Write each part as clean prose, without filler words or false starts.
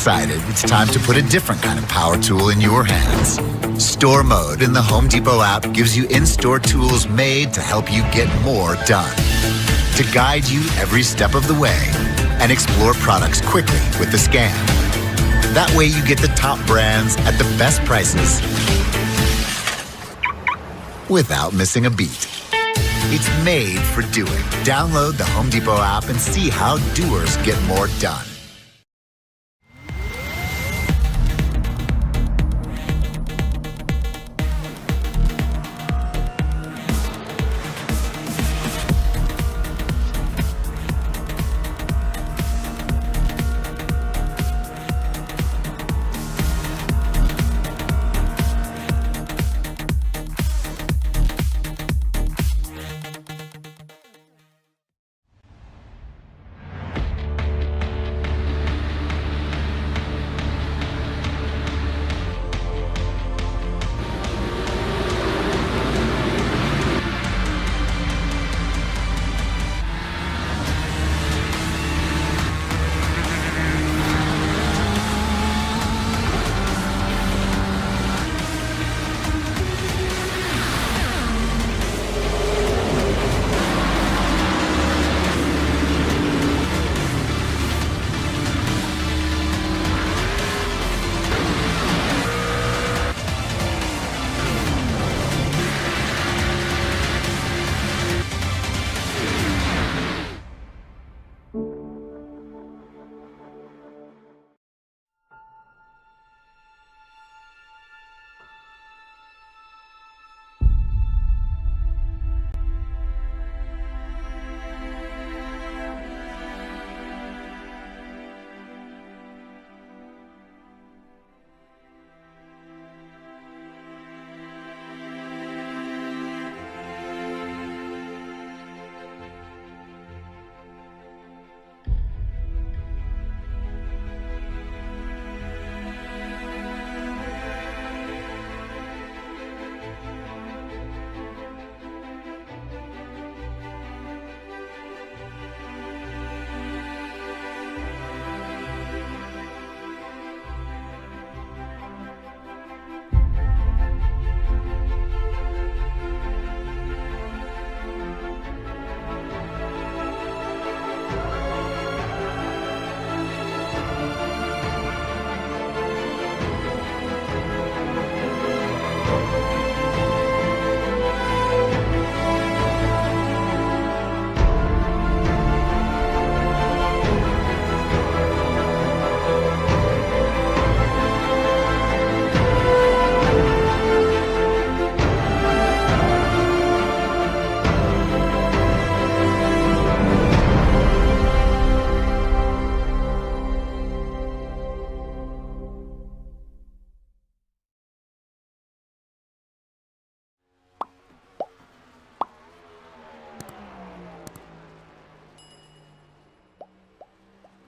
decided it's time to put a different kind of power tool in your hands. Store Mode in the Home Depot app gives you in-store tools made to help you get more done. To guide you every step of the way and explore products quickly with the scan. That way you get the top brands at the best prices without missing a beat. It's made for doing. Download the Home Depot app and see how doers get more done.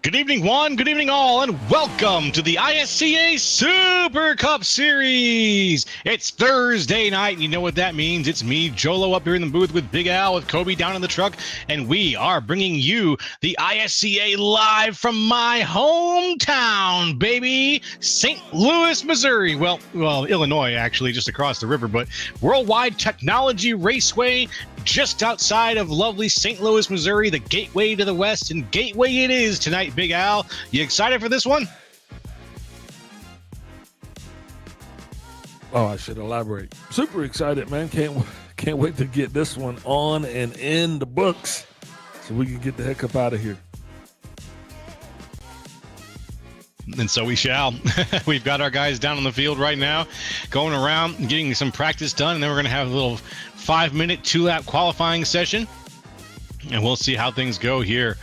Good evening, one. Good evening, all, and welcome to the ISCA Super Cup Series. It's Thursday night, and you know what that means. It's me, Jolo, up here in the booth with Big Al, with Kobe down in the truck, and we are bringing you the ISCA live from my hometown, baby, St. Louis, Missouri. Well, Illinois, actually, just across the river, but Worldwide Technology Raceway, just outside of lovely St. Louis, Missouri, the gateway to the West, and gateway it is tonight, Big Al. You excited for this one? Oh, I should elaborate. Super excited, man. Can't wait to get this one on and in the books so we can get the heck up out of here. And so we shall. We've got our guys down on the field right now, going around and getting some practice done, and then we're going to have a little 5-minute, 2-lap qualifying session, and we'll see how things go here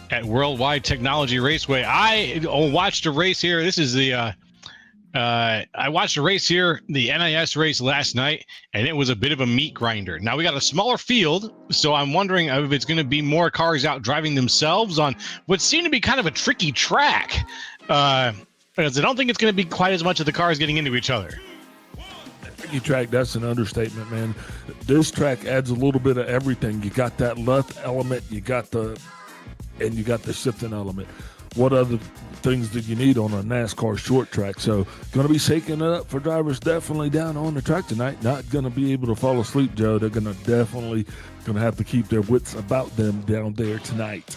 at Worldwide Technology Raceway. I watched a race here. This is the I watched a race here, the NIS race last night, and it was a bit of a meat grinder. Now, we got a smaller field, so I'm wondering if it's going to be more cars out driving themselves on what seemed to be kind of a tricky track. Because I don't think it's going to be quite as much of the cars getting into each other. Tricky track, that's an understatement, man. This track adds a little bit of everything. You got that left element, you got the shifting element. what other things did you need on a NASCAR short track? So going to be shaking it up for drivers definitely down on the track tonight. Not going to be able to fall asleep, Joe. They're going to definitely going to have to keep their wits about them down there tonight.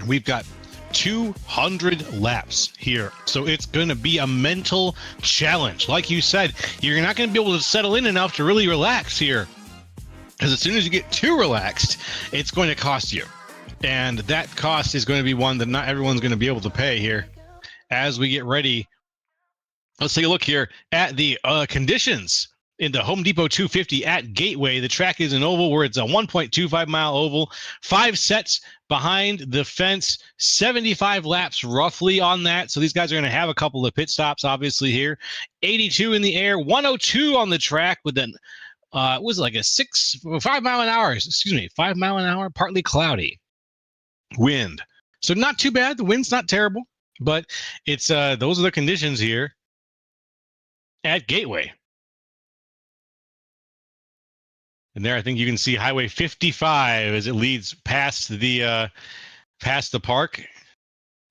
We've got 200 laps here, so it's going to be a mental challenge. Like you said, you're not going to be able to settle in enough to really relax here, because as soon as you get too relaxed, it's going to cost you, and that cost is going to be one that not everyone's going to be able to pay here. As we get ready, let's take a look here at the conditions in the Home Depot 250 at Gateway. The track is an oval where it's a 1.25 mile oval, 5 sets behind the fence, 75 laps roughly on that. So these guys are going to have a couple of pit stops, obviously, here. 82 in the air, 102 on the track with an it was like a 5 mile an hour, 5 mile an hour, partly cloudy wind. So not too bad. The wind's not terrible, but it's those are the conditions here at Gateway. And there, I think you can see Highway 55 as it leads past the park. If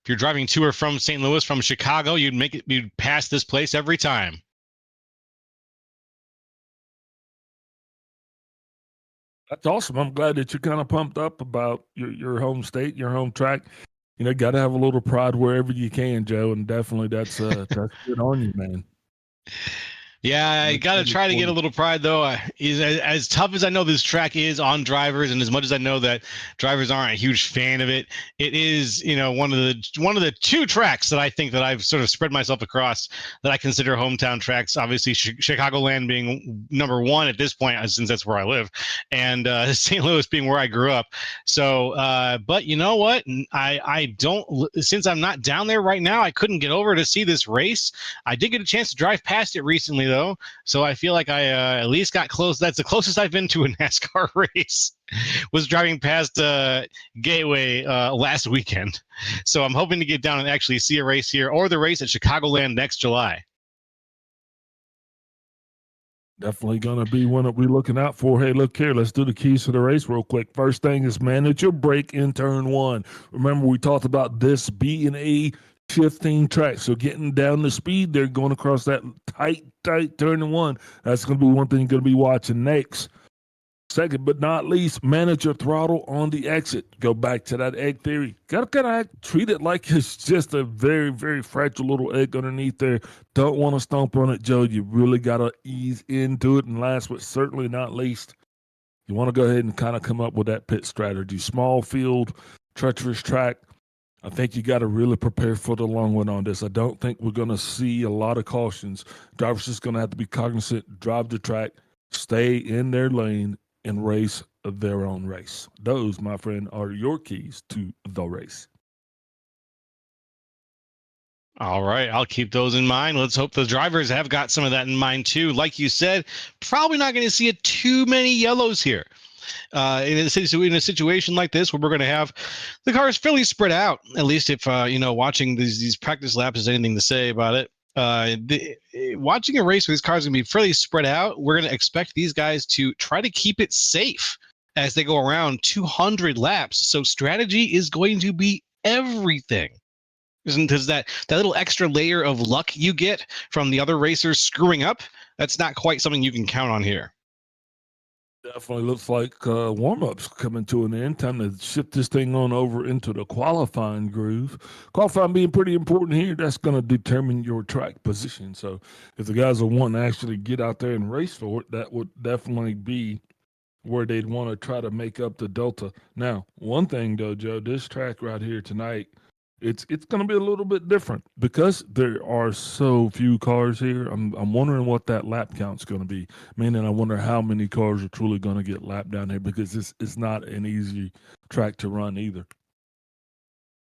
you're driving to or from St. Louis from Chicago, you'd pass this place every time. That's awesome. I'm glad that you're kind of pumped up about your home state, your home track. You know, got to have a little pride wherever you can, Joe, and definitely that's good on you, man. Yeah, I got to try to get a little pride, though. As tough as I know this track is on drivers, and as much as I know that drivers aren't a huge fan of it, it is, one of the 2 tracks that I think that I've sort of spread myself across that I consider hometown tracks. Obviously, Chicagoland being number 1 at this point, since that's where I live, and St. Louis being where I grew up. So, but you know what? I don't, since I'm not down there right now, I couldn't get over to see this race. I did get a chance to drive past it recently, though, so I feel like I at least got close. That's the closest I've been to a NASCAR race, was driving past Gateway last weekend. So I'm hoping to get down and actually see a race here, or the race at Chicagoland next July. Definitely going to be one that we're looking out for. Hey, look here. Let's do the keys to the race real quick. First thing is manage your brake in turn 1. Remember, we talked about this being a shifting track. So getting down the speed, they're going across that tight turn 1. That's going to be one thing you're going to be watching next. Second but not least, manage your throttle on the exit. Go back to that egg theory. Got to kind of treat it like it's just a very, very fragile little egg underneath there. Don't want to stomp on it, Joe. You really got to ease into it. And last but certainly not least, you want to go ahead and kind of come up with that pit strategy. Small field, treacherous track. I think you got to really prepare for the long run on this. I don't think we're going to see a lot of cautions. Drivers just going to have to be cognizant, drive the track, stay in their lane, and race their own race. Those, my friend, are your keys to the race. All right, I'll keep those in mind. Let's hope the drivers have got some of that in mind too. Like you said, probably not going to see too many yellows here. In a situation like this, where we're going to have the cars fairly spread out, at least if watching these practice laps is anything to say about it. Watching a race where these cars are going to be fairly spread out, we're going to expect these guys to try to keep it safe as they go around 200 laps. So strategy is going to be everything. Because that little extra layer of luck you get from the other racers screwing up, that's not quite something you can count on here. Definitely looks like warm-ups coming to an end. Time to shift this thing on over into the qualifying groove. Qualifying being pretty important here. That's going to determine your track position. So if the guys are wanting to actually get out there and race for it, that would definitely be where they'd want to try to make up the delta. Now, one thing though, Joe, this track right here tonight, it's going to be a little bit different because there are so few cars here. I'm wondering what that lap count's going to be. Meaning, I wonder how many cars are truly going to get lapped down here, because it's not an easy track to run either.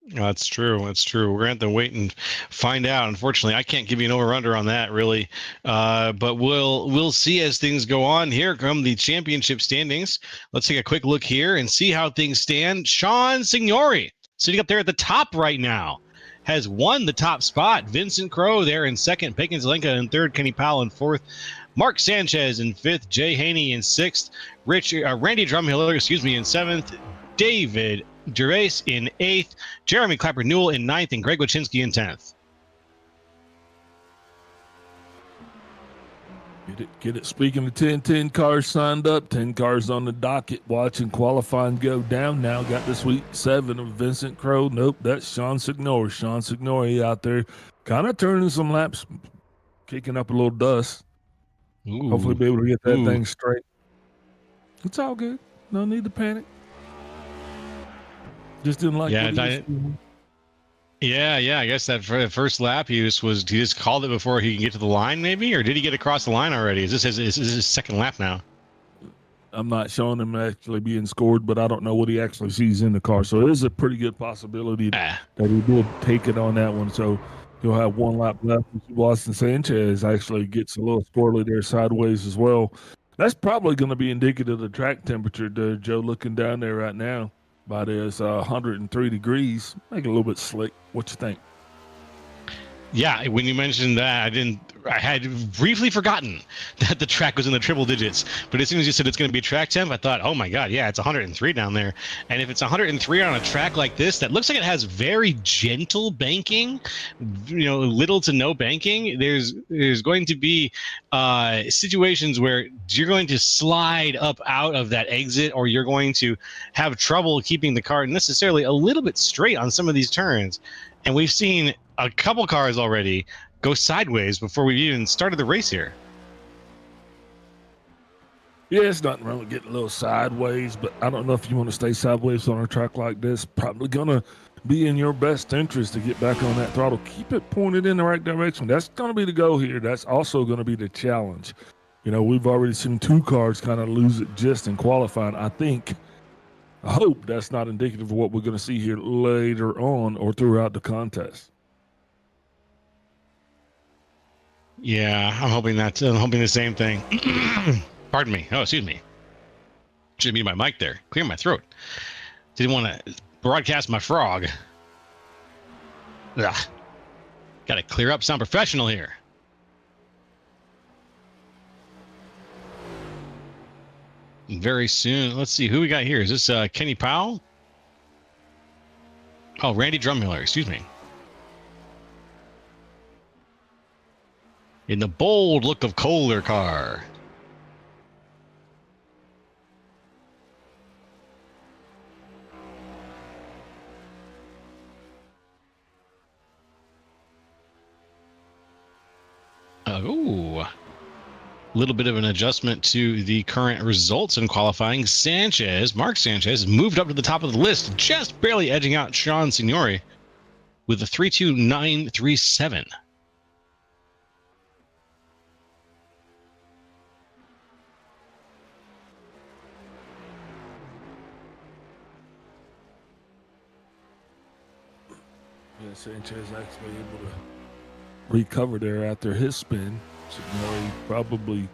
That's true. That's true. We're going to have to wait and find out. Unfortunately, I can't give you an over/under on that, really. But we'll see as things go on. Here come the championship standings. Let's take a quick look here and see how things stand. Sean Signori, sitting up there at the top right now, has won the top spot. Vincent Crowe there in second. Peyton Zelenka in third. Kenny Powell in fourth. Mark Sanchez in fifth. Jay Haney in sixth. Randy Drumhiller, in seventh. David Gervais in 8th, Jeremy Clapper Newell in 9th, and Greg Wachinski in 10th. Get it. Speaking of 10 cars signed up, 10 cars on the docket, watching qualifying go down now. Got the Sweet 7 of Vincent Crow. Nope, that's Sean Signore. Sean Signore out there kind of turning some laps, kicking up a little dust. Ooh. Hopefully be able to get that thing straight. It's all good. No need to panic. Just didn't like what he was doing. Yeah. I guess that first lap he just called it before he can get to the line, maybe, or did he get across the line already? Is this his second lap now? I'm not showing him actually being scored, but I don't know what he actually sees in the car. So it is a pretty good possibility that he did take it on that one. So he'll have one lap left. Boston Sanchez actually gets a little squirrely there sideways as well. That's probably going to be indicative of the track temperature, Joe, looking down there right now. About is 103 degrees, make it a little bit slick. What you think? Yeah, when you mentioned that, I had briefly forgotten that the track was in the triple digits. But as soon as you said it's going to be track temp, I thought, oh my God, yeah, it's 103 down there. And if it's 103 on a track like this, that looks like it has very gentle banking, little to no banking. There's going to be situations where you're going to slide up out of that exit, or you're going to have trouble keeping the car necessarily a little bit straight on some of these turns. And we've seen a couple cars already go sideways before we've even started the race here. Yeah, it's nothing wrong with getting a little sideways, but I don't know if you want to stay sideways on a track like this. Probably going to be in your best interest to get back on that throttle. Keep it pointed in the right direction. That's going to be the goal here. That's also going to be the challenge. We've already seen 2 cars kind of lose it just in qualifying. I hope that's not indicative of what we're going to see here later on or throughout the contest. Yeah, I'm hoping the same thing. Pardon me. Oh, excuse me. Should be my mic there. Clear my throat. Didn't want to broadcast my frog. Got to clear up. Sound professional here. Very soon. Let's see who we got here. Is this Kenny Powell? Oh, Randy Drummiller. Excuse me. In the bold look of Kohler car. Oh, a little bit of an adjustment to the current results in qualifying. Mark Sanchez, moved up to the top of the list, just barely edging out Sean Signore with a 32937. Yeah, Sanchez actually able to recover there after his spin. Signore probably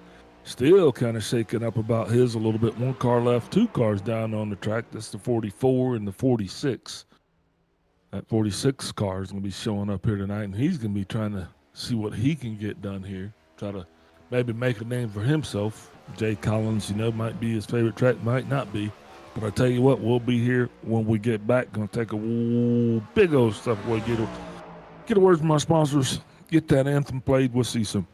still kind of shaking up about his a little bit. 1 car left, 2 cars down on the track. That's the 44 and the 46. That 46 car is going to be showing up here tonight, and he's going to be trying to see what he can get done here. Try to maybe make a name for himself. Jay Collins, might be his favorite track, might not be. But I tell you what, we'll be here when we get back. Going to take a big old step away. Get a word from our sponsors. Get that anthem played. We'll see some.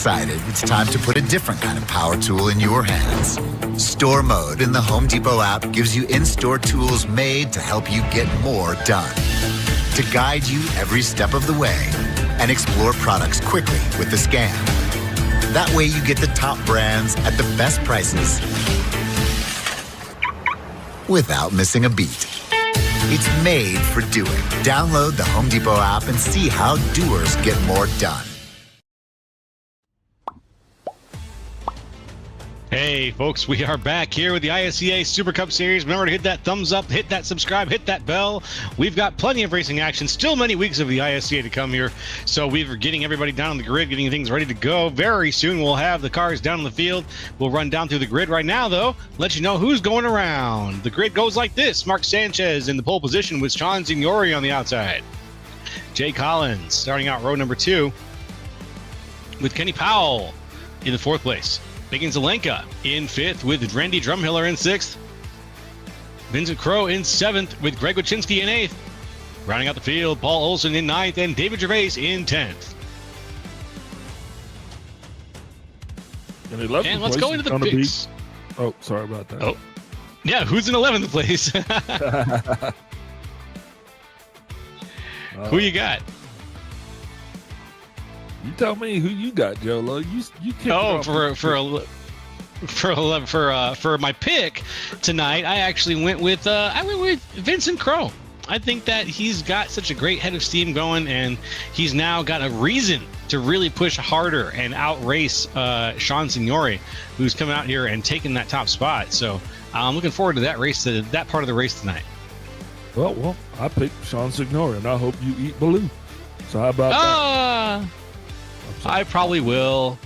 decided it's time to put a different kind of power tool in your hands. Store Mode in the Home Depot app gives you in-store tools made to help you get more done. To guide you every step of the way and explore products quickly with the scan. That way you get the top brands at the best prices without missing a beat. It's made for doing. Download the Home Depot app and see how doers get more done. Hey, folks, we are back here with the ISCA Super Cup Series. Remember to hit that thumbs up, hit that subscribe, hit that bell. We've got plenty of racing action. Still many weeks of the ISCA to come here. So we're getting everybody down on the grid, getting things ready to go. Very soon we'll have the cars down on the field. We'll run down through the grid right now, though. Let you know who's going around. The grid goes like this. Mark Sanchez in the pole position with Sean Signori on the outside. Jay Collins starting out row number 2 with Kenny Powell in the 4th place. Megan Zelenka in 5th with Randy Drumhiller in 6th. Vincent Crowe in 7th with Greg Wachinski in 8th. Rounding out the field, Paul Olson in 9th and David Gervais in 10th. And let's go into the picks. Oh, sorry about that. Oh, yeah, who's in 11th place? Who you got? You tell me who you got, Joe. You for my pick tonight, I actually went with Vincent Crowe. I think that he's got such a great head of steam going, and he's now got a reason to really push harder and outrace Sean Signori, who's coming out here and taking that top spot. So I'm looking forward to that race, to that part of the race tonight. Well, I picked Sean Signori, and I hope you eat Baloo. So how about that? I probably will.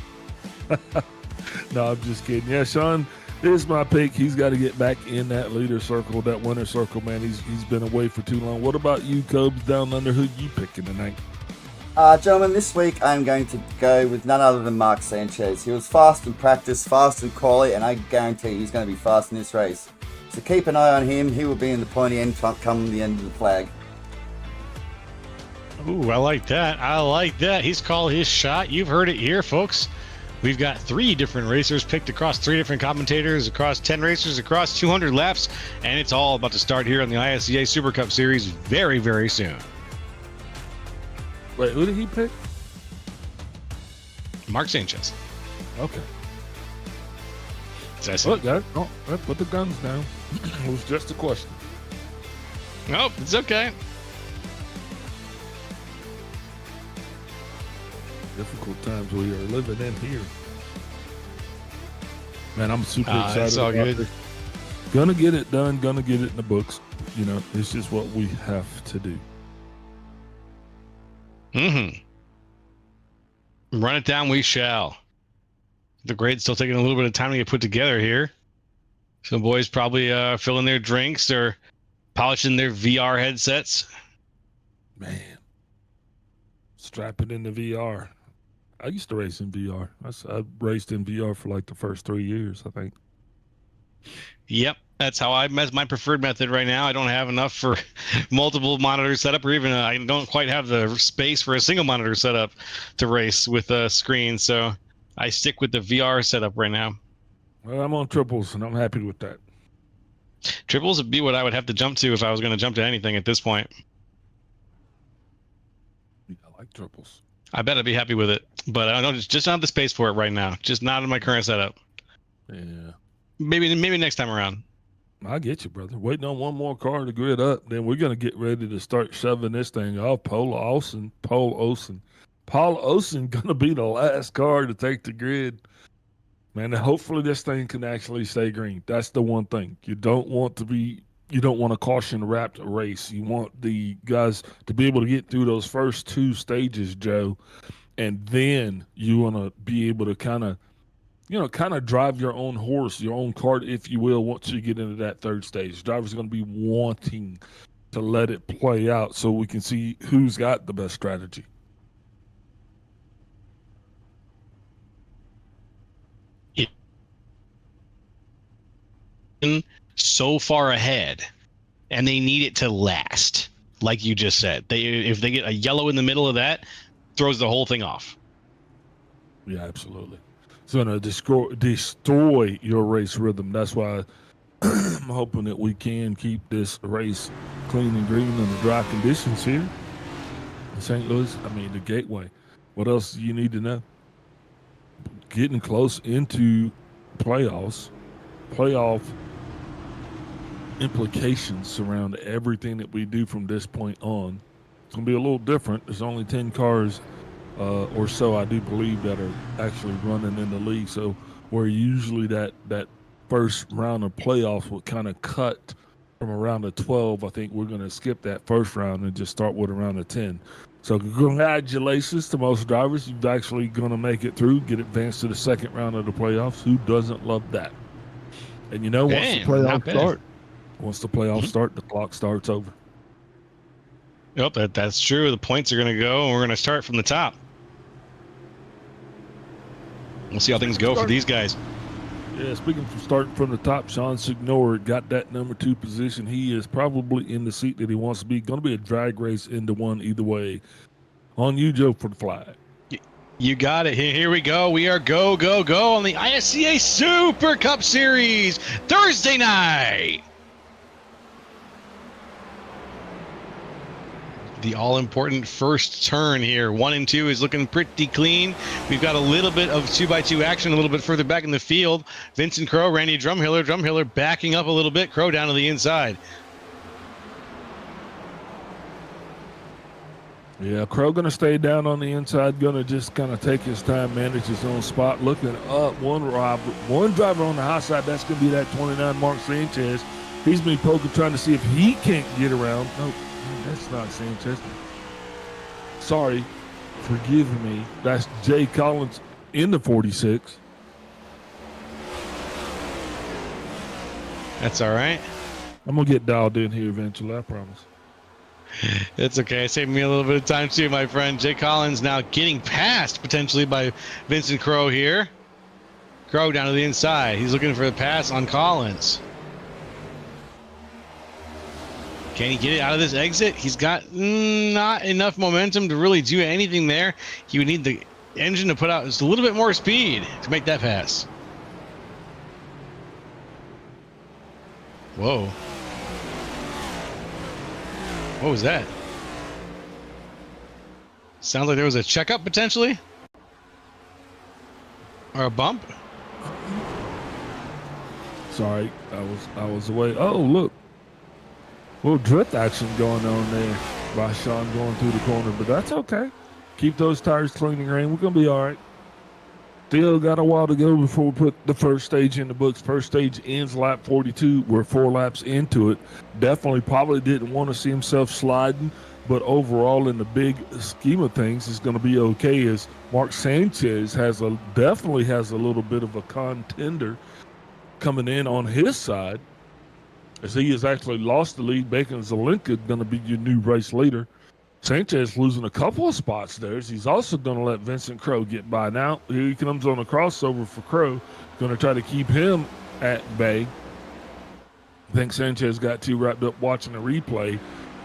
No, I'm just kidding. Yeah, Sean is my pick. He's got to get back in that leader circle, that winner circle, man. He's been away for too long. What about you, Cubs Down Under? Who you picking tonight? Gentlemen, this week I'm going to go with none other than Mark Sanchez. He was fast in practice, fast in quali, and I guarantee he's going to be fast in this race. So keep an eye on him. He will be in the pointy end come the end of the flag. Ooh, I like that. He's called his shot. You've heard it here, folks. We've got 3 different racers picked across 3 different commentators, across 10 racers, across 200 laps, and it's all about to start here on the ISCA Super Cup Series very, very soon. Wait, who did he pick? Mark Sanchez. Okay. Look, guys, put the guns down. It was just a question. Nope, it's okay. Difficult times we are living in here. Man, I'm super excited. It's all good. Gonna get it done. Gonna get it in the books. You know, it's just what we have to do. Run it down, we shall. The grid's still taking a little bit of time to get put together here. Some boys probably filling their drinks or polishing their VR headsets. Man, strap it in the VR. I used to race in VR. I raced in VR for like the first 3 years, I think. Yep, that's how that's my preferred method right now. I don't have enough for multiple monitor setup, or even I don't quite have the space for a single monitor setup to race with a screen. So I stick with the VR setup right now. Well, I'm on triples, and I'm happy with that. Triples would be what I would have to jump to if I was going to jump to anything at this point. I like triples. I bet I'd be happy with it, but I don't just don't have the space for it right now. Just not in my current setup. Yeah. Maybe next time around. I get you, brother. Waiting on one more car to grid up. Then we're going to get ready to start shoving this thing off. Paul Olson going to be the last car to take the grid. Man, hopefully this thing can actually stay green. That's the one thing. You don't want to caution wrapped race. You want the guys to be able to get through those first 2 stages, Joe, and then you want to be able to kind of drive your own horse, your own cart, if you will, once you get into that 3rd stage. The driver's going to be wanting to let it play out so we can see who's got the best strategy. So far ahead, and they need it to last, like you just said. If they get a yellow in the middle of that, throws the whole thing off. Yeah, absolutely. It's going to destroy your race rhythm. That's why I'm hoping that we can keep this race clean and green in the dry conditions here in St. Louis. I mean, the Gateway. What else do you need to know? Getting close into playoffs, playoff implications surround everything that we do from this point on. It's going to be a little different. There's only 10 cars or so, I do believe, that are actually running in the league. So where usually that first round of playoffs would kind of cut from around the 12, I think we're going to skip that first round and just start with around the 10. So congratulations to most drivers. You've actually going to make it through, get advanced to the second round of the playoffs. Who doesn't love that? And once the playoffs start, the clock starts over. Yep, that's true. The points are going to go, and we're going to start from the top. We'll see how things go for these guys. Yeah, speaking from starting from the top, Sean Signor got that number 2 position. He is probably in the seat that he wants to be. Going to be a drag race into one either way. On you, Joe, for the flag. You got it. Here we go. We are go on the ISCA Super Cup Series Thursday night. The all-important first turn here. 1 and 2 is looking pretty clean. We've got a little bit of 2x2 action a little bit further back in the field. Vincent Crow, Randy Drumhiller backing up a little bit. Crow down to the inside. Yeah, Crow going to stay down on the inside, going to just kind of take his time, manage his own spot. Looking up, one driver on the high side, that's going to be that 29 Mark Sanchez. He's been poking, trying to see if he can't get around. Nope. That's not Sanchez. Sorry. Forgive me. That's Jay Collins in the 46. That's all right. I'm going to get dialed in here eventually, I promise. It's okay. It saved me a little bit of time too, my friend. Jay Collins now getting passed potentially by Vincent Crow here. Crow down to the inside. He's looking for the pass on Collins. Can he get it out of this exit? He's got not enough momentum to really do anything there. He would need the engine to put out just a little bit more speed to make that pass. Whoa. What was that? Sounds like there was a checkup potentially? Or a bump? Sorry, I was away. Oh, look. Little drift action going on there by Sean going through the corner, but that's okay. Keep those tires clean and green. We're going to be all right. Still got a while to go before we put the first stage in the books. First stage ends lap 42. We're 4 laps into it. Definitely probably didn't want to see himself sliding, but overall in the big scheme of things, it's going to be okay as Mark Sanchez definitely has a little bit of a contender coming in on his side, as he has actually lost the lead. Bacon Zelenka going to be your new race leader. Sanchez losing a couple of spots there. He's also going to let Vincent Crow get by. Now, here he comes on a crossover for Crow. Going to try to keep him at bay. I think Sanchez got too wrapped up watching the replay.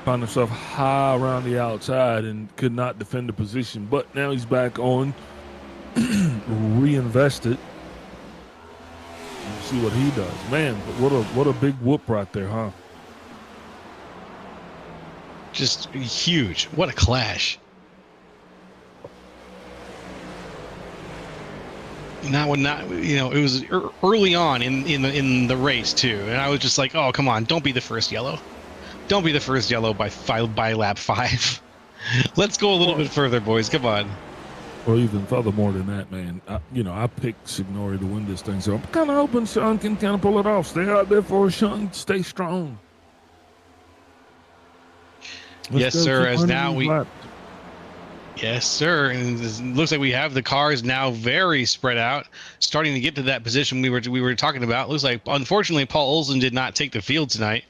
Found himself high around the outside and could not defend the position. But now he's back on, reinvested. See what he does. Man, what a big whoop right there, huh? Just huge. What a clash. It was early on in the race too, and I was just like, oh, come on, don't be the first yellow. Don't be the first yellow by lap 5. Let's go a little bit further, boys. Come on. Or even furthermore than that, man. I picked Signori to win this thing, so I'm kind of hoping Sean can kind of pull it off. Stay out there for Sean. Stay strong. Yes, sir. Yes, sir. And it looks like we have the cars now very spread out, starting to get to that position we were talking about. Looks like, unfortunately, Paul Olsen did not take the field tonight,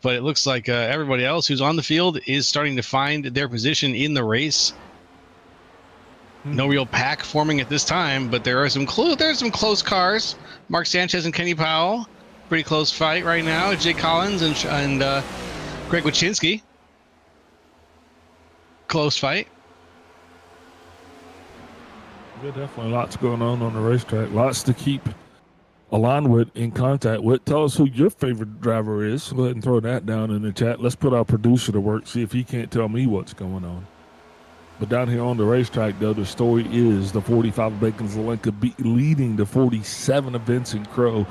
but it looks like everybody else who's on the field is starting to find their position in the race. No real pack forming at this time, but there are some close cars. Mark Sanchez and Kenny Powell, pretty close fight right now. Jay Collins and Greg Wyszynski, close fight. Yeah, definitely lots going on the racetrack. Lots to keep aligned with, in contact with. Tell us who your favorite driver is. Go ahead and throw that down in the chat. Let's put our producer to work, see if he can't tell me what's going on. But down here on the racetrack, though, the story is the 45 of Bacon Zelenka leading the 47 of Vincent Crow.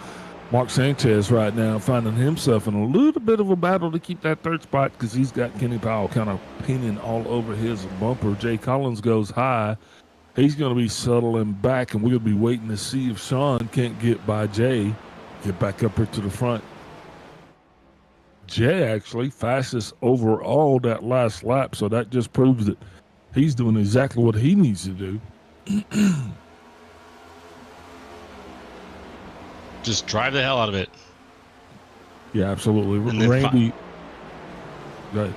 Mark Sanchez right now finding himself in a little bit of a battle to keep that third spot because he's got Kenny Powell kind of pinning all over his bumper. Jay Collins goes high. He's going to be settling back, and we'll be waiting to see if Sean can't get by Jay, get back up here to the front. Jay actually fastest overall that last lap, so that just proves that he's doing exactly what he needs to do. Just drive the hell out of it. Yeah, absolutely. And Randy, go ahead.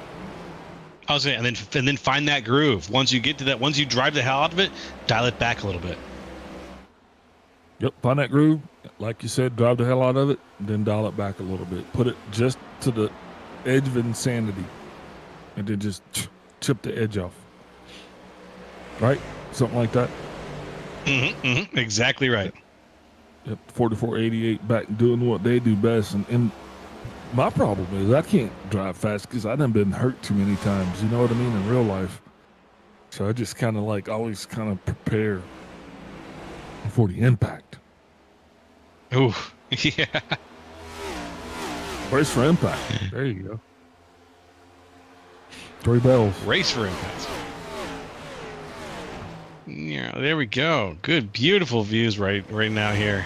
I was saying, and then find that groove. Once you get to that, once you drive the hell out of it, dial it back a little bit. Yep, find that groove. Like you said, drive the hell out of it, then dial it back a little bit. Put it just to the edge of insanity, and then just chip the edge off. Right? Something like that. Exactly right. Yep, 4488 back doing what they do best. And my problem is I can't drive fast because I done been hurt too many times. You know what I mean? In real life. So I just kind of like always kind of prepare for the impact. Ooh, yeah. Brace for impact. There you go. 3 bells. Race for impact. Yeah, there we go. Good, beautiful views right now here.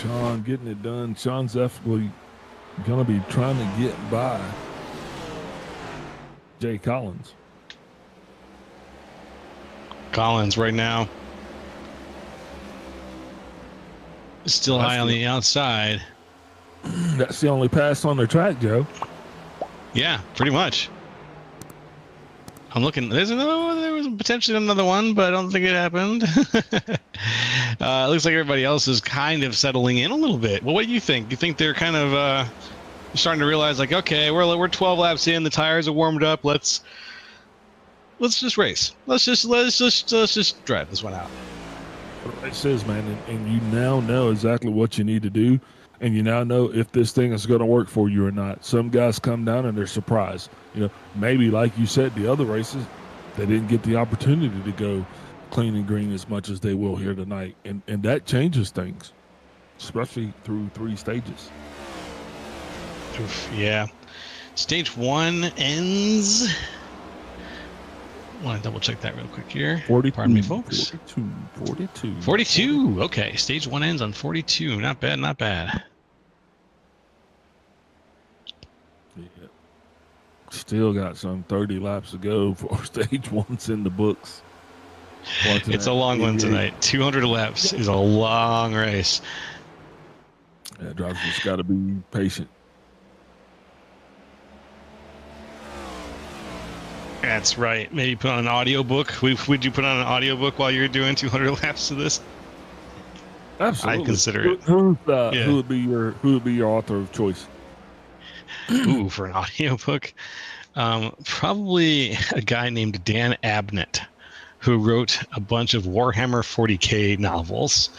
Sean getting it done. Sean's definitely going to be trying to get by Jay Collins. Collins right now. Still high on the outside. That's the only pass on the track, Joe. Yeah, pretty much. I'm looking. There's another one. There was potentially another one, but I don't think it happened. It looks like everybody else is kind of settling in a little bit. Well, what do you think? You think they're kind of starting to realize, like, okay, we're 12 laps in, the tires are warmed up. Let's just race. Let's just drive this one out. What it says, man, and you now know exactly what you need to do, and you now know if this thing is going to work for you or not. Some guys come down and they're surprised. You know, maybe like you said, the other races, they didn't get the opportunity to go clean and green as much as they will here tonight, and that changes things, especially through 3 stages. Oof, yeah. Stage 1 ends. I want to double check that real quick here. 42, Pardon me, folks. 42. Okay, stage 1 ends on 42. Not bad, not bad. Yeah. Still got some 30 laps to go for stage 1's in the books. It's a long one tonight. 200 laps is a long race. Yeah, drivers just got to be patient. That's right. Maybe put on an audiobook. Would you put on an audiobook while you're doing 200 laps of this? Absolutely. I consider it. Who would be your author of choice? Ooh, for an audiobook? Probably a guy named Dan Abnett, who wrote a bunch of Warhammer 40K novels.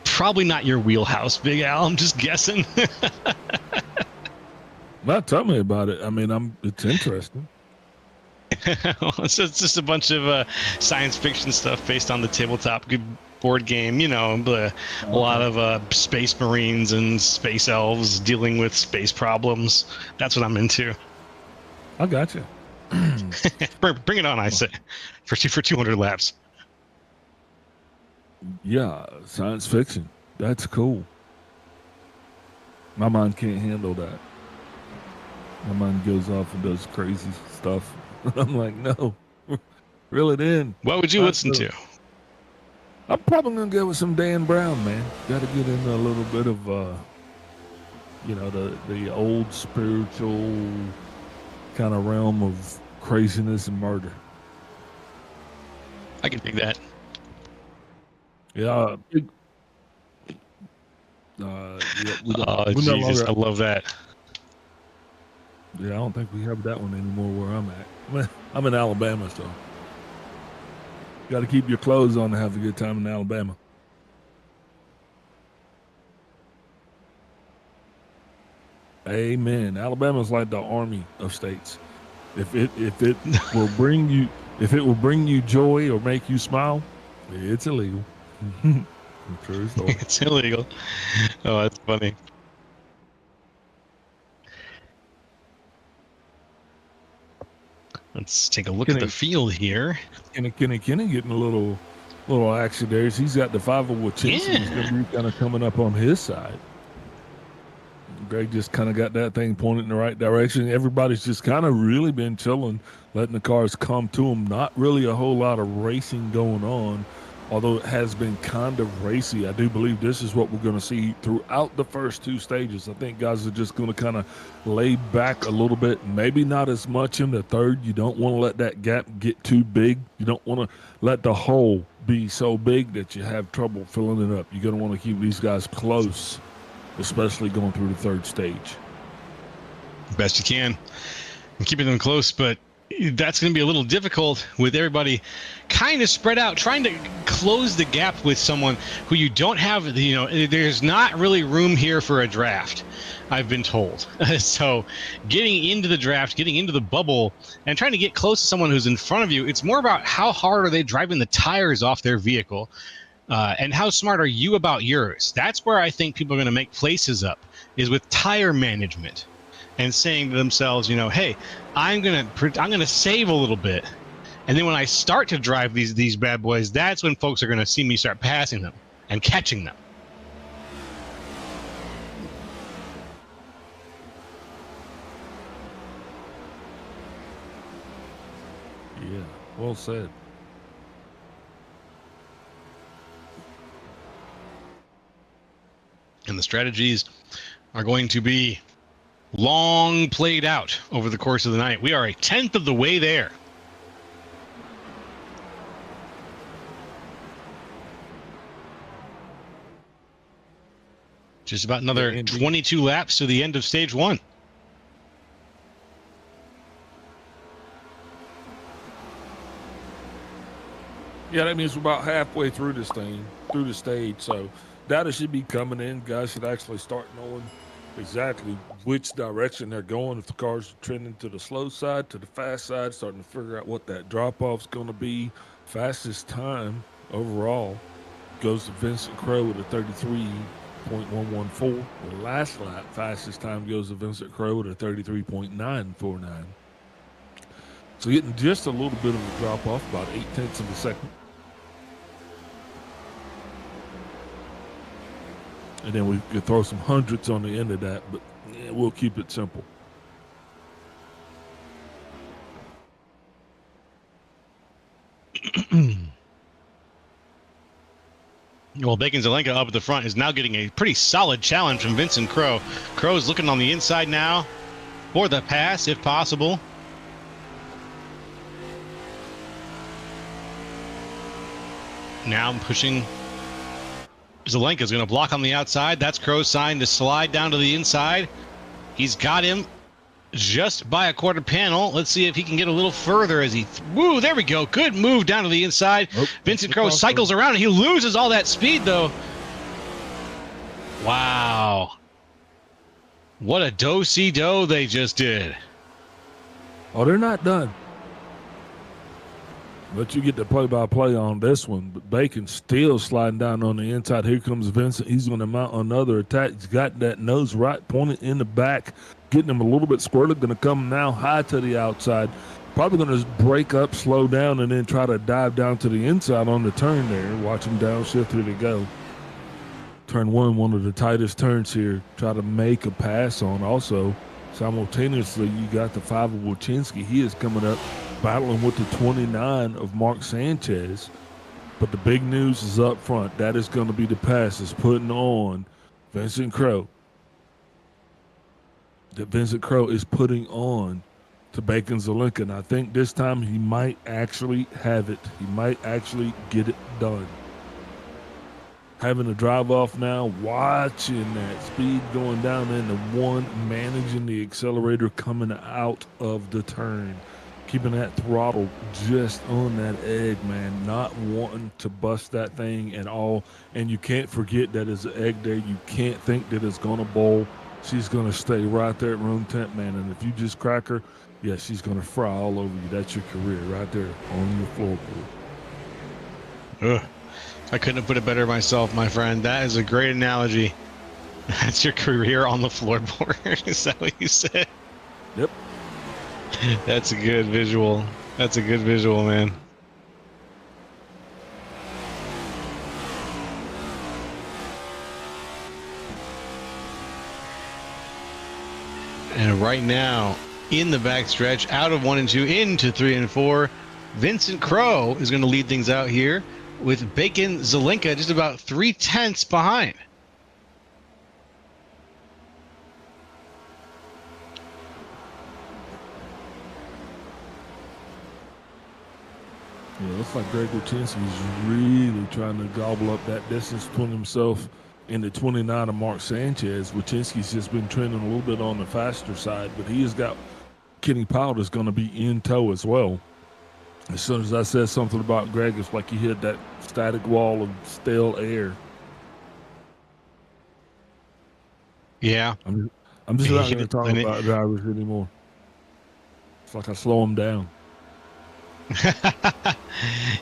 Probably not your wheelhouse, Big Al. I'm just guessing. Not tell me about it. I mean, it's interesting. It's just a bunch of science fiction stuff based on the tabletop board game. You know, a lot of space marines and space elves dealing with space problems. That's what I'm into. I got you. Bring it on, I say, for 200 laps. Yeah, science fiction. That's cool. My mind can't handle that. My mind goes off and does crazy stuff. I'm like, no, reel it in. What would you listen to? I'm probably gonna go with some Dan Brown, man. Got to get in a little bit of, the old spiritual kind of realm of craziness and murder. I can dig that. Yeah. Oh, Jesus, I love that. Yeah, I don't think we have that one anymore where I'm at. I'm in Alabama, so got to keep your clothes on to have a good time in Alabama. Amen. Alabama's like the army of states. If it will bring you joy or make you smile, it's illegal. True story. It's illegal. Oh, that's funny. Let's take a look at the field here. Kenny getting a little action there. He's got the 5 with Chase. Yeah. He's going to be kind of coming up on his side. Greg just kind of got that thing pointed in the right direction. Everybody's just kind of really been chilling, letting the cars come to them. Not really a whole lot of racing going on, although it has been kind of racy. I do believe this is what we're going to see throughout the first 2 stages. I think guys are just going to kind of lay back a little bit, maybe not as much in the third. You don't want to let that gap get too big. You don't want to let the hole be so big that you have trouble filling it up. You're going to want to keep these guys close, especially going through the third stage. Best you can. And keeping them close, but that's going to be a little difficult with everybody kind of spread out, trying to close the gap with someone who you don't have, there's not really room here for a draft, I've been told. So getting into the draft, getting into the bubble, and trying to get close to someone who's in front of you, it's more about how hard are they driving the tires off their vehicle. And how smart are you about yours? That's where I think people are going to make places up, is with tire management and saying to themselves, hey, I'm gonna save a little bit, and then when I start to drive these bad boys, that's when folks are going to see me start passing them and catching them. Yeah, well said. And the strategies are going to be long played out over the course of the night. We are a 10th of the way there. Just about another 22 laps to the end of stage 1. Yeah, that means we're about halfway through this thing, through the stage. So data should be coming in. Guys should actually start knowing exactly which direction they're going. If the cars are trending to the slow side, to the fast side, starting to figure out what that drop-off's going to be. Fastest time overall goes to Vincent Crowe with a 33.114. The last lap, fastest time goes to Vincent Crowe with a 33.949. So getting just a little bit of a drop-off, about 0.8 of a second. And then we could throw some hundreds on the end of that, but yeah, we'll keep it simple. Well, Bacon Zelenka up at the front is now getting a pretty solid challenge from Vincent Crowe. Crowe's looking on the inside now for the pass, if possible. Now I'm pushing. Zelenka's going to block on the outside. That's Crowe's sign to slide down to the inside. He's got him just by a quarter panel. Let's see if he can get a little further as he... Woo, there we go. Good move down to the inside. Oh, Vincent Crowe cycles around, and he loses all that speed, though. Wow. What a do-si-do they just did. Oh, they're not done. But you get the play-by-play on this one. But Bacon still sliding down on the inside. Here comes Vincent. He's going to mount another attack. He's got that nose right pointed in the back, getting him a little bit squirrely. Going to come now high to the outside. Probably going to break up, slow down, and then try to dive down to the inside on the turn there. Watch him downshift. Here they go. Turn one of the tightest turns here. Try to make a pass on. Also, simultaneously, you got the 5 of Wojcinski. He is coming up, battling with the 29 of Mark Sanchez. But the big news is up front. That is going to be the pass that's putting on Vincent Crowe. That Vincent Crowe is putting on to Bacon Zelenka. And I think this time he might actually have it. He might actually get it done. having to drive off now, watching that speed going down into one, managing the accelerator coming out of the turn, keeping that throttle just on that egg, man, not wanting to bust that thing at all. And you can't forget that it's an egg day. You can't think that it's going to bowl. She's going to stay right there at room temp, man. And if you just crack her, yeah, she's going to fry all over you. That's your career right there on your floorboard. Ugh. I couldn't have put it better myself, my friend. That is a great analogy. That's your career on the floorboard. Is that what you said? Yep. That's a good visual. That's a good visual, man. And right now, in the backstretch, out of 1 and 2, into 3 and 4, Vincent Crowe is going to lead things out here with Bacon Zelenka just about 3/10 behind. Yeah, it looks like Greg Wachinski's really trying to gobble up that distance between himself and the 29 of Mark Sanchez. Wachinski's just been trending a little bit on the faster side, but he has got Kenny Powell is going to be in tow as well. As soon as I said something about Greg, it's like he hit that static wall of stale air. Yeah. I'm just not going to talk about drivers anymore. It's like I slow them down.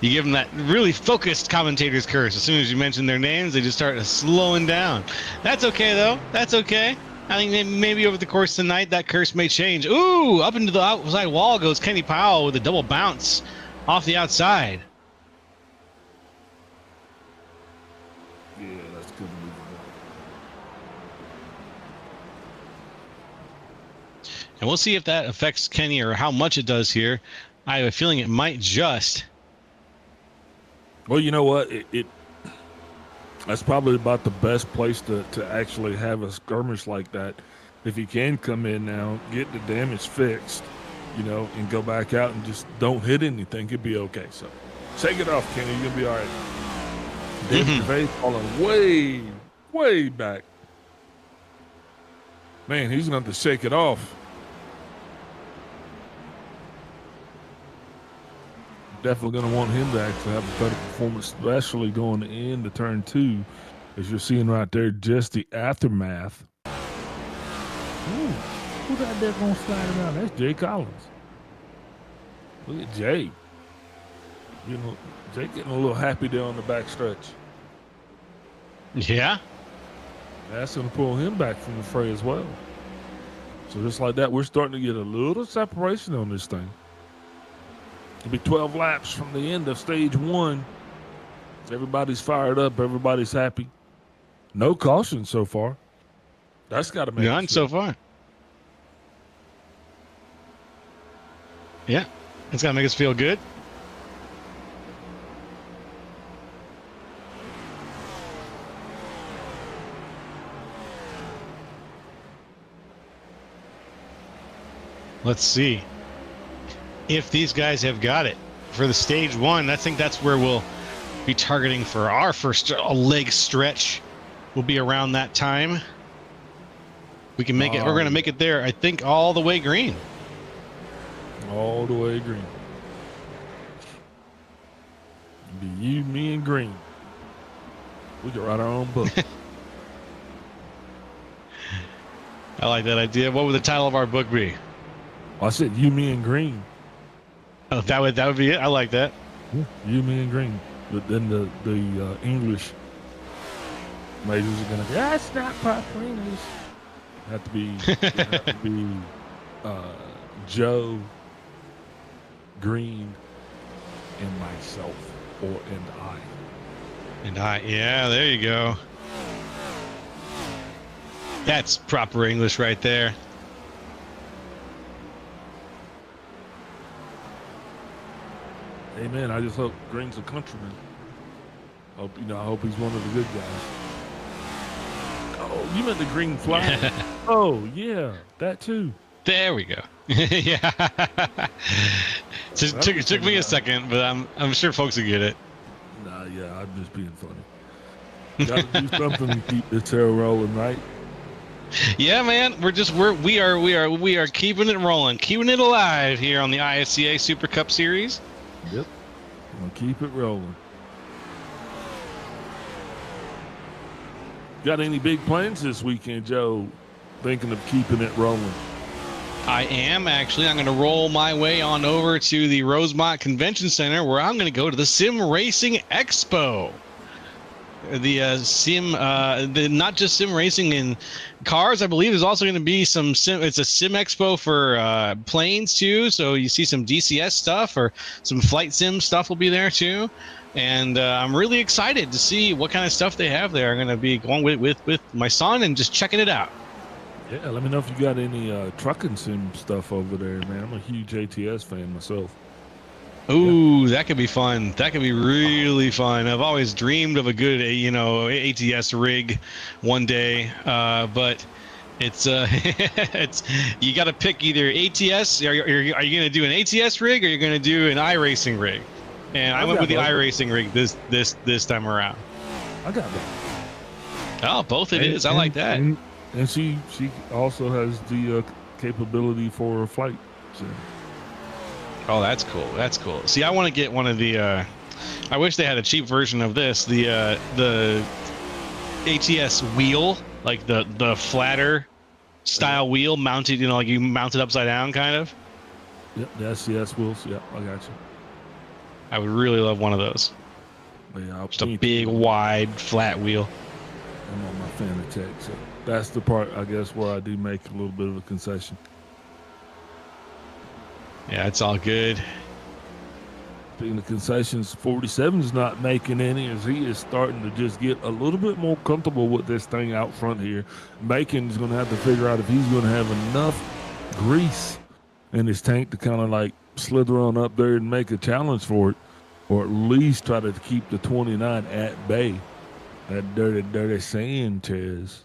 You give them that really focused commentator's curse. As soon as you mention their names, they just start slowing down. That's okay, though. That's okay. I think maybe over the course of the night, that curse may change. Ooh, up into the outside wall goes Kenny Powell with a double bounce off the outside. Yeah, that's good. And we'll see if that affects Kenny or how much it does here. I have a feeling it might just. Well, you know what? That's probably about the best place to actually have a skirmish like that. If he can come in now, get the damage fixed, and go back out and just don't hit anything, it'd be okay. So shake it off, Kenny. You'll be all right. David Gervais falling way, way back. Man, he's going to have to shake it off. Definitely going to want him to actually have a better performance, especially going into turn 2, as you're seeing right there, just the aftermath. Ooh, who that there going to slide around? That's Jay Collins. Look at Jay. Jay getting a little happy there on the back stretch. Yeah. That's going to pull him back from the fray as well. So just like that, we're starting to get a little separation on this thing. It'll be 12 laps from the end of stage 1. Everybody's fired up. Everybody's happy. No caution so far. That's got to make none so far. Yeah, it's got to make us feel good. Let's see if these guys have got it for the stage 1. I think that's where we'll be targeting for our first leg stretch. We'll be around that time. We can make it. We're going to make it there, I think, all the way green. All the way green. Be you, me, and green. We can write our own book. I like that idea. What would the title of our book be? I said you, me, and green. Oh, that would be it. I like that. Yeah, you, me, and green. But then the English majors are gonna be. That's not proper English. Have to be Joe, Green, and myself, and I. And I. Yeah, there you go. That's proper English right there. Hey man, I just hope Green's a countryman. I hope he's one of the good guys. Oh, you meant the green flag? Oh yeah, that too. There we go. Yeah. It took me a second, but I'm sure folks will get it. Nah, yeah, I'm just being Got to do something to keep this tail rolling, right? Yeah, man. We are keeping it rolling, keeping it alive here on the ISCA Super Cup Series. Yep. We'll keep it rolling. Got any big plans this weekend, Joe? Thinking of keeping it rolling? I am actually. I'm going to roll my way on over to the Rosemont Convention Center, where I'm going to go to the Sim Racing Expo. The not just sim racing in cars. I believe there's also going to be some sim. It's a sim expo for planes too. So you see some DCS stuff or some flight sim stuff will be there too. And I'm really excited to see what kind of stuff they have there. I'm going to be going with my son and just checking it out. Yeah, let me know if you got any trucking sim stuff over there, man. I'm a huge ATS fan myself. Ooh, that could be fun. That could be really fun. I've always dreamed of a good, ATS rig one day, but it's it's you got to pick either ATS. Are you going to do an ATS rig or you're going to do an iRacing rig? And I went with the iRacing rig this time around. I got that. Oh, both it is. I like that. And she also has the capability for a flight. So. Oh, that's cool. That's cool. See, I want to get one of the. I wish they had a cheap version of this. The ATS wheel, like the flatter style wheel, mounted. Like you mount it upside down, kind of. Yep, the SCS wheels. Yep, I got you. I would really love one of those. Yeah, just a big, wide, flat wheel. I'm on my Fanatec, so that's the part I guess where I do make a little bit of a concession. Yeah, it's all good. Speaking of concessions, 47's not making any as he is starting to just get a little bit more comfortable with this thing out front here. Bacon's going to have to figure out if he's going to have enough grease in his tank to kind of like slither on up there and make a challenge for it, or at least try to keep the 29 at bay. That dirty Sanchez.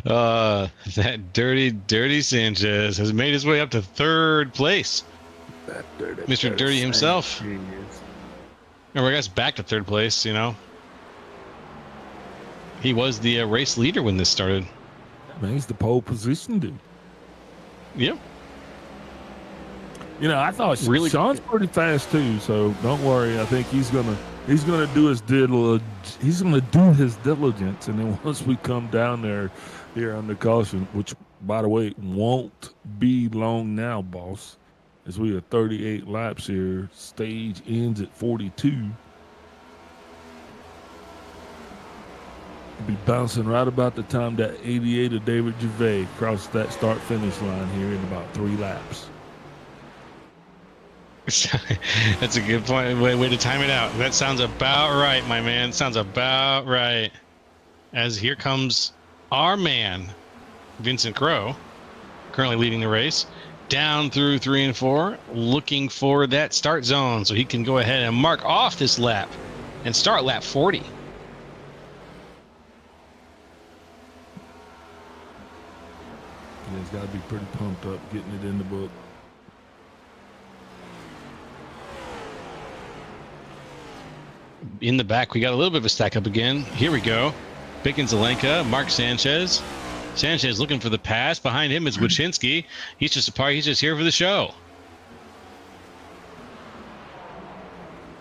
That dirty Sanchez has made his way up to third place. That dirty Mr. Dirty himself. Or I guess back to third place, He was the race leader when this started. Man, he's the pole position dude. Yep. I thought Sean's pretty fast too, so don't worry. I think he's gonna do his diligence, and then once we come down there here under caution, which by the way won't be long now, boss, as we are 38 laps here. Stage ends at 42. We'll be bouncing right about the time that 88 of David Gervais crossed that start-finish line here in about 3 laps. That's a good point. Way to time it out. That sounds about right, my man. Sounds about right. As here comes our man, Vincent Crowe, currently leading the race, down through 3 and 4, looking for that start zone so he can go ahead and mark off this lap and start lap 40. Yeah, he's got to be pretty pumped up getting it in the book. In the back, we got a little bit of a stack up again. Here we go. Bicken Zelenka, Mark Sanchez. Sanchez looking for the pass. Behind him is Wachinski. He's just here for the show.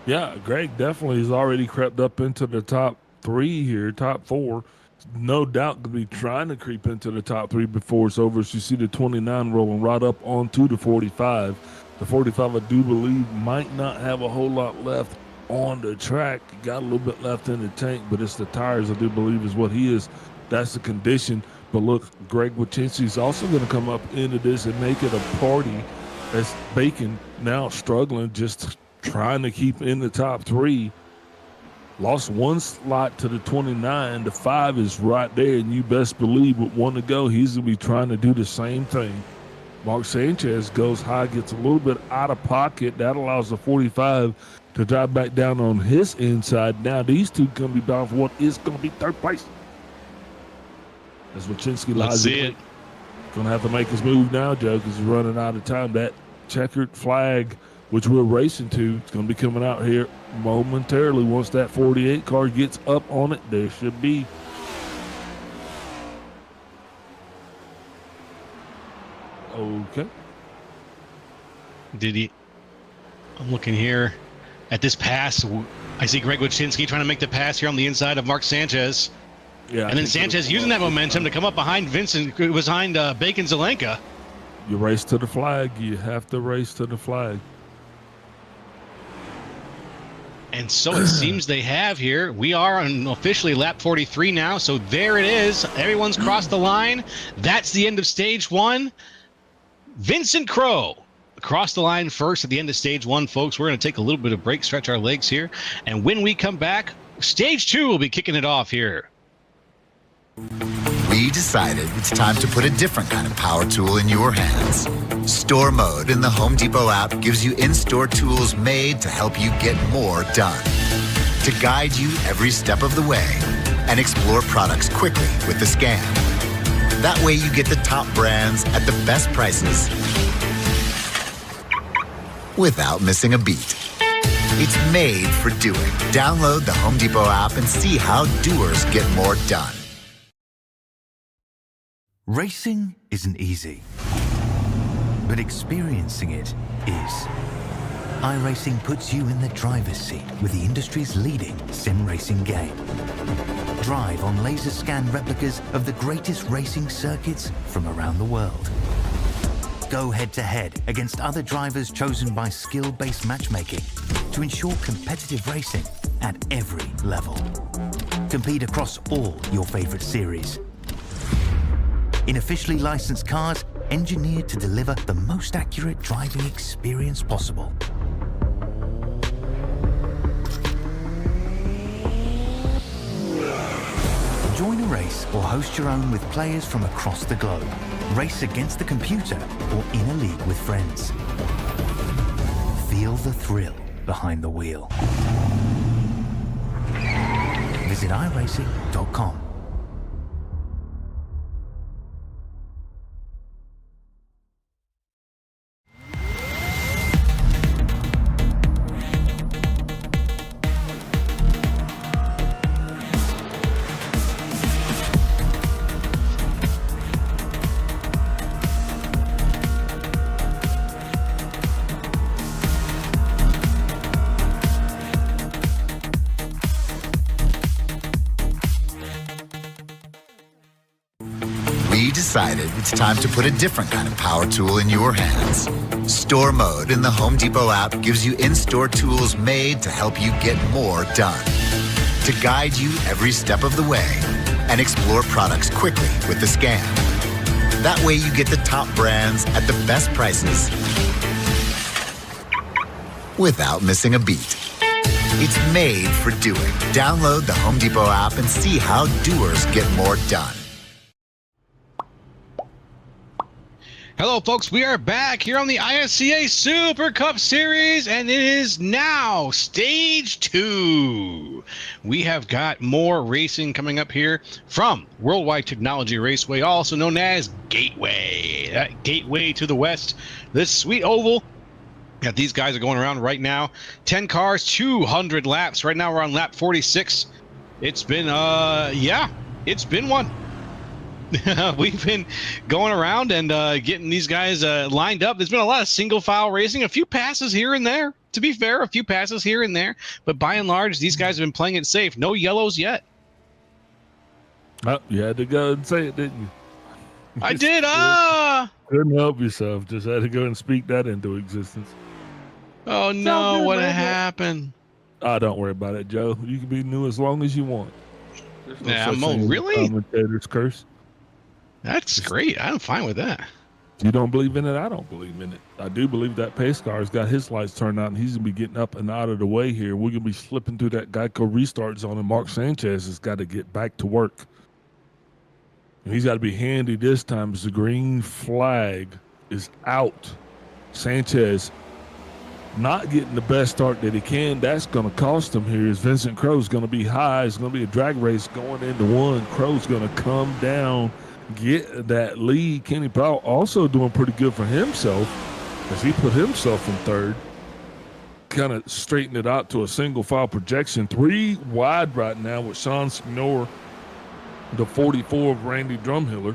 Yeah, Greg definitely has already crept up into the top 3 here, top 4. No doubt could be trying to creep into the top 3 before it's over. So you see the 29 rolling right up onto the 45. The 45, I do believe, might not have a whole lot left on the track. Got a little bit left in the tank, but it's the tires, I do believe, is what he is. That's the condition. But look, Greg Wachinski is also going to come up into this and make it a party as Bacon now struggling, just trying to keep in the top 3. Lost 1 slot to the 29. The 5 is right there, and you best believe with 1 to go, he's going to be trying to do the same thing. Mark Sanchez goes high, gets a little bit out of pocket. That allows the 45 to drive back down on his inside. Now these two going to be bound for what is going to be third place. As Wachinski lies it. Going to have to make his move now, Joe, because he's running out of time. That checkered flag which we're racing to. It's going to be coming out here momentarily. Once that 48 car gets up on it, there should be. Okay. Did he? I'm looking here at this pass. I see Greg Wachinski trying to make the pass here on the inside of Mark Sanchez. Yeah. And then Sanchez using that momentum to come up behind behind Bacon Zelenka. You race to the flag. You have to race to the flag. And so it seems they have here. We are on officially lap 43 now. So there it is. Everyone's crossed the line. That's the end of stage one. Vincent Crowe across the line first at the end of stage one, folks. We're going to take a little bit of break, stretch our legs here. And when we come back, stage two will be kicking it off here. We decided it's time to put a different kind of power tool in your hands. Store Mode in the Home Depot app gives you in-store tools made to help you get more done. To guide you every step of the way and explore products quickly with the scan. That way you get the top brands at the best prices without missing a beat. It's made for doing. Download the Home Depot app and see how doers get more done. Racing isn't easy, but experiencing it is. iRacing puts you in the driver's seat with the industry's leading sim racing game. Drive on laser scan replicas of the greatest racing circuits from around the world. Go head-to-head against other drivers chosen by skill-based matchmaking to ensure competitive racing at every level. Compete across all your favorite series. In officially licensed cars, engineered to deliver the most accurate driving experience possible. Join a race or host your own with players from across the globe. Race against the computer or in a league with friends. Feel the thrill behind the wheel. Visit iRacing.com. We decided it's time to put a different kind of power tool in your hands. Store Mode in the Home Depot app gives you in-store tools made to help you get more done. To guide you every step of the way and explore products quickly with the scan. That way you get the top brands at the best prices without missing a beat. It's made for doing. Download the Home Depot app and see how doers get more done. Hello, folks. We are back here on the ISCA Super Cup Series, and it is now Stage 2. We have got more racing coming up here from Worldwide Technology Raceway, also known as Gateway. That gateway to the west, this sweet oval that these guys are going around right now. 10 cars, 200 laps. Right now we're on lap 46. It's been, it's been one. We've been going around and getting these guys lined up. There's been a lot of single file racing, a few passes here and there. To be fair, a few passes here and there. But by and large, these guys have been playing it safe. No yellows yet. Oh, you had to go and say it, didn't you? I did. Couldn't help yourself. Just had to go and speak that into existence. Oh, no. What happened? Don't worry about it, Joe. You can be new as long as you want. Yeah, really? Commentator's curse. That's great. I'm fine with that. If you don't believe in it, I don't believe in it. I do believe that pace car's got his lights turned on. He's going to be getting up and out of the way here. We're going to be slipping through that Geico restart zone, and Mark Sanchez has got to get back to work. And he's got to be handy this time as the green flag is out. Sanchez not getting the best start that he can. That's going to cost him here. As Vincent Crowe's going to be high. It's going to be a drag race going into one. Crowe's going to come down, get that lead. Kenny Powell also doing pretty good for himself as he put himself in third. kind of straighten it out to a single file projection. 3 wide right now with Sean Signor, the 44 of Randy Drumhiller,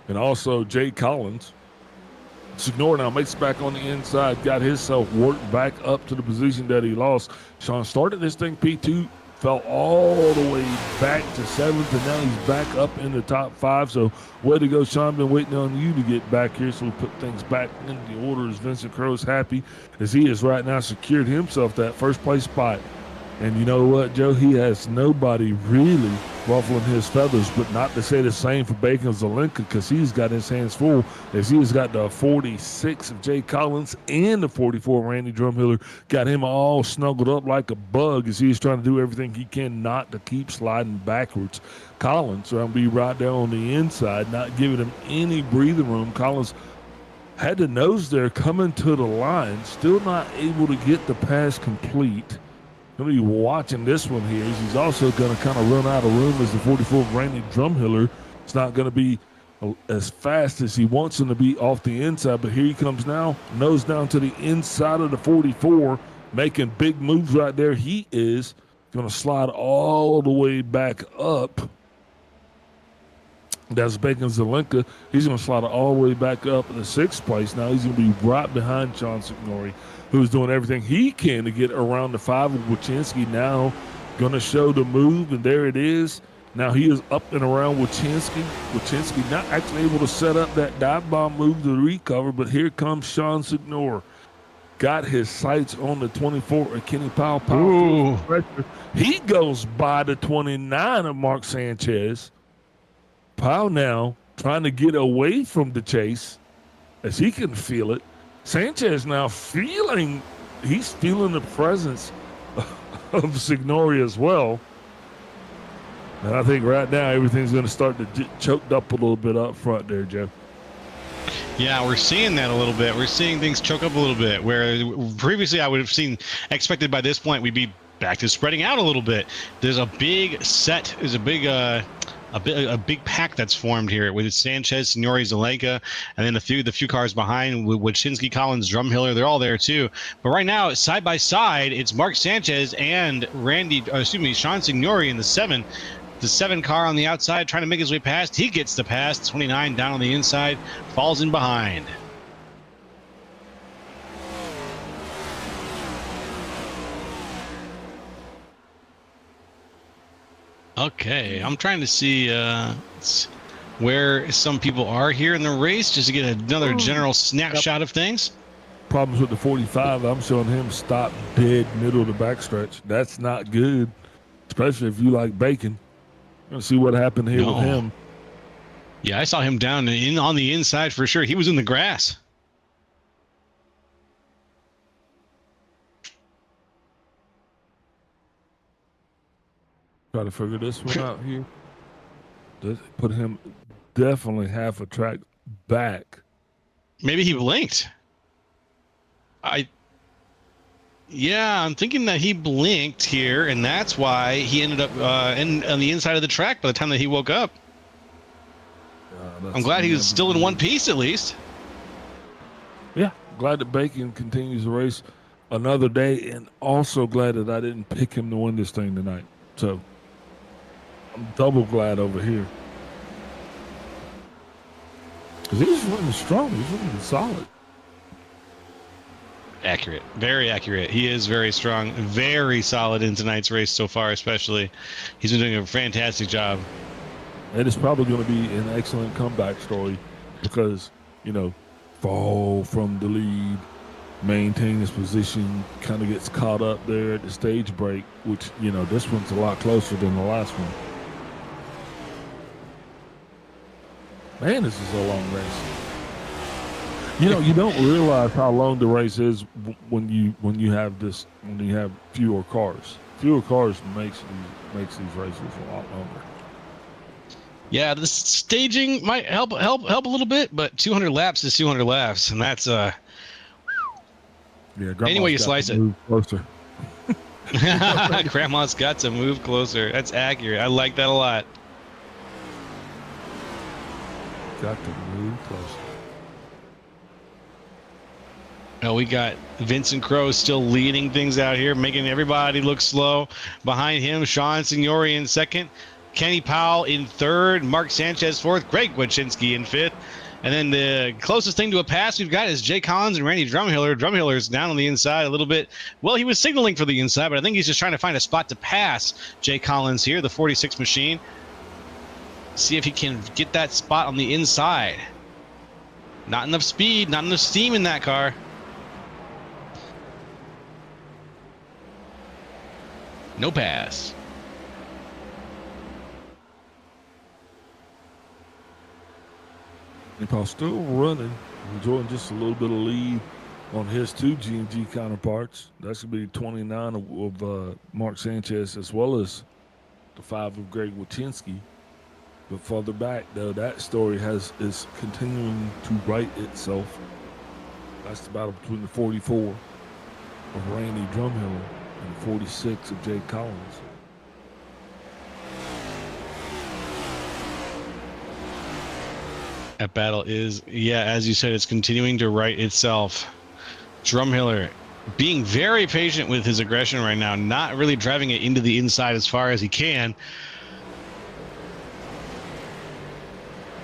and also Jay Collins. Signor now makes it back on the inside, got himself worked back up to the position that he lost. Sean started this thing P2, fell all the way back to 7th, and now he's back up in the top 5. So way to go, Sean. Been waiting on you to get back here, so we put things back in the order as Vincent Crow's happy as he has right now secured himself that first place spot. And you know what, Joe? He has nobody really ruffling his feathers, but not to say the same for Bacon Zelenka, because he's got his hands full as he's got the 46 of Jay Collins and the 44 of Randy Drumhiller. Got him all snuggled up like a bug as he's trying to do everything he can not to keep sliding backwards. Collins going to be right there on the inside, not giving him any breathing room. Collins had the nose there coming to the line, still not able to get the pass complete. Going to be watching this one here. He's also going to kind of run out of room as the 44 of Randy Drumhiller. It's not going to be as fast as he wants him to be off the inside, but here he comes now, nose down to the inside of the 44, making big moves right there. He is going to slide all the way back up. That's Bacon Zelenka. He's going to slide all the way back up in the 6th place. Now he's going to be right behind Sean Signori, who's doing everything he can to get around the 5 of Wachinski. Now going to show the move, and there it is. Now he is up and around Wachinski. Wachinski not actually able to set up that dive bomb move to recover, but here comes Sean Signor. Got his sights on the 24 of Kenny Powell. He goes by the 29 of Mark Sanchez. Powell now trying to get away from the chase as he can feel it. Sanchez now he's feeling the presence of Signori as well. And I think right now everything's going to start to get choked up a little bit up front there, Joe. Yeah, we're seeing that a little bit. We're seeing things choke up a little bit, where previously I would have expected by this point we'd be back to spreading out a little bit. There's a big set, there's a big pack that's formed here with Sanchez, Signori, Zelenka, and then the few cars behind with Wachinski, Collins, Drumhiller. They're all there too. But right now, side by side, it's Mark Sanchez and Sean Signori in the 7. The 7 car on the outside trying to make his way past. He gets the pass. 29 down on the inside, falls in behind. Okay, I'm trying to see where some people are here in the race, just to get another general snapshot of things. Problems with the 45. I'm showing him stop dead middle of the backstretch. That's not good, especially if you like bacon. Let's see what happened here with him. Yeah, I saw him down on the inside for sure. He was in the grass. Try to figure this one out here. Just put him definitely half a track back. Maybe he blinked. Yeah, I'm thinking that he blinked here, and that's why he ended up on the inside of the track by the time that he woke up. I'm glad he was still in one piece at least. Yeah, glad that Bacon continues the race another day, and also glad that I didn't pick him to win this thing tonight. So I'm double glad over here. Because he's running strong. He's running solid. Accurate. Very accurate. He is very strong. Very solid in tonight's race so far, especially. He's been doing a fantastic job. And it's probably going to be an excellent comeback story because, fall from the lead, maintain his position, kind of gets caught up there at the stage break, which, this one's a lot closer than the last one. Man, this is a long race. You don't realize how long the race is when you have fewer cars. Fewer cars makes these races a lot longer. Yeah, the staging might help a little bit, but 200 laps is 200 laps, and that's Yeah, any way you slice it. Move closer. Grandma's got to move closer. That's accurate. I like that a lot. Got to move closer. We got Vincent Crowe still leading things out here, making everybody look slow. Behind him, Sean Signori in second, Kenny Powell in third, Mark Sanchez fourth, Greg Wachinski in fifth. And then the closest thing to a pass we've got is Jay Collins and Randy Drumhiller. Drumhiller's down on the inside a little bit. Well, he was signaling for the inside, but I think he's just trying to find a spot to pass Jay Collins here, the 46 machine. See if he can get that spot on the inside. Not enough speed, not enough steam in that car. No pass. Paul still running, enjoying just a little bit of lead on his two GMG counterparts. That's going to be 29 of Mark Sanchez, as well as the 5 of Greg Wachinski. But further back, though, that story is continuing to write itself. That's the battle between the 44 of Randy Drumhill and the 46 of Jay Collins. That battle is, yeah, as you said, it's continuing to write itself. Drumhiller being very patient with his aggression right now, not really driving it into the inside as far as he can.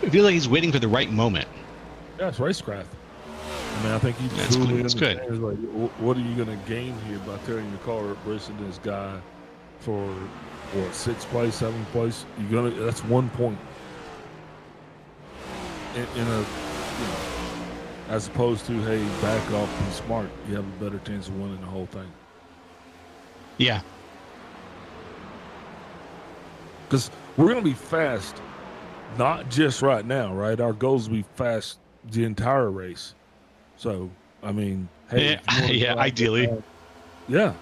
I feel like he's waiting for the right moment. Yeah, it's racecraft. I mean, I think he That's truly good. That's good. understands, like, what are you going to gain here by tearing your car up racing this guy for, what, 6th place, 7th place? That's 1 point. In a, as opposed to, hey, back off, be smart. You have a better chance of winning the whole thing. Yeah. Because we're going to be fast, not just right now, right? Our goal is to be fast the entire race. So, I mean, hey. Yeah, ideally. Yeah.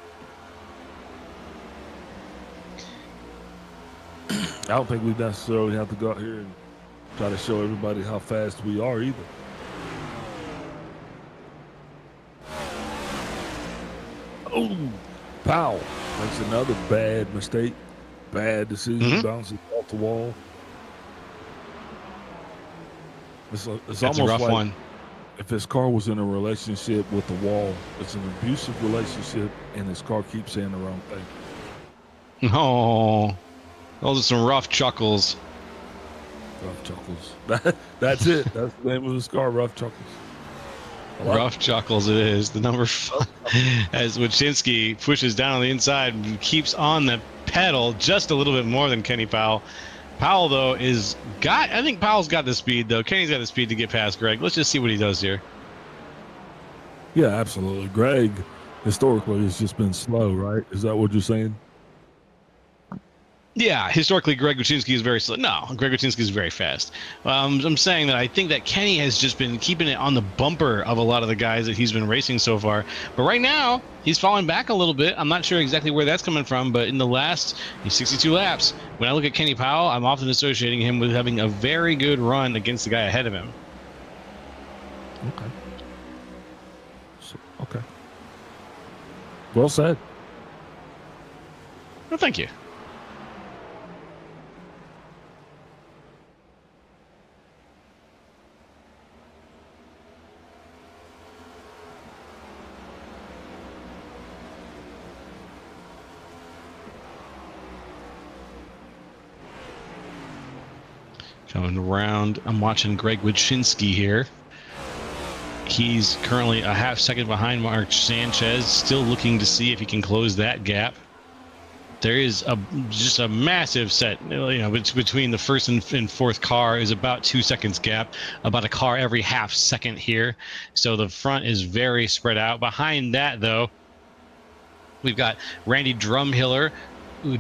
I don't think we necessarily have to go out here and try to show everybody how fast we are either. Oh, Powell makes another bad mistake, bad decision, bounces off the wall. It's That's almost a rough like one. if his car was in a relationship with the wall. It's an abusive relationship, and his car keeps saying the wrong thing. Oh, those are some rough chuckles. Rough Chuckles. That's it. That's the name of his car, Rough Chuckles. Rough chuckles it is. The number 5 as Wachinski pushes down on the inside and keeps on the pedal just a little bit more than Kenny Powell. Powell, though, I think Powell's got the speed, though. Kenny's got the speed to get past Greg. Let's just see what he does here. Yeah, absolutely. Greg, historically, has just been slow, right? Is that what you're saying? Yeah, historically, Greg Wachinski is very slow. No, Greg Wachinski is very fast. I'm saying that I think that Kenny has just been keeping it on the bumper of a lot of the guys that he's been racing so far. But right now, he's falling back a little bit. I'm not sure exactly where that's coming from, but in the last 62 laps, when I look at Kenny Powell, I'm often associating him with having a very good run against the guy ahead of him. Okay. Okay. Well said. Well, thank you. Coming around, I'm watching Greg Wachinski here. He's currently a half second behind Mark Sanchez, still looking to see if he can close that gap. There is just a massive set, between the first and fourth car is about 2 seconds gap, about a car every half second here. So the front is very spread out. Behind that, though, we've got Randy Drumhiller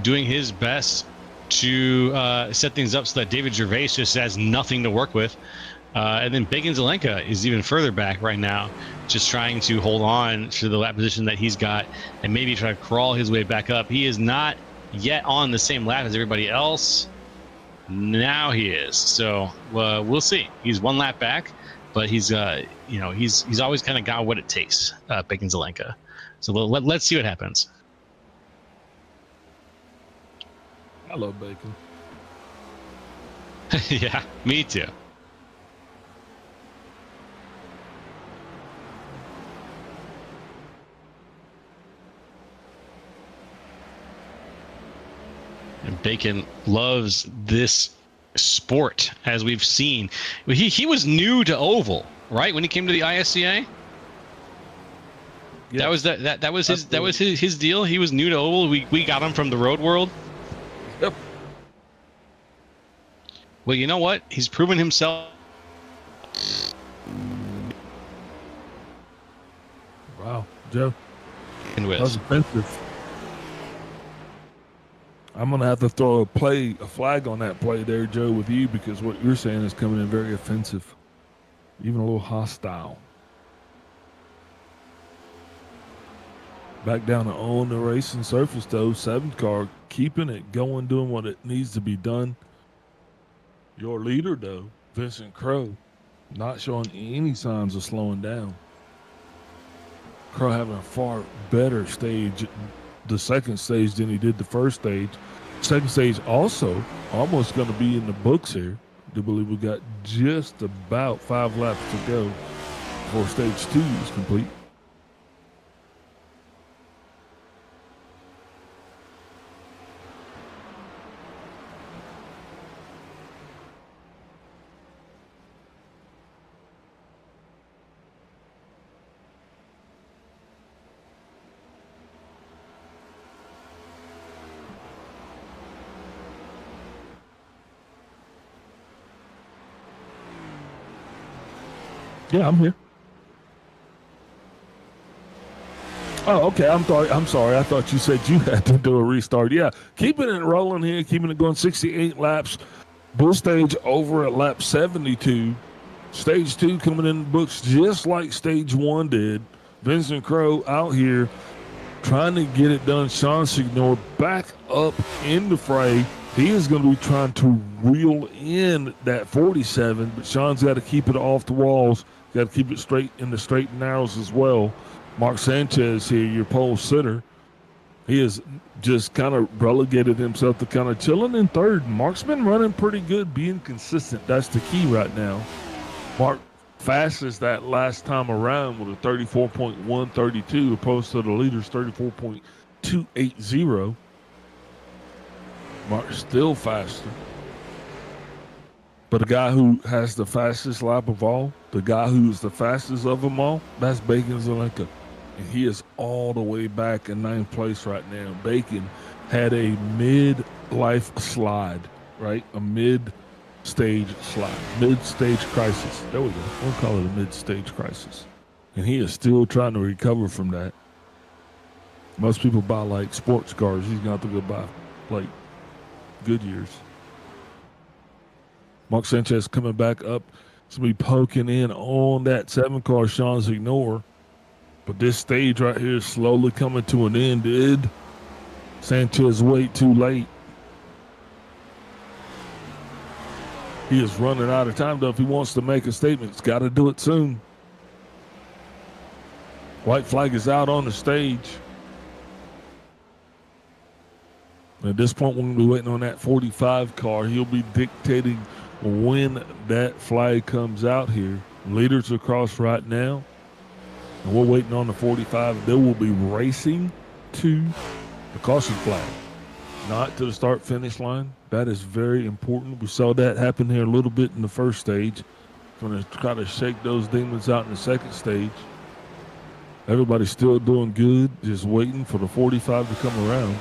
doing his best to set things up so that David Gervais just has nothing to work with. And then Bacon Zelenka is even further back right now, just trying to hold on to the lap position that he's got and maybe try to crawl his way back up. He is not yet on the same lap as everybody else. Now he is. So we'll see. He's 1 lap back, but he's always kind of got what it takes, Bacon Zelenka. So let's see what happens. I love bacon. Yeah, me too. And Bacon loves this sport, as we've seen. He was new to oval, right? When he came to the ISCA? Yeah. That was his deal. He was new to oval. We got him from the road world. Yep. Well, you know what? He's proven himself. Wow, Joe. With. That was offensive. I'm gonna have to throw a flag on that play there, Joe, with you, because what you're saying is coming in very offensive, even a little hostile. Back down to on the racing surface though, 7th car keeping it going, doing what it needs to be done. Your leader though, Vincent Crow, not showing any signs of slowing down. Crow having a far better stage, the second stage, than he did the first stage. Second stage also almost going to be in the books here. I do believe we got just about 5 laps to go before stage 2 is complete. Yeah, I'm here. Oh, okay. I'm sorry. I thought you said you had to do a restart. Yeah, keeping it rolling here, keeping it going. 68 laps. Bull stage over at lap 72. Stage 2 coming in the books just like stage 1 did. Vincent Crow out here trying to get it done. Sean Signor back up in the fray. He is going to be trying to reel in that 47, but Sean's got to keep it off the walls. Got to keep it straight in the straight and narrows as well. Mark Sanchez here, your pole sitter. He has just kind of relegated himself to kind of chilling in third. Mark's been running pretty good, being consistent. That's the key right now. Mark fastest that last time around with a 34.132 opposed to the leader's 34.280. Mark's still faster. But the guy who has the fastest lap of all, the guy who's the fastest of them all, that's Bacon Zelenka. And he is all the way back in 9th place right now. Bacon had a mid-life slide, right? A mid-stage slide, mid-stage crisis. There we go. We'll call it a mid-stage crisis. And he is still trying to recover from that. Most people buy, like, sports cars. He's going to have to go buy, like, Goodyears. Mark Sanchez coming back up. He's going to be poking in on that 7-car Sean's Ignore. But this stage right here is slowly coming to an end. Did Sanchez wait too late? He is running out of time, though. If he wants to make a statement, he's got to do it soon. White flag is out on the stage. At this point, we're going to be waiting on that 45 car. He'll be dictating when that flag comes out here. Leaders across right now. And we're waiting on the 45. They will be racing to the caution flag, not to the start-finish line. That is very important. We saw that happen here a little bit in the first stage. Going to try to shake those demons out in the second stage. Everybody's still doing good, just waiting for the 45 to come around.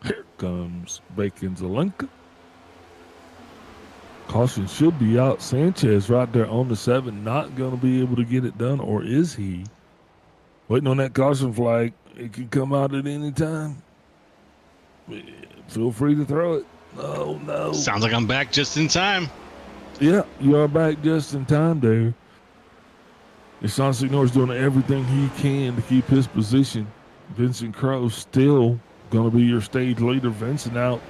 Here comes Bacon Zelenka. Caution should be out. Sanchez right there on the 7, not going to be able to get it done, or is he? Waiting on that caution flag. It can come out at any time. Feel free to throw it. Oh, no. Sounds like I'm back just in time. Yeah, you are back just in time there. And Sean Signor is doing everything he can to keep his position. Vincent Crow still going to be your stage leader. Vincent out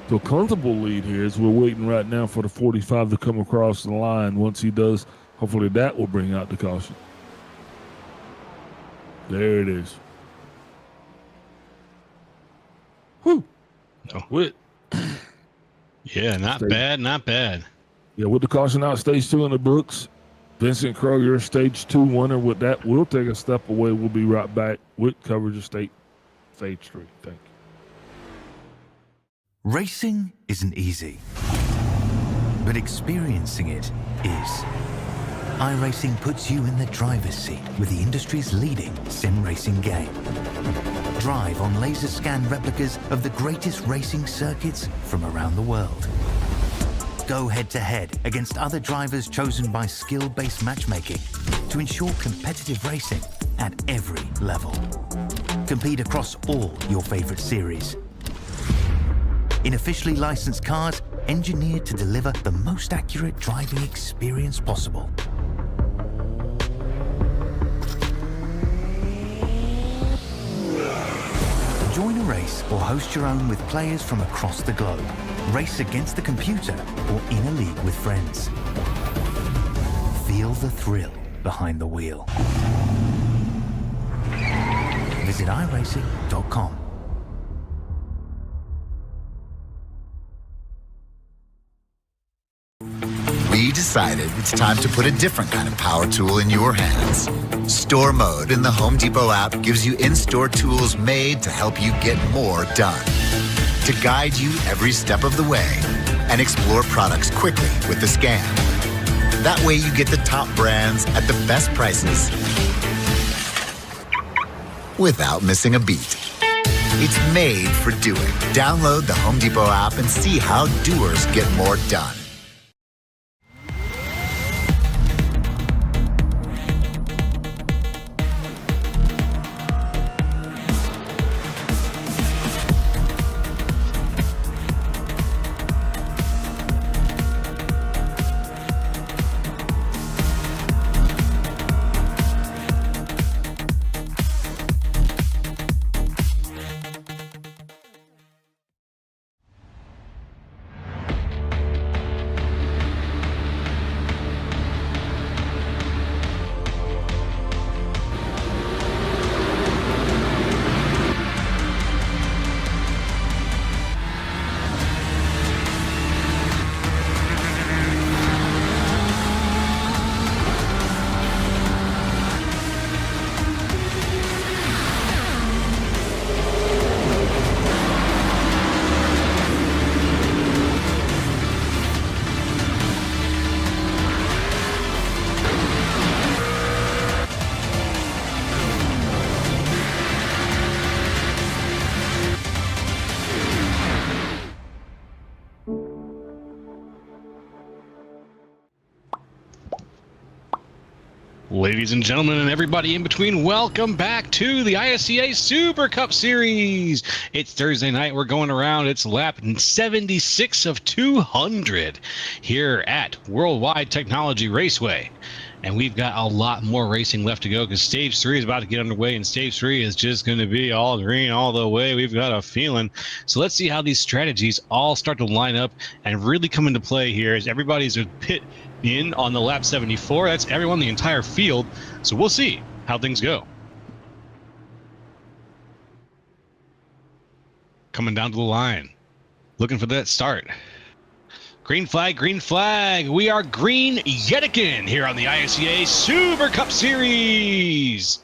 to a comfortable lead here as we're waiting right now for the 45 to come across the line. Once he does, hopefully that will bring out the caution. There it is. Whew. Oh. With Yeah, not bad, not bad. Yeah, with the caution out, stage 2 in the books. Vincent Crow, your stage 2 winner. With that, we'll take a step away. We'll be right back with coverage of state Sage 3. Thank you. Racing isn't easy, but experiencing it is. iRacing puts you in the driver's seat with the industry's leading sim racing game. Drive on laser scan replicas of the greatest racing circuits from around the world. Go head-to-head against other drivers chosen by skill-based matchmaking to ensure competitive racing at every level. Compete across all your favorite series. In officially licensed cars, engineered to deliver the most accurate driving experience possible. Join a race or host your own with players from across the globe. Race against the computer or in a league with friends. Feel the thrill behind the wheel. Visit iRacing.com. We decided it's time to put a different kind of power tool in your hands. Store Mode in the Home Depot app gives you in-store tools made to help you get more done. To guide you every step of the way and explore products quickly with the scan. That way you get the top brands at the best prices without missing a beat. It's made for doing. Download the Home Depot app and see how doers get more done. Ladies and gentlemen, and everybody in between, welcome back to the ISCA Super Cup Series. It's Thursday night. We're going around. It's lap 76 of 200 here at Worldwide Technology Raceway. And we've got a lot more racing left to go because Stage 3 is about to get underway, and Stage 3 is just going to be all green all the way. We've got a feeling. So let's see how these strategies all start to line up and really come into play here as everybody's pit in on the lap 74. That's everyone, the entire field. So we'll see how things go. Coming down to the line, looking for that start. Green flag, green flag. We are green yet again here on the ISCA Super Cup Series.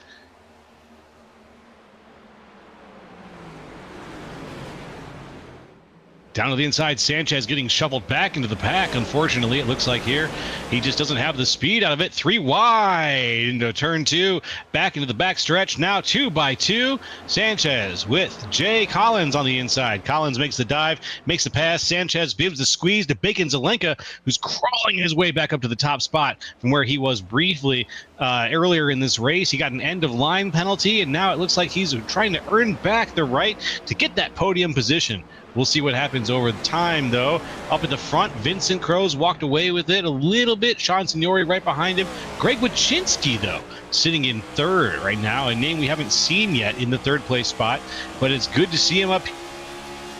Down to the inside, Sanchez getting shoveled back into the pack. Unfortunately, it looks like here he just doesn't have the speed out of it. 3 wide into turn 2, back into the back stretch. Now 2 by 2. Sanchez with Jay Collins on the inside. Collins makes the dive, makes the pass. Sanchez gives the squeeze to Bacon Zelenka, who's crawling his way back up to the top spot from where he was briefly earlier in this race. He got an end of line penalty, and now it looks like he's trying to earn back the right to get that podium position. We'll see what happens over time, though. Up at the front, Vincent Crows walked away with it a little bit. Sean Signori right behind him. Greg Wachinski, though, sitting in third right now, a name we haven't seen yet in the third place spot, but it's good to see him up.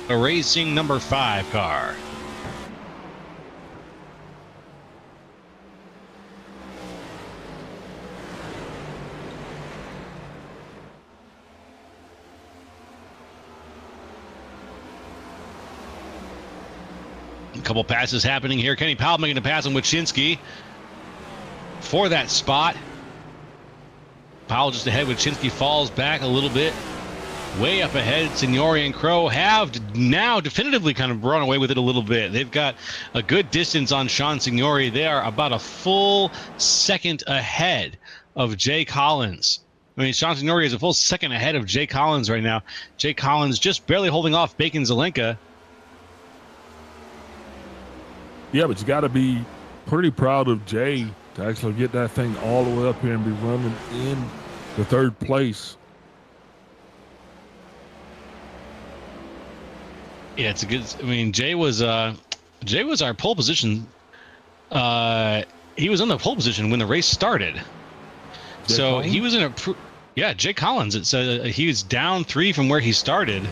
A racing number 5 car. A couple passes happening here. Kenny Powell making a pass on Wachinski for that spot. Powell just ahead. Wachinski falls back a little bit. way up ahead. Signori and Crow have now definitively kind of run away with it a little bit. They've got a good distance on Sean Signori. They are about a full second ahead of Jay Collins. I mean, Sean Signori is a full second ahead of Jay Collins right now. Jay Collins just barely holding off Bacon Zelenka. Yeah, but you got to be pretty proud of Jay to actually get that thing all the way up here and be running in the third place. Yeah, it's a good. I mean, Jay was our pole position. He was in the pole position when the race started. Jay So Collins? he was in a. Yeah, Jay Collins. It's he was down 3 from where he started.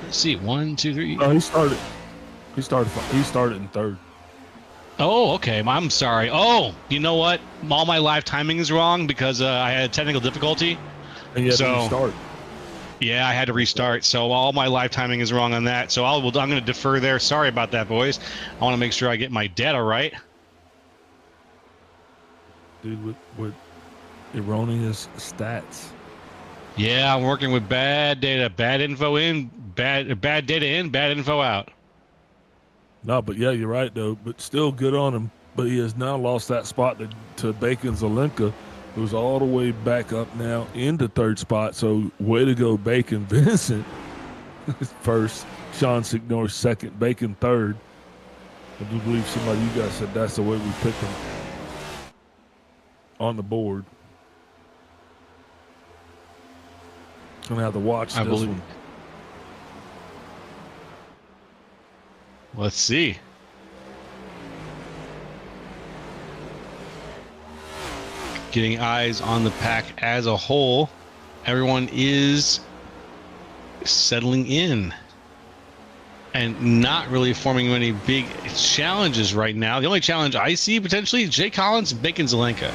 Let's see, 1, 2, 3. No, he started in third. Oh, okay. I'm sorry. Oh, you know what? All my live timing is wrong because I had a technical difficulty. And yet So- he started. Yeah, I had to restart, so all my live timing is wrong on that. So I'm going to defer there. Sorry about that, boys. I want to make sure I get my data right. Dude, with erroneous stats. Yeah, I'm working with bad data, bad info in, bad data in, bad info out. No, but yeah, you're right though. But still, good on him. But he has now lost that spot to Bacon Zelenka, who's all the way back up now into third spot. So way to go, Bacon. Vincent first, Sean Signor second, Bacon third. I do believe somebody you guys said that's the way we picked him on the board. Gonna have to watch I this believe- one. Let's see. Getting eyes on the pack as a whole. Everyone is settling in and not really forming any big challenges right now. The only challenge I see potentially is Jay Collins and Bacon Zelenka.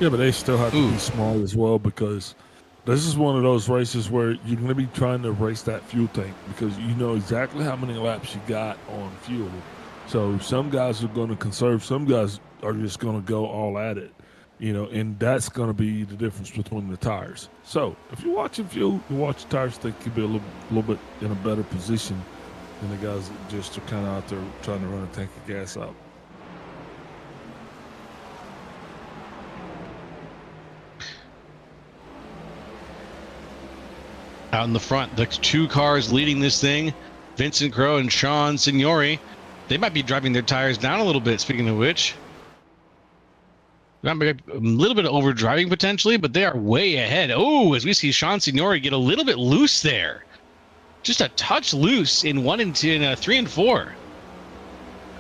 Yeah, but they still have to Ooh. be small as well, because this is one of those races where you're going to be trying to race that fuel tank because you know exactly how many laps you got on fuel. So some guys are going to conserve, some guys are just going to go all at it, you know, and that's going to be the difference between the tires. So if you're watching fuel, you watch the tires, they could be a little bit in a better position than the guys that just are kind of out there trying to run a tank of gas out. Out in the front, the 2 cars leading this thing, Vincent Crow and Sean Signori. They might be driving their tires down a little bit, speaking of which. Might be a little bit of over driving potentially, but they are way ahead. Oh, as we see Sean Signori get a little bit loose there. Just a touch loose in 1 and 2 and 3 and 4.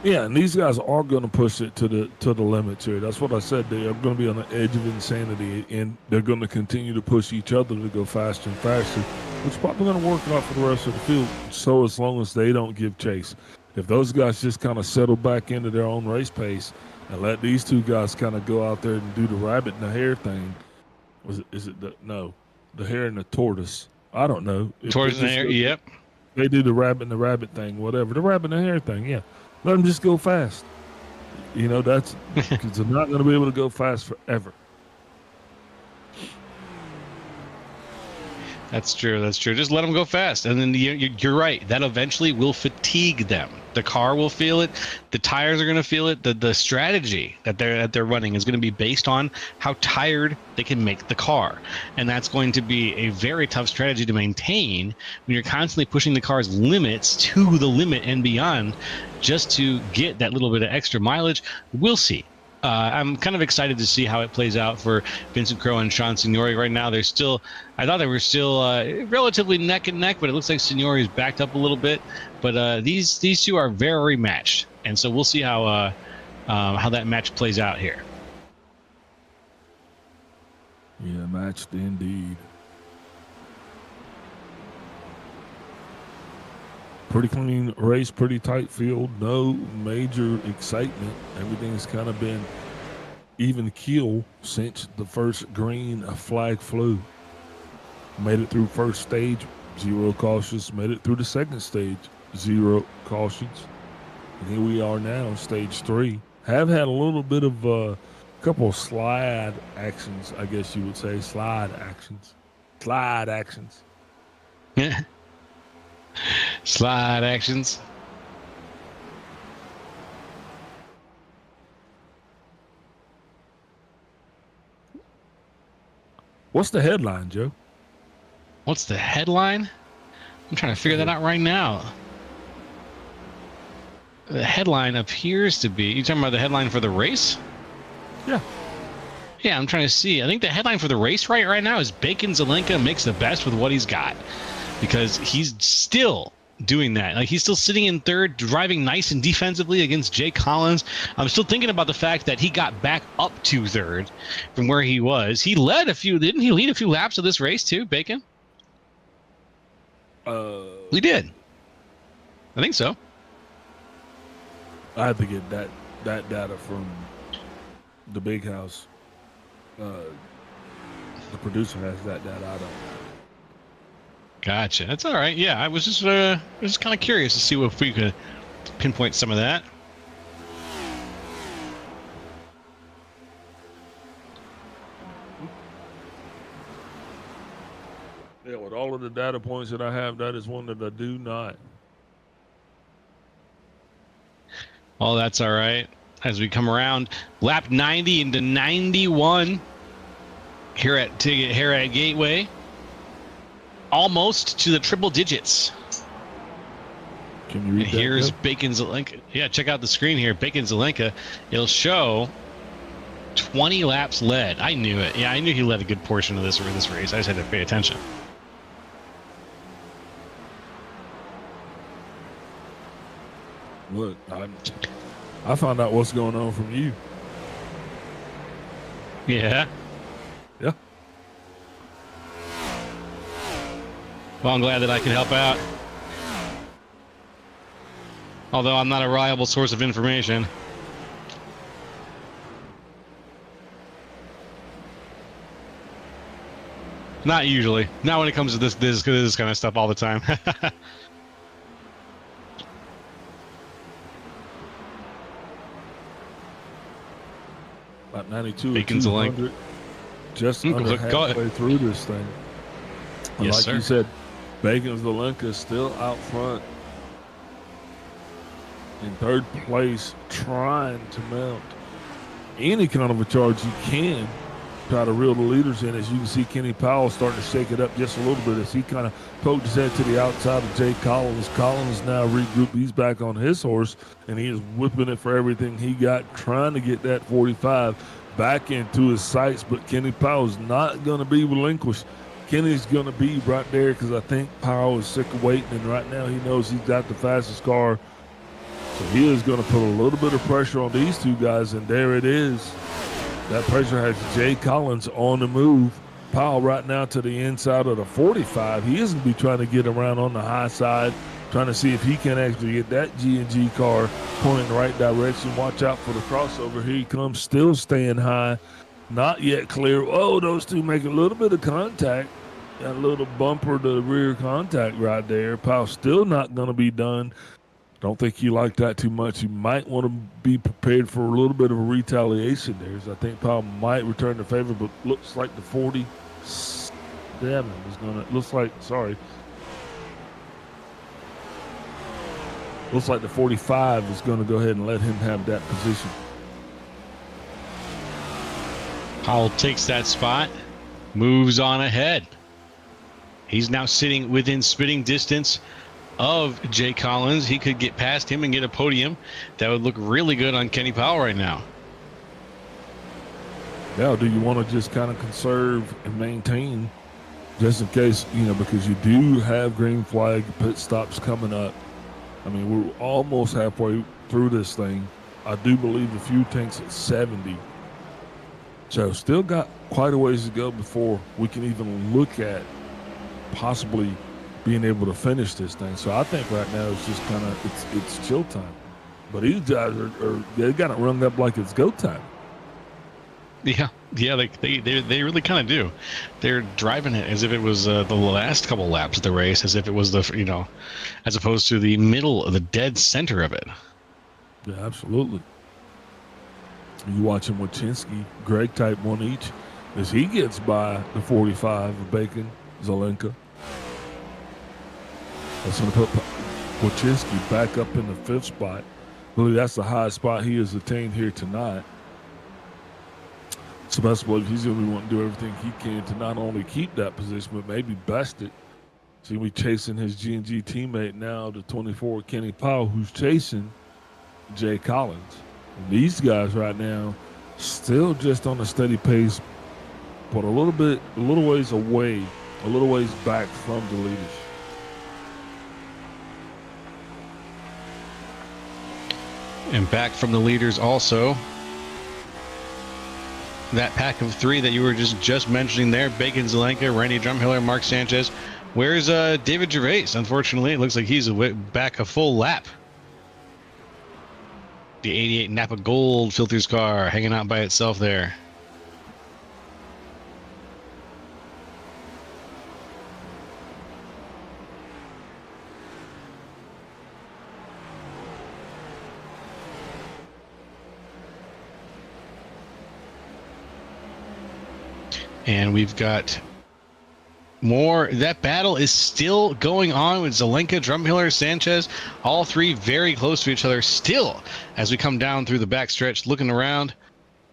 Yeah, and these guys are going to push it to the limits here. That's what I said. They are going to be on the edge of insanity, and they're going to continue to push each other to go faster and faster, which is probably going to work out for the rest of the field. So as long as they don't give chase, if those guys just kind of settle back into their own race pace and let these 2 guys kind of go out there and do the rabbit and the hare thing, the hare and the tortoise? I don't know. Towards the air, yep. They do the rabbit and the rabbit thing, whatever. The rabbit and the hare thing, yeah. Let them just go fast. You know, that's because they're not going to be able to go fast forever. That's true. That's true. Just let them go fast, and then you're right. That eventually will fatigue them. The car will feel it. The tires are going to feel it. The strategy that they're running is going to be based on how tired they can make the car, and that's going to be a very tough strategy to maintain when you're constantly pushing the car's limits to the limit and beyond, just to get that little bit of extra mileage. We'll see. I'm kind of excited to see how it plays out for Vincent Crow and Sean Signori right now. I thought they were still relatively neck and neck, but it looks like Signori's backed up a little bit. But these 2 are very matched, and so we'll see how that match plays out here. Yeah, matched indeed. Pretty clean race, pretty tight field, no major excitement. Everything's kind of been even keel since the first green flag flew. Made it through first stage, 0 cautions. Made it through the second stage, 0 cautions. And here we are now, stage 3. Have had a little bit of couple of slide actions, I guess you would say. Slide actions. Slide actions. What's the headline, Joe? What's the headline? I'm trying to figure that out right now. The headline appears to be, you talking about the headline for the race? Yeah. Yeah, I'm trying to see. I think the headline for the race right now is Bacon Zelenka makes the best with what he's got, because he's still doing that. Like, he's still sitting in third, driving nice and defensively against Jay Collins. I'm still thinking about the fact that he got back up to third from where he was. He led a few, didn't he lead a few laps of this race too, Bacon? He did. I think so. I have to get that data from the big house. The producer has that data. I don't. Gotcha. That's all right. Yeah, I was just kind of curious to see if we could pinpoint some of that. Yeah, with all of the data points that I have, that is one that I do not. Oh, that's all right. As we come around, lap 90 into 91 here at Gateway, almost to the triple digits. Can you read that? Here's Bacon Zelenka. Yeah, check out the screen here. Bacon Zelenka. It'll show 20 laps led. I knew it. Yeah, I knew he led a good portion of this race. I just had to pay attention. Look, I found out what's going on from you. Yeah. Yeah. Well, I'm glad that I can help out. Although I'm not a reliable source of information. Not usually. Not when it comes to this kind of stuff all the time. About 92 Bacon's or a link. 200, just under halfway through this thing. And Yes, like sir. you said, Bacon Zelenka is still out front in third place, trying to mount any kind of a charge you can, try to reel the leaders in. As you can see, Kenny Powell starting to shake it up just a little bit as he kind of poked his head to the outside of Jay Collins. Collins now regrouped. He's back on his horse, and he is whipping it for everything he got, trying to get that 45 back into his sights. But Kenny Powell's not going to be relinquished. Kenny's going to be right there because I think Powell is sick of waiting, and right now he knows he's got the fastest car. So he is going to put a little bit of pressure on these two guys, and there it is. That pressure has Jay Collins on the move. Powell right now to the inside of the 45. He is going to be trying to get around on the high side, trying to see if he can actually get that G&G car pointing in the right direction. Watch out for the crossover. Here he comes, still staying high. Not yet clear. Oh, those two make a little bit of contact. Got a little bumper to the rear contact right there. Powell's still not going to be done. Don't think you like that too much. You might want to be prepared for a little bit of a retaliation there. So I think Powell might return the favor, but looks like the 47 is going to, looks like the 45 is going to go ahead and let him have that position. Powell takes that spot, moves on ahead. He's now sitting within spitting distance of Jay Collins. He could get past him and get a podium. That would look really good on Kenny Powell right now. Now, do you want to just kind of conserve and maintain just in case, because you do have green flag pit stops coming up. I mean, we're almost halfway through this thing. I do believe the fuel tank's at 70. So still got quite a ways to go before we can even look at possibly being able to finish this thing. So I think right now it's just kind of it's chill time. But these guys they got it rung up like it's go time. Yeah, they really kind of do. They're driving it as if it was the last couple laps of the race, as if it was as opposed to the middle of the dead center of it. Yeah, absolutely. You watch him with Chinsky, Greg type one each as he gets by the 45 of Bacon, Zelenka. That's going to put Wojcinski back up in the 5th spot. I believe that's the highest spot he has attained here tonight. So that's what he's going to be wanting to do everything he can to not only keep that position, but maybe best it. So he'll be chasing his G&G teammate now, the 24, Kenny Powell, who's chasing Jay Collins. And these guys right now still just on a steady pace, but a little ways away, a little ways back from the leaders. And back from the leaders also. That pack of 3 that you were just mentioning there, Bacon, Zelenka, Randy Drumhiller, Mark Sanchez. Where's David Gervais? Unfortunately, it looks like he's back a full lap. The 88 Napa Gold Filters car hanging out by itself there. And we've got more. That battle is still going on with Zelenka, Drumhiller, Sanchez, all 3 very close to each other still as we come down through the backstretch, looking around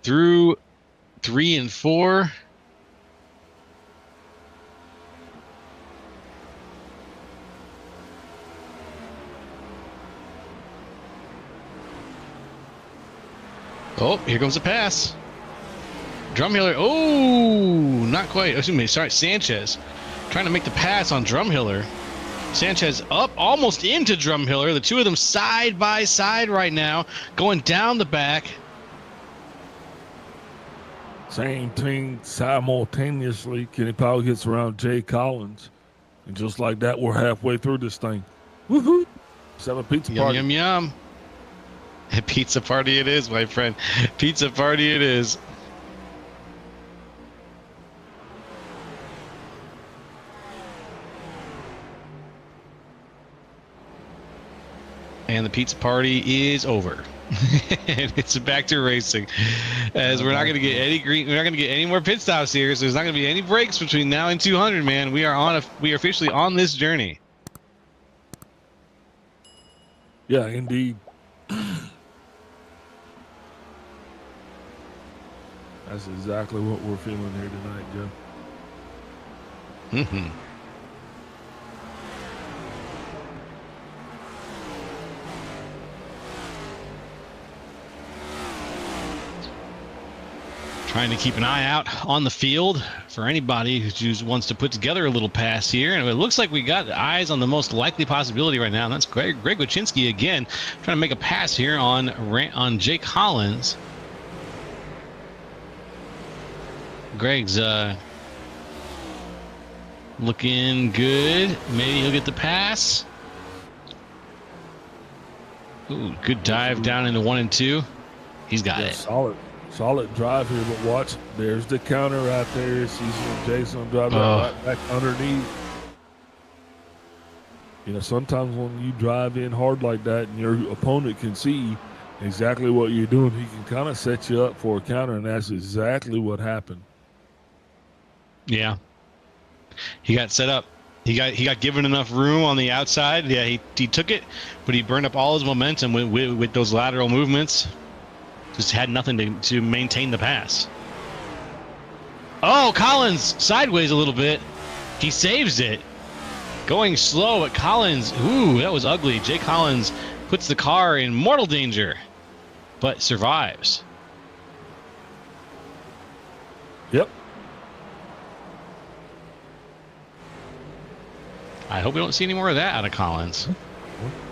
through 3 and 4. Oh, here comes a pass. Drumhiller, oh, not quite. Excuse me, sorry, Sanchez trying to make the pass on Drumhiller. Sanchez up almost into Drumhiller. The two of them side by side right now, going down the back. Same thing simultaneously. Kenny Powell gets around Jay Collins. And just like that, we're halfway through this thing. Woohoo! 7 pizza Yum, party. yum, yum. Pizza party it is, my friend. Pizza party it is. And the pizza party is over. And it's back to racing, as we're not going to get any we're not going to get any more pit stops here. So there's not going to be any breaks between now and 200. Man, we are officially on this journey. Yeah, indeed. That's exactly what we're feeling here tonight, Joe. Mm-hmm. Trying to keep an eye out on the field for anybody who wants to put together a little pass here. And it looks like we got eyes on the most likely possibility right now. And that's Greg Wojcinski again, trying to make a pass here on Jake Collins. Greg's looking good. Maybe he'll get the pass. Ooh, good dive down into 1 and 2. He's got it. Solid drive here, but watch. There's the counter right there. Season Jason driving right back underneath. You know, sometimes when you drive in hard like that and your opponent can see exactly what you're doing, he can kind of set you up for a counter, and that's exactly what happened. Yeah. He got set up. He got given enough room on the outside. Yeah, he took it, but he burned up all his momentum with those lateral movements. Just had nothing to maintain the pass. Oh, Collins sideways a little bit. He saves it. Going slow, but Collins, ooh, that was ugly. Jay Collins puts the car in mortal danger, but survives. Yep. I hope we don't see any more of that out of Collins.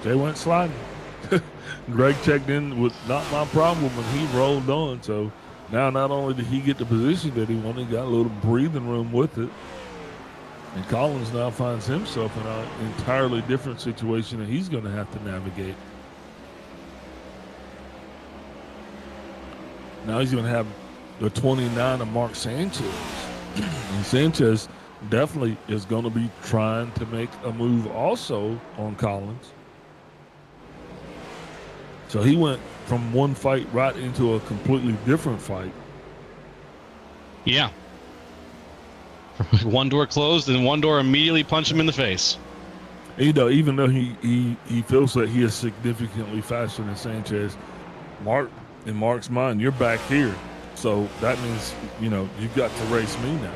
Jay went sliding. Greg checked in with not my problem when he rolled on. So now not only did he get the position that he wanted, he got a little breathing room with it. And Collins now finds himself in an entirely different situation that he's going to have to navigate. Now he's going to have the 29 of Mark Sanchez. And Sanchez definitely is going to be trying to make a move also on Collins. So he went from one fight right into a completely different fight. Yeah. One door closed, and one door immediately punched him in the face. You know, even though he feels that he is significantly faster than Sanchez, in Mark's mind, you're back here. So that means, you know, you've got to race me now.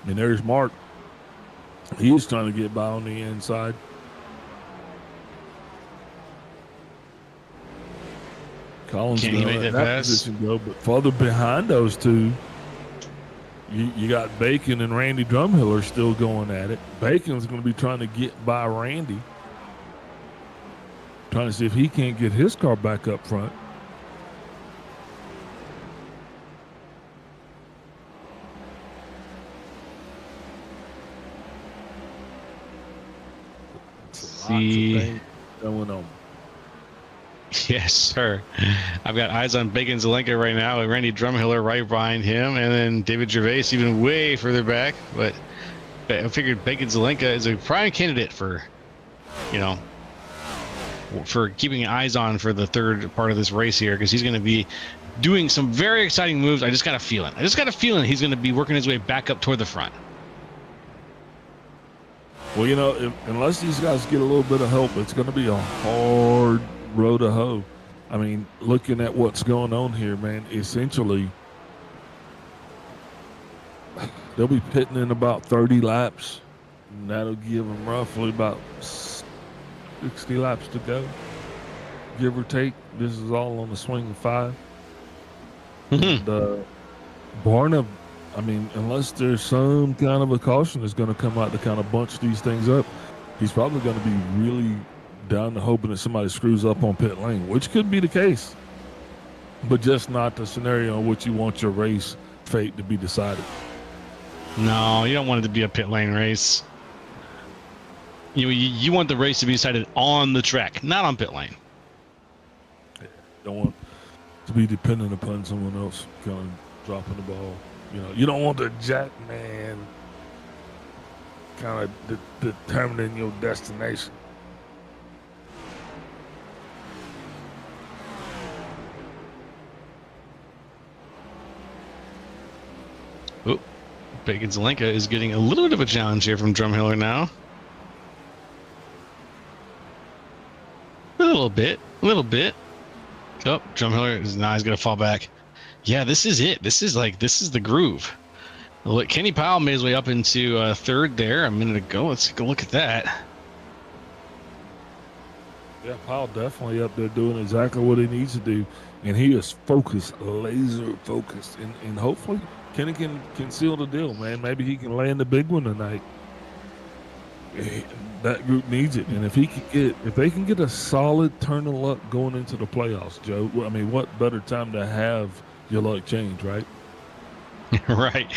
And there's Mark. He is trying to get by on the inside. Collins Can he make that pass? position go, but further behind those two, you got Bacon and Randy Drumhiller still going at it. Bacon's going to be trying to get by Randy, trying to see if he can't get his car back up front. See, going on. yes, sir. I've got eyes on Bacon Zelenka right now, and Randy Drumhiller right behind him, and then David Gervais even way further back. But I figured Bacon Zelenka is a prime candidate for, you know, for keeping eyes on for the third part of this race here, because he's going to be doing some very exciting moves. I just got a feeling. He's going to be working his way back up toward the front. Well, you know, unless these guys get a little bit of help, it's going to be a hard row to hoe. I mean, looking at what's going on here, man, essentially, they'll be pitting in about 30 laps, and that'll give them roughly about 60 laps to go, give or take. This is all on the swing of 5. Mm-hmm. And Barnum, I mean, unless there's some kind of a caution that's going to come out to kind of bunch these things up, he's probably going to be really down to hoping that somebody screws up on pit lane, which could be the case, but just not the scenario in which you want your race fate to be decided. No, you don't want it to be a pit lane race. You want the race to be decided on the track, not on pit lane. Don't want to be dependent upon someone else kind of dropping the ball. You know, you don't want the jack man kind of determining your destination. Oh, Bacon Zelenka is getting a little bit of a challenge here from Drumhiller now. A little bit. Oh, Drumhiller is now he's going to fall back. Yeah, this is it. This is the groove. Look, Kenny Powell made his way up into third there a minute ago. Let's take a look at that. Yeah, Powell definitely up there doing exactly what he needs to do. And he is focused, laser focused. And hopefully Kenny can seal the deal, man. Maybe he can land the big one tonight. That group needs it. And if they can get a solid turn of luck going into the playoffs, Joe, I mean, what better time to have your luck change, right? Right.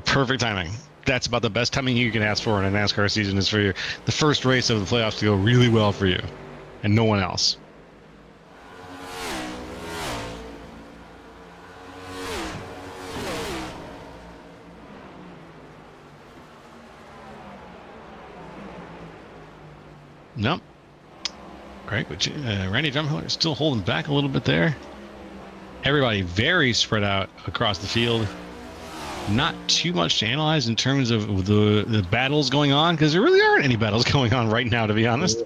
Perfect timing. That's about the best timing you can ask for in a NASCAR season, is for the first race of the playoffs to go really well for you and no one else. Nope. Great, but Randy Drumhiller is still holding back a little bit there. Everybody very spread out across the field. Not too much to analyze in terms of the battles going on, because there really aren't any battles going on right now, to be honest.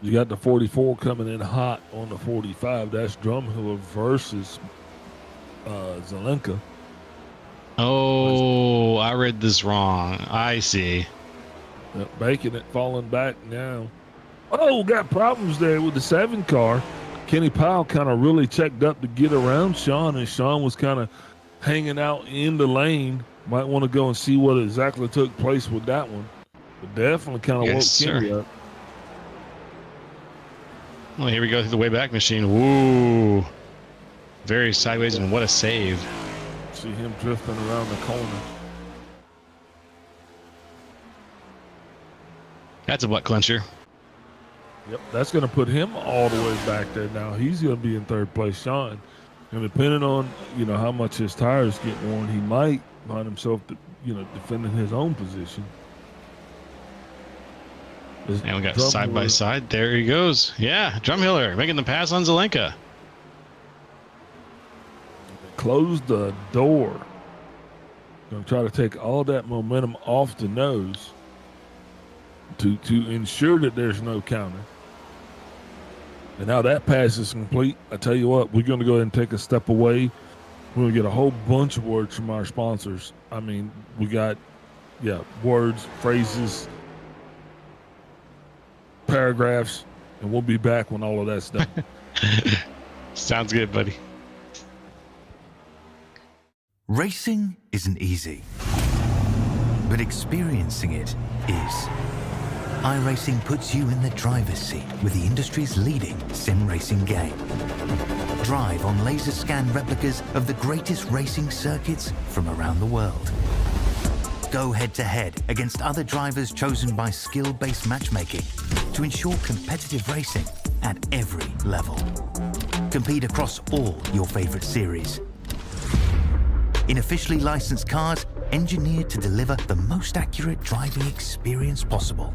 You got the 44 coming in hot on the 45. That's Drumhiller versus Zelenka. Oh, I read this wrong. I see. Bacon it falling back now. Oh, got problems there with the 7 car. Kenny Powell kind of really checked up to get around Sean, and Sean was kind of hanging out in the lane. Might want to go and see what exactly took place with that one. But definitely kind of woke Kenny up. Well, here we go through the Wayback Machine. Woo. Very sideways, and what a save. See him drifting around the corner. That's a butt clencher. Yep, that's going to put him all the way back there now. He's going to be in third place, Sean. And depending on, how much his tires get worn, he might find himself, defending his own position. And we got Drum side by Hiller side. There he goes. Yeah, Drumhiller making the pass on Zelenka. closed the door. Going to try to take all that momentum off the nose to ensure that there's no counter. And now that pass is complete. I tell you what, we're going to go ahead and take a step away. We're going to get a whole bunch of words from our sponsors. I mean, we got, words, phrases, paragraphs, and we'll be back when all of that's done. Sounds good, buddy. Racing isn't easy, but experiencing it is. iRacing puts you in the driver's seat with the industry's leading sim racing game. Drive on laser scan replicas of the greatest racing circuits from around the world. Go head-to-head against other drivers chosen by skill-based matchmaking to ensure competitive racing at every level. Compete across all your favorite series. In officially licensed cars, engineered to deliver the most accurate driving experience possible.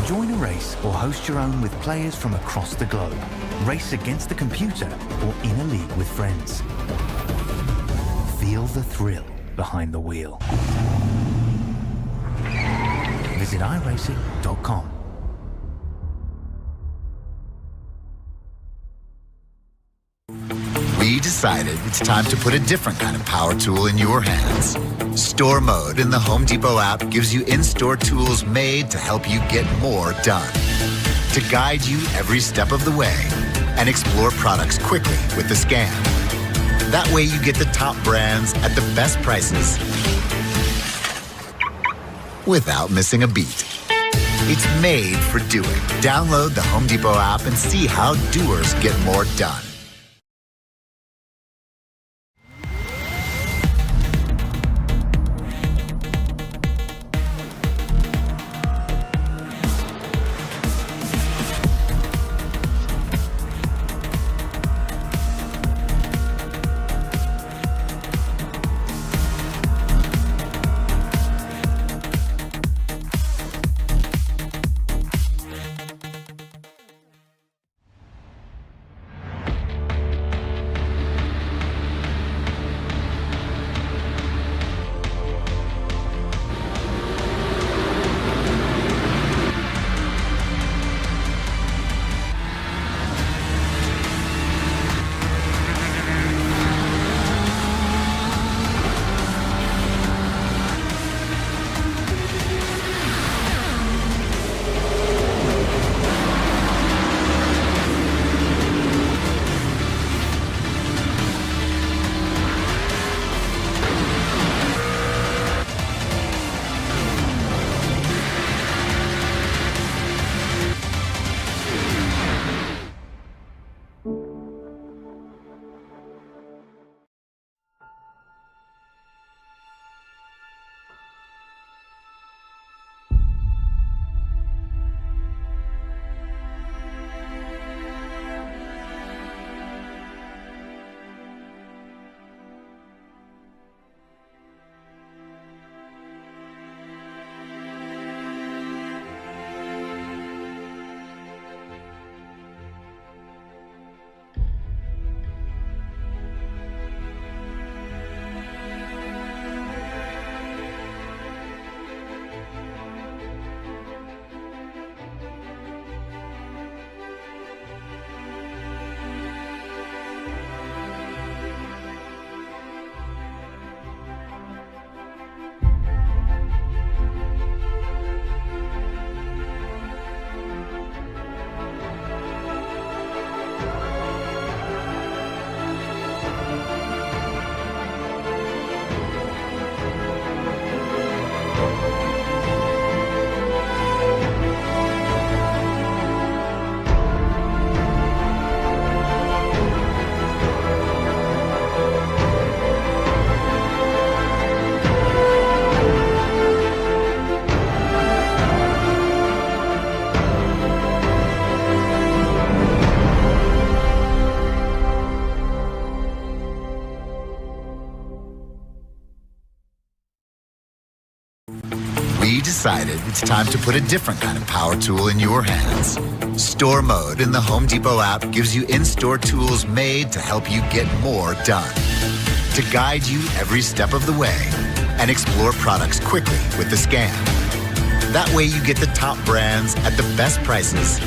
Join a race or host your own with players from across the globe. Race against the computer or in a league with friends. Feel the thrill behind the wheel. Visit iRacing.com. We decided it's time to put a different kind of power tool in your hands. Store Mode in the Home Depot app gives you in-store tools made to help you get more done. To guide you every step of the way and explore products quickly with the scan. That way you get the top brands at the best prices without missing a beat. It's made for doing. Download the Home Depot app and see how doers get more done. decided it's time to put a different kind of power tool in your hands. Store Mode in the Home Depot app gives you in-store tools made to help you get more done. To guide you every step of the way and explore products quickly with the scan. That way you get the top brands at the best prices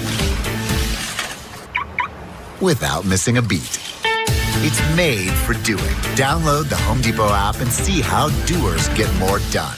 without missing a beat. It's made for doing. Download the Home Depot app and see how doers get more done.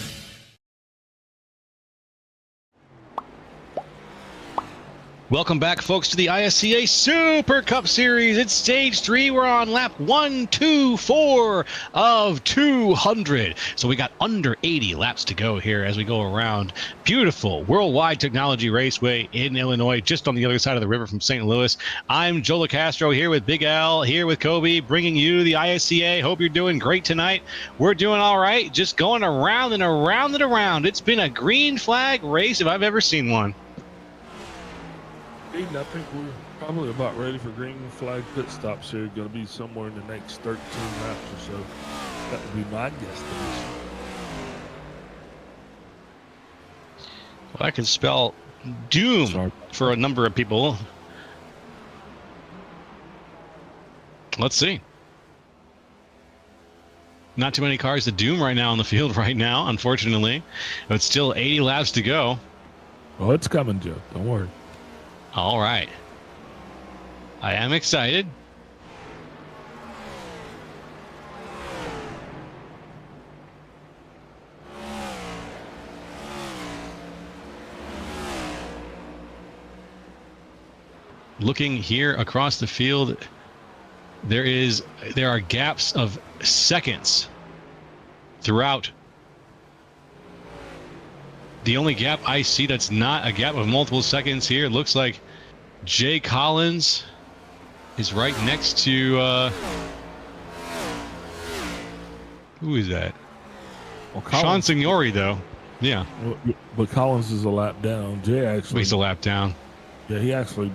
Welcome back, folks, to the ISCA Super Cup Series. It's stage 3. We're on lap 124 of 200. So we got under 80 laps to go here as we go around beautiful Worldwide Technology Raceway in Illinois, just on the other side of the river from St. Louis. I'm Joe LaCastro here with Big Al, here with Kobe, bringing you the ISCA. Hope you're doing great tonight. We're doing all right, just going around and around and around. It's been a green flag race if I've ever seen one. I think we're probably about ready for green flag pit stops here. Going to be somewhere in the next 13 laps or so. That would be my guesstimation. Well, that could spell doom for a number of people. Let's see. Not too many cars to doom right now on the field right now, unfortunately. But still 80 laps to go. Oh, it's coming, Joe. Don't worry. All right. I am excited. Looking here across the field, there are gaps of seconds throughout. The only gap I see that's not a gap of multiple seconds here, looks like Jay Collins is right next to who is that? Well, Sean Signori, though. Yeah. But Collins is a lap down. Jay actually. He's a lap down. Yeah, he actually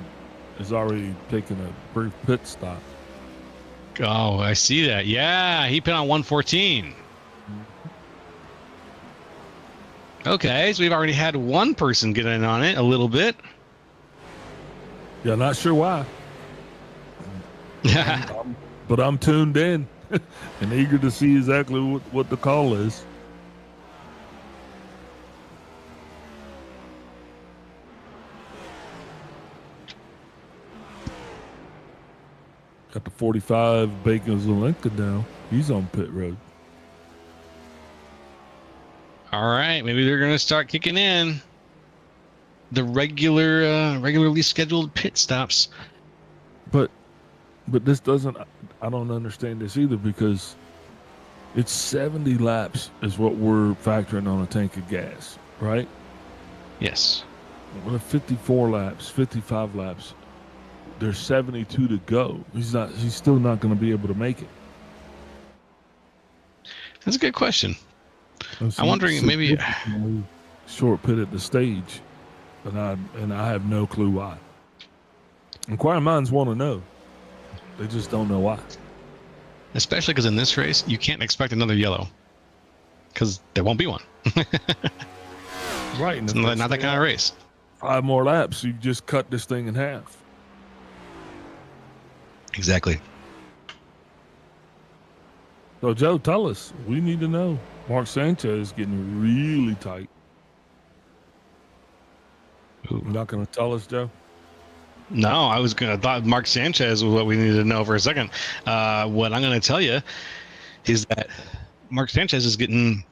is already taking a brief pit stop. Oh, I see that. Yeah, he put on 114. Okay, so we've already had one person get in on it a little bit. Yeah, not sure why. But I'm tuned in and eager to see exactly what the call is. Got the 45 Bacon Zelenka down. He's on pit road. All right, maybe they're going to start kicking in the regularly scheduled pit stops. But this doesn't. I don't understand this either, because it's 70 laps is what we're factoring on a tank of gas, right? Yes. Well, 54 laps, 55 laps. There's 72 to go. He's still not going to be able to make it. That's a good question. I'm wondering maybe short pit at the stage, and I have no clue why. Inquiring minds want to know. They just don't know why. Especially because in this race, you can't expect another yellow, because there won't be one. Right. It's not that kind of race. 5 more laps, you just cut this thing in half. Exactly. So, Joe, tell us. We need to know. Mark Sanchez is getting really tight. Ooh. You're not going to tell us, Joe? No, I was going to thought Mark Sanchez was what we needed to know for a second. What I'm going to tell you is that Mark Sanchez is getting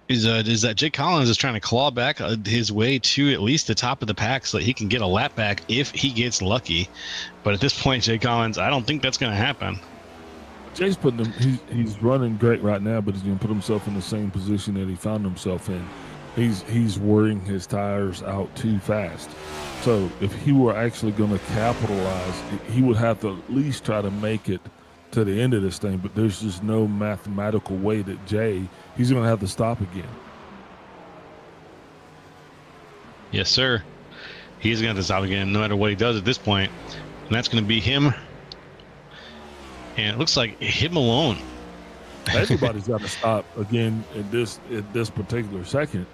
is that Jake Collins is trying to claw back his way to at least the top of the pack so that he can get a lap back if he gets lucky. But at this point, Jake Collins, I don't think that's going to happen. Jay's putting him. He's running great right now, but he's going to put himself in the same position that he found himself in. He's wearing his tires out too fast. So if he were actually going to capitalize, he would have to at least try to make it to the end of this thing. But there's just no mathematical way that he's going to have to stop again. Yes, sir. He's going to have to stop again no matter what he does at this point. And that's going to be him. And it looks like him alone. Everybody's got to stop again at this particular second.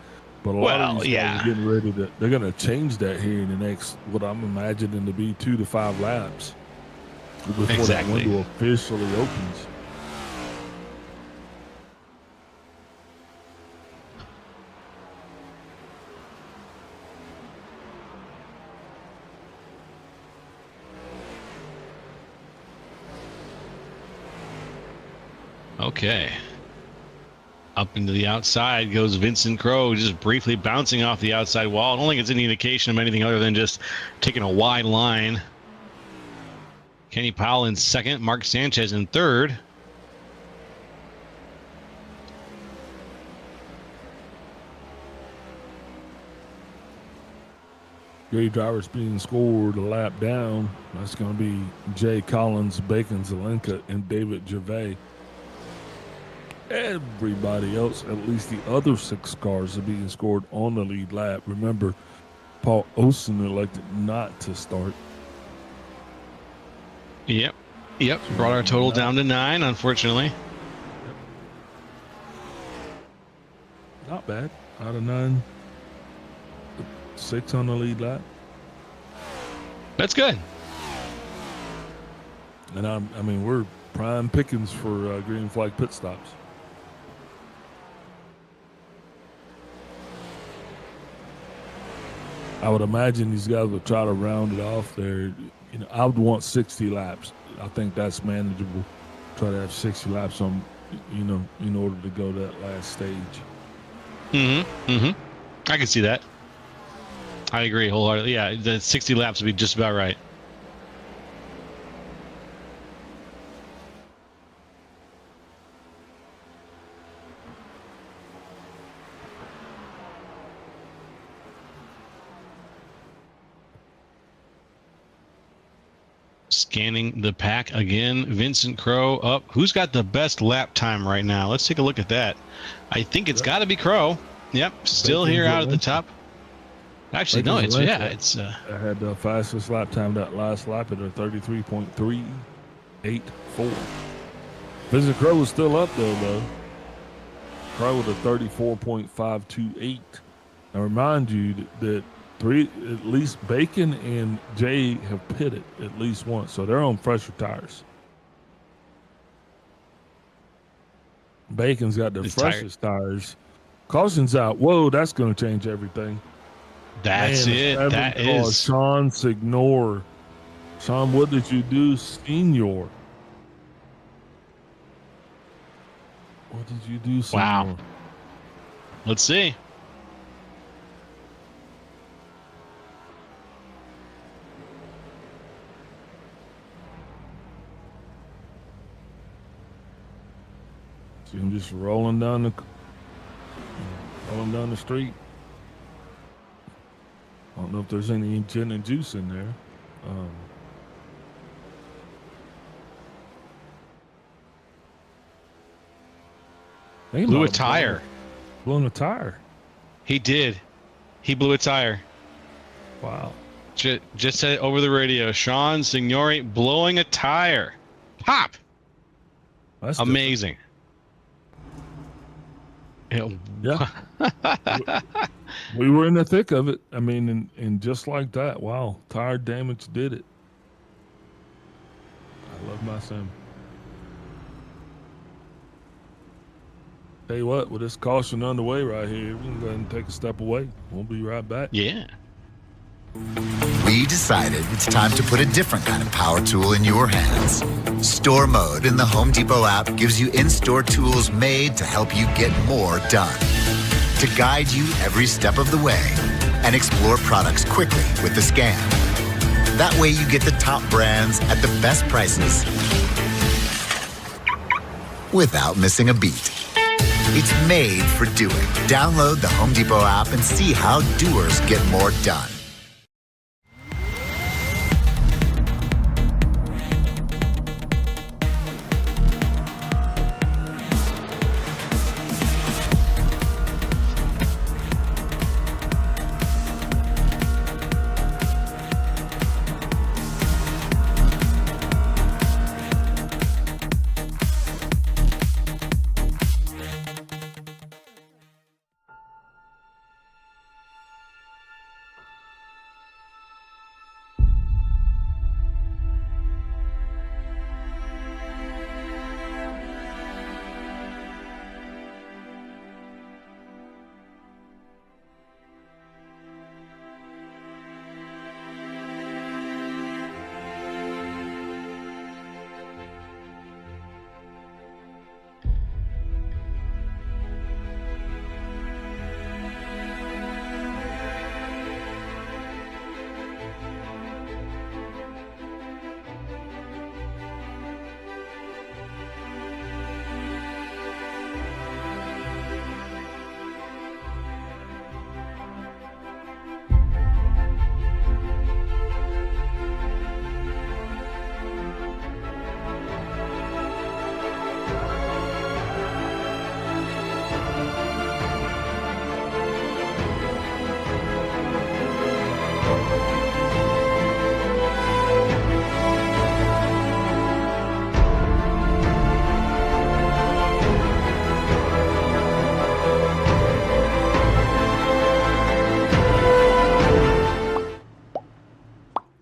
But a lot of Well, these guys yeah. are getting ready to. They're going to change that here in the next, what I'm imagining to be 2 to 5 laps before Exactly. that window officially opens. Okay. Up into the outside goes Vincent Crowe, just briefly bouncing off the outside wall. I don't think it's any indication of anything other than just taking a wide line. Kenny Powell in second, Mark Sanchez in third. Gray drivers being scored a lap down. That's going to be Jay Collins, Bacon Zelenka, and David Gervais. Everybody else, at least the other 6 cars, are being scored on the lead lap. Remember, Paul Olsen elected not to start. Yep. Brought our total down to 9, unfortunately. Not bad. Out of 9, 6 on the lead lap. That's good. And I mean, we're prime pickings for green flag pit stops. I would imagine these guys will try to round it off there. You know, I would want 60 laps. I think that's manageable. Try to have 60 laps on, you know, in order to go that last stage. I can see that. I agree wholeheartedly. Yeah, the 60 laps would be just about right. Scanning the pack again. Vincent Crowe up. Who's got the best lap time right now? Let's take a look at that. I think it's got to be Crowe. Yep, still here out at the top. Actually, no, it's it's. I had the fastest lap time that last lap at a 33.384. Vincent Crowe was still up though. Crowe with a 34.528. I remind you that at least Bacon and Jay have pitted at least once, so they're on fresher tires. Bacon's got the freshest tires. Caution's out. Whoa, that's going to change everything. That's it. That is Sean Signor. Sean, what did you do, Senior? What did you do, Senior? Wow. Let's see. See him just rolling down the street. I don't know if there's any gin and juice in there. Blew a tire. Blew a tire. He did. He blew a tire. Wow. Just said over the radio, Sean Signori blowing a tire. Pop. That's amazing. Yeah. We were in the thick of it. I mean, and just like that, wow, tire damage did it. I love my sim. Tell you what, with this caution underway right here, we can go ahead and take a step away. We'll be right back. Yeah. We decided it's time to put a different kind of power tool in your hands. Store Mode in the Home Depot app gives you in-store tools made to help you get more done. To guide you every step of the way and explore products quickly with the scan. That way you get the top brands at the best prices without missing a beat. It's made for doing. Download the Home Depot app and see how doers get more done.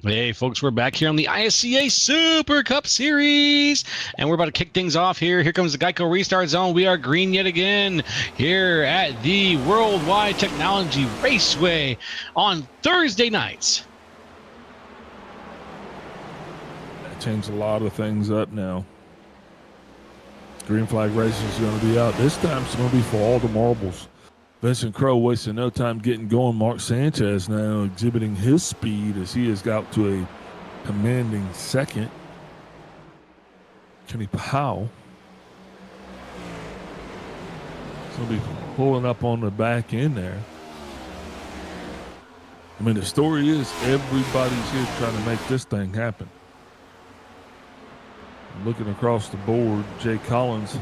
Hey, folks, we're back here on the ISCA Super Cup Series, and we're about to kick things off here. Here comes the Geico Restart Zone. We are green yet again here at the Worldwide Technology Raceway on Thursday nights. That changed a lot of things up now. Green flag racing is going to be out. This time it's going to be for all the marbles. Vincent Crowe wasting no time getting going. Mark Sanchez now exhibiting his speed as he has got to a commanding second. Kenny Powell is going to be pulling up on the back end there. I mean, the story is everybody's here trying to make this thing happen. Looking across the board, Jay Collins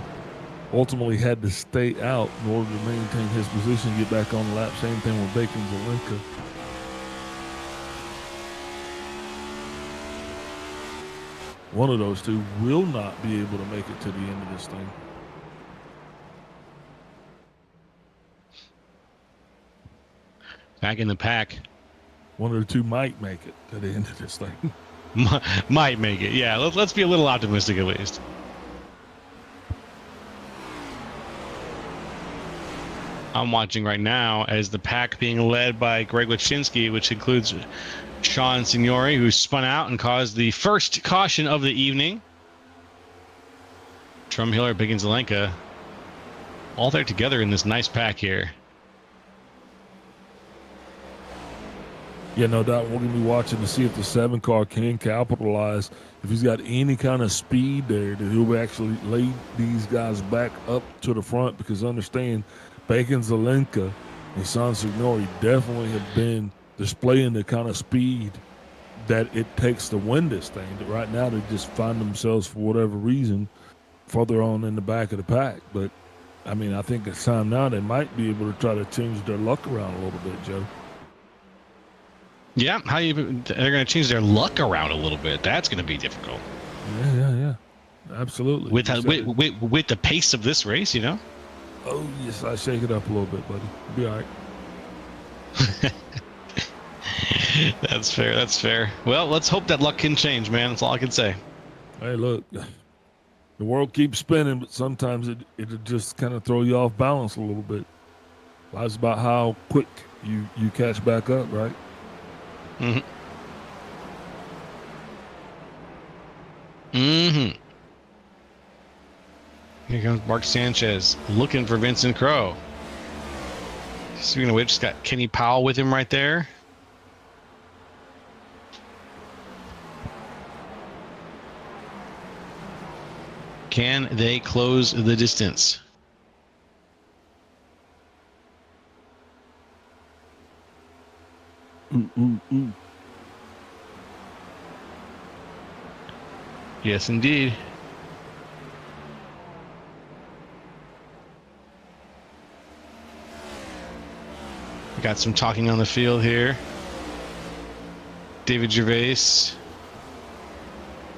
ultimately had to stay out in order to maintain his position, get back on the lap. Same thing with Bacon Zelenka. One of those two will not be able to make it to the end of this thing. Back in the pack. One of the two might make it to the end of this thing. Might make it. Yeah, let's be a little optimistic at least. I'm watching right now as the pack being led by Greg Wyszynski, which includes Sean Signori, who spun out and caused the first caution of the evening. Trumhiller, Big and Zelenka, all there together in this nice pack here. Yeah, no doubt we're going to be watching to see if the 7 car can capitalize. If he's got any kind of speed there, that he'll actually lead these guys back up to the front, because understand, Bacon Zelenka and Sean Signori definitely have been displaying the kind of speed that it takes to win this thing. That right now they just find themselves, for whatever reason, further on in the back of the pack. But, I mean, I think it's time now they might be able to try to change their luck around a little bit, Joe. Yeah, they're going to change their luck around a little bit. That's going to be difficult. Yeah. Absolutely. With the pace of this race, you know? Oh, yes, I shake it up a little bit, buddy. You'll be all right. That's fair. Well, let's hope that luck can change, man. That's all I can say. Hey, look, the world keeps spinning, but sometimes it'll just kind of throw you off balance a little bit. Life's about how quick you catch back up, right? Mm-hmm. Here comes Mark Sanchez looking for Vincent Crowe. Speaking of which, he's got Kenny Powell with him right there. Can they close the distance? Yes, indeed. We got some talking on the field here. David Gervais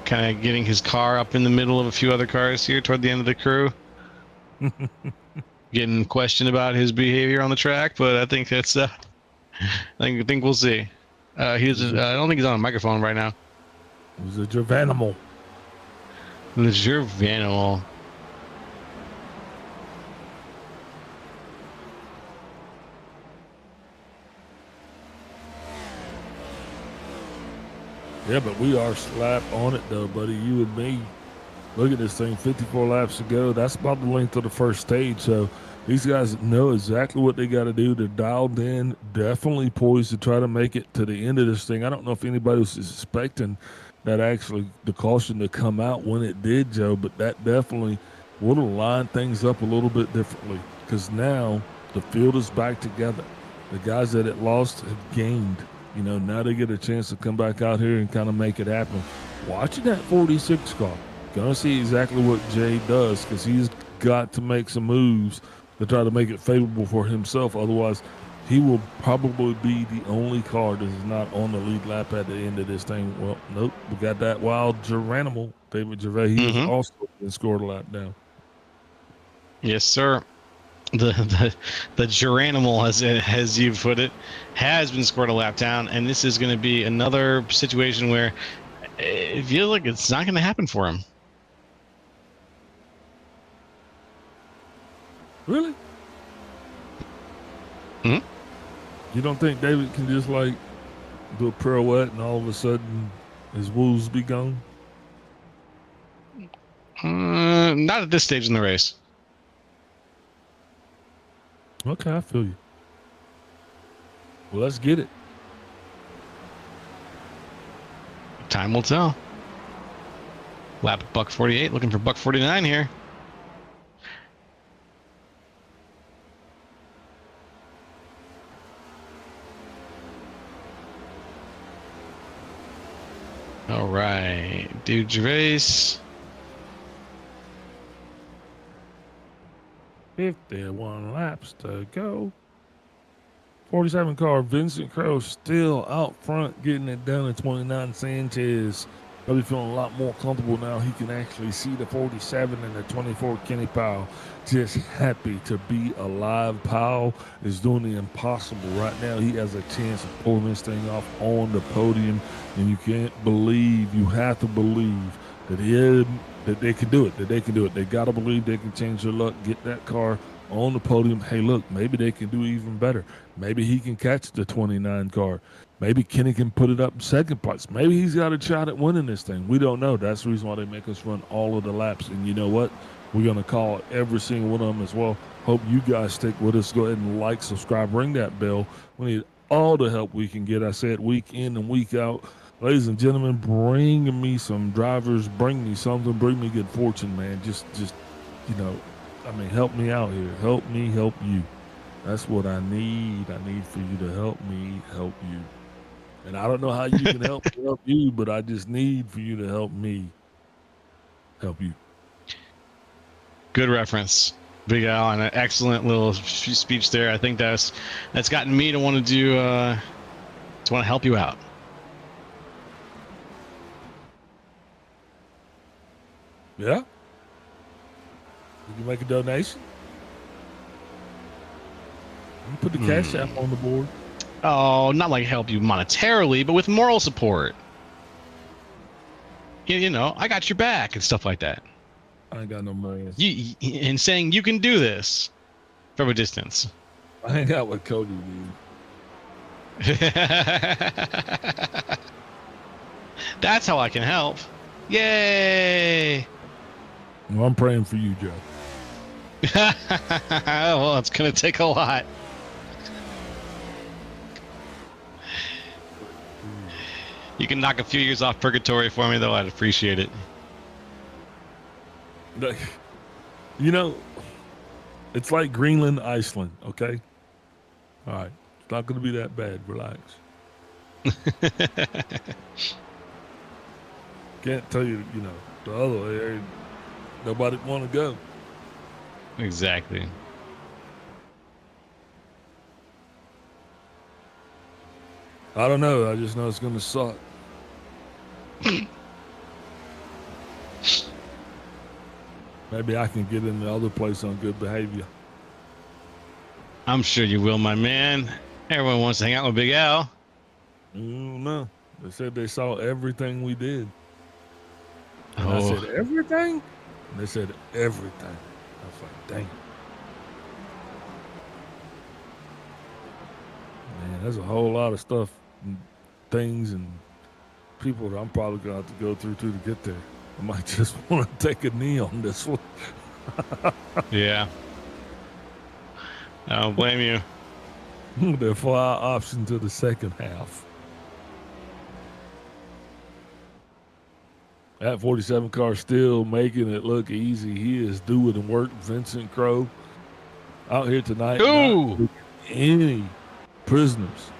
kind of getting his car up in the middle of a few other cars here toward the end of the crew. Getting questioned about his behavior on the track, but I think that's I think we'll see. I don't think he's on a microphone right now. He's a Gervanimal. The Gervanimal. Yeah, but we are slap on it, though, buddy. You and me. Look at this thing, 54 laps to go. That's about the length of the first stage. So these guys know exactly what they got to do. They're dialed in, definitely poised to try to make it to the end of this thing. I don't know if anybody was expecting that actually the caution to come out when it did, Joe, but that definitely would have lined things up a little bit differently, because now the field is back together. The guys that it lost have gained. You know, now they get a chance to come back out here and kind of make it happen. Watching that 46 car, going to see exactly what Jay does, because he's got to make some moves to try to make it favorable for himself. Otherwise, he will probably be the only car that is not on the lead lap at the end of this thing. Well, nope, we got that wild Geranimal, David Gervais. He has also been scored a lap down. Yes, sir. the geranimal, as you put it, has been scored a lap down, and this is going to be another situation where it feels like it's not going to happen for him. Really? Hmm? You don't think David can just like do a pirouette and all of a sudden his woos be gone? Not at this stage in the race. Okay, I feel you. Well, let's get it. Time will tell. Lap buck 48, looking for buck 49 here. All right, dude, Gervais. 51 laps to go. 47 car, Vincent Crowe still out front, getting it done at 29. Sanchez probably feeling a lot more comfortable now. He can actually see the 47 and the 24. Kenny Powell just happy to be alive. Powell is doing the impossible right now. He has a chance of pulling this thing off on the podium, and you have to believe that they can do it. They got to believe they can change their luck, get that car on the podium. Hey, look, maybe they can do even better. Maybe he can catch the 29 car. Maybe Kenny can put it up in second place. Maybe he's got a shot at winning this thing. We don't know. That's the reason why they make us run all of the laps. And you know what? We're going to call every single one of them as well. Hope you guys stick with us. Go ahead and like, subscribe, ring that bell. We need all the help we can get. I said week in and week out. Ladies and gentlemen, bring me some drivers. Bring me something. Bring me good fortune, man. Just help me out here. Help me help you. That's what I need. I need for you to help me help you. And I don't know how you can help you, but I just need for you to help me help you. Good reference, Big Al, and an excellent little speech there. I think that's gotten me to want to help you out. Yeah? You can make a donation. You put the cash app on the board. Oh, not like help you monetarily, but with moral support. You know, I got your back and stuff like that. I ain't got no money. And saying you can do this from a distance. I hang out with Cody, dude. That's how I can help. Yay! Well, I'm praying for you, Joe. Well, it's going to take a lot. You can knock a few years off purgatory for me, though. I'd appreciate it. You know, it's like Greenland, Iceland, okay? All right. It's not going to be that bad. Relax. Can't tell you, the other way. Nobody want to go. Exactly. I don't know. I just know it's going to suck. Maybe I can get in the other place on good behavior. I'm sure you will, my man. Everyone wants to hang out with Big Al. No. They said they saw everything we did. And I Oh. said, everything? And they said, everything. I was like, dang. Man, there's a whole lot of stuff and things and people that I'm probably going to have to go through to get there. I might just want to take a knee on this one. Yeah. I don't blame you. The fly option to the second half. That 47 car still making it look easy. He is doing the work. Vincent Crowe out here tonight. Ooh. Not any prisoners.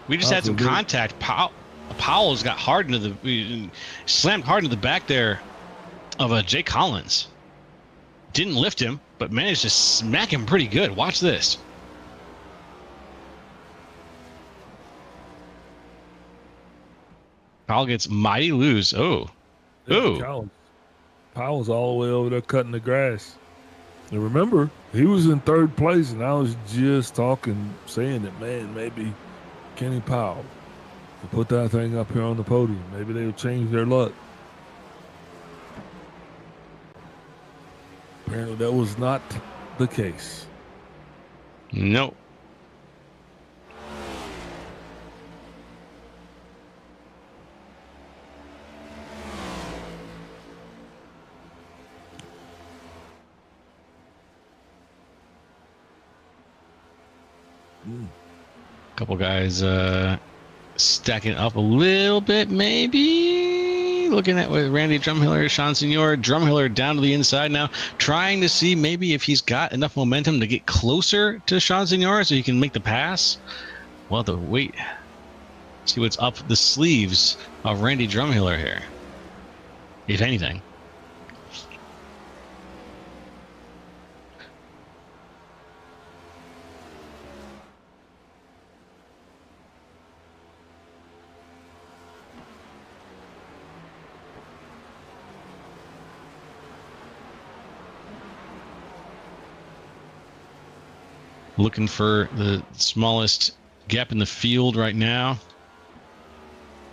We just had some contact. Powell's got hard slammed hard into the back there of Jay Collins. Didn't lift him, but managed to smack him pretty good. Watch this. Powell gets mighty loose. Oh. Yeah, Ooh. Powell's all the way over there cutting the grass. And remember, he was in third place, and I was just saying that, man, maybe Kenny Powell to put that thing up here on the podium. Maybe they'll change their luck. Apparently, that was not the case. Nope. Couple guys stacking up a little bit, maybe. Looking at with Randy Drumhiller, Sean Senior. Drumhiller down to the inside now, trying to see maybe if he's got enough momentum to get closer to Sean Senior so he can make the pass. Well, the wait. See what's up the sleeves of Randy Drumhiller here, if anything. Looking for the smallest gap in the field right now.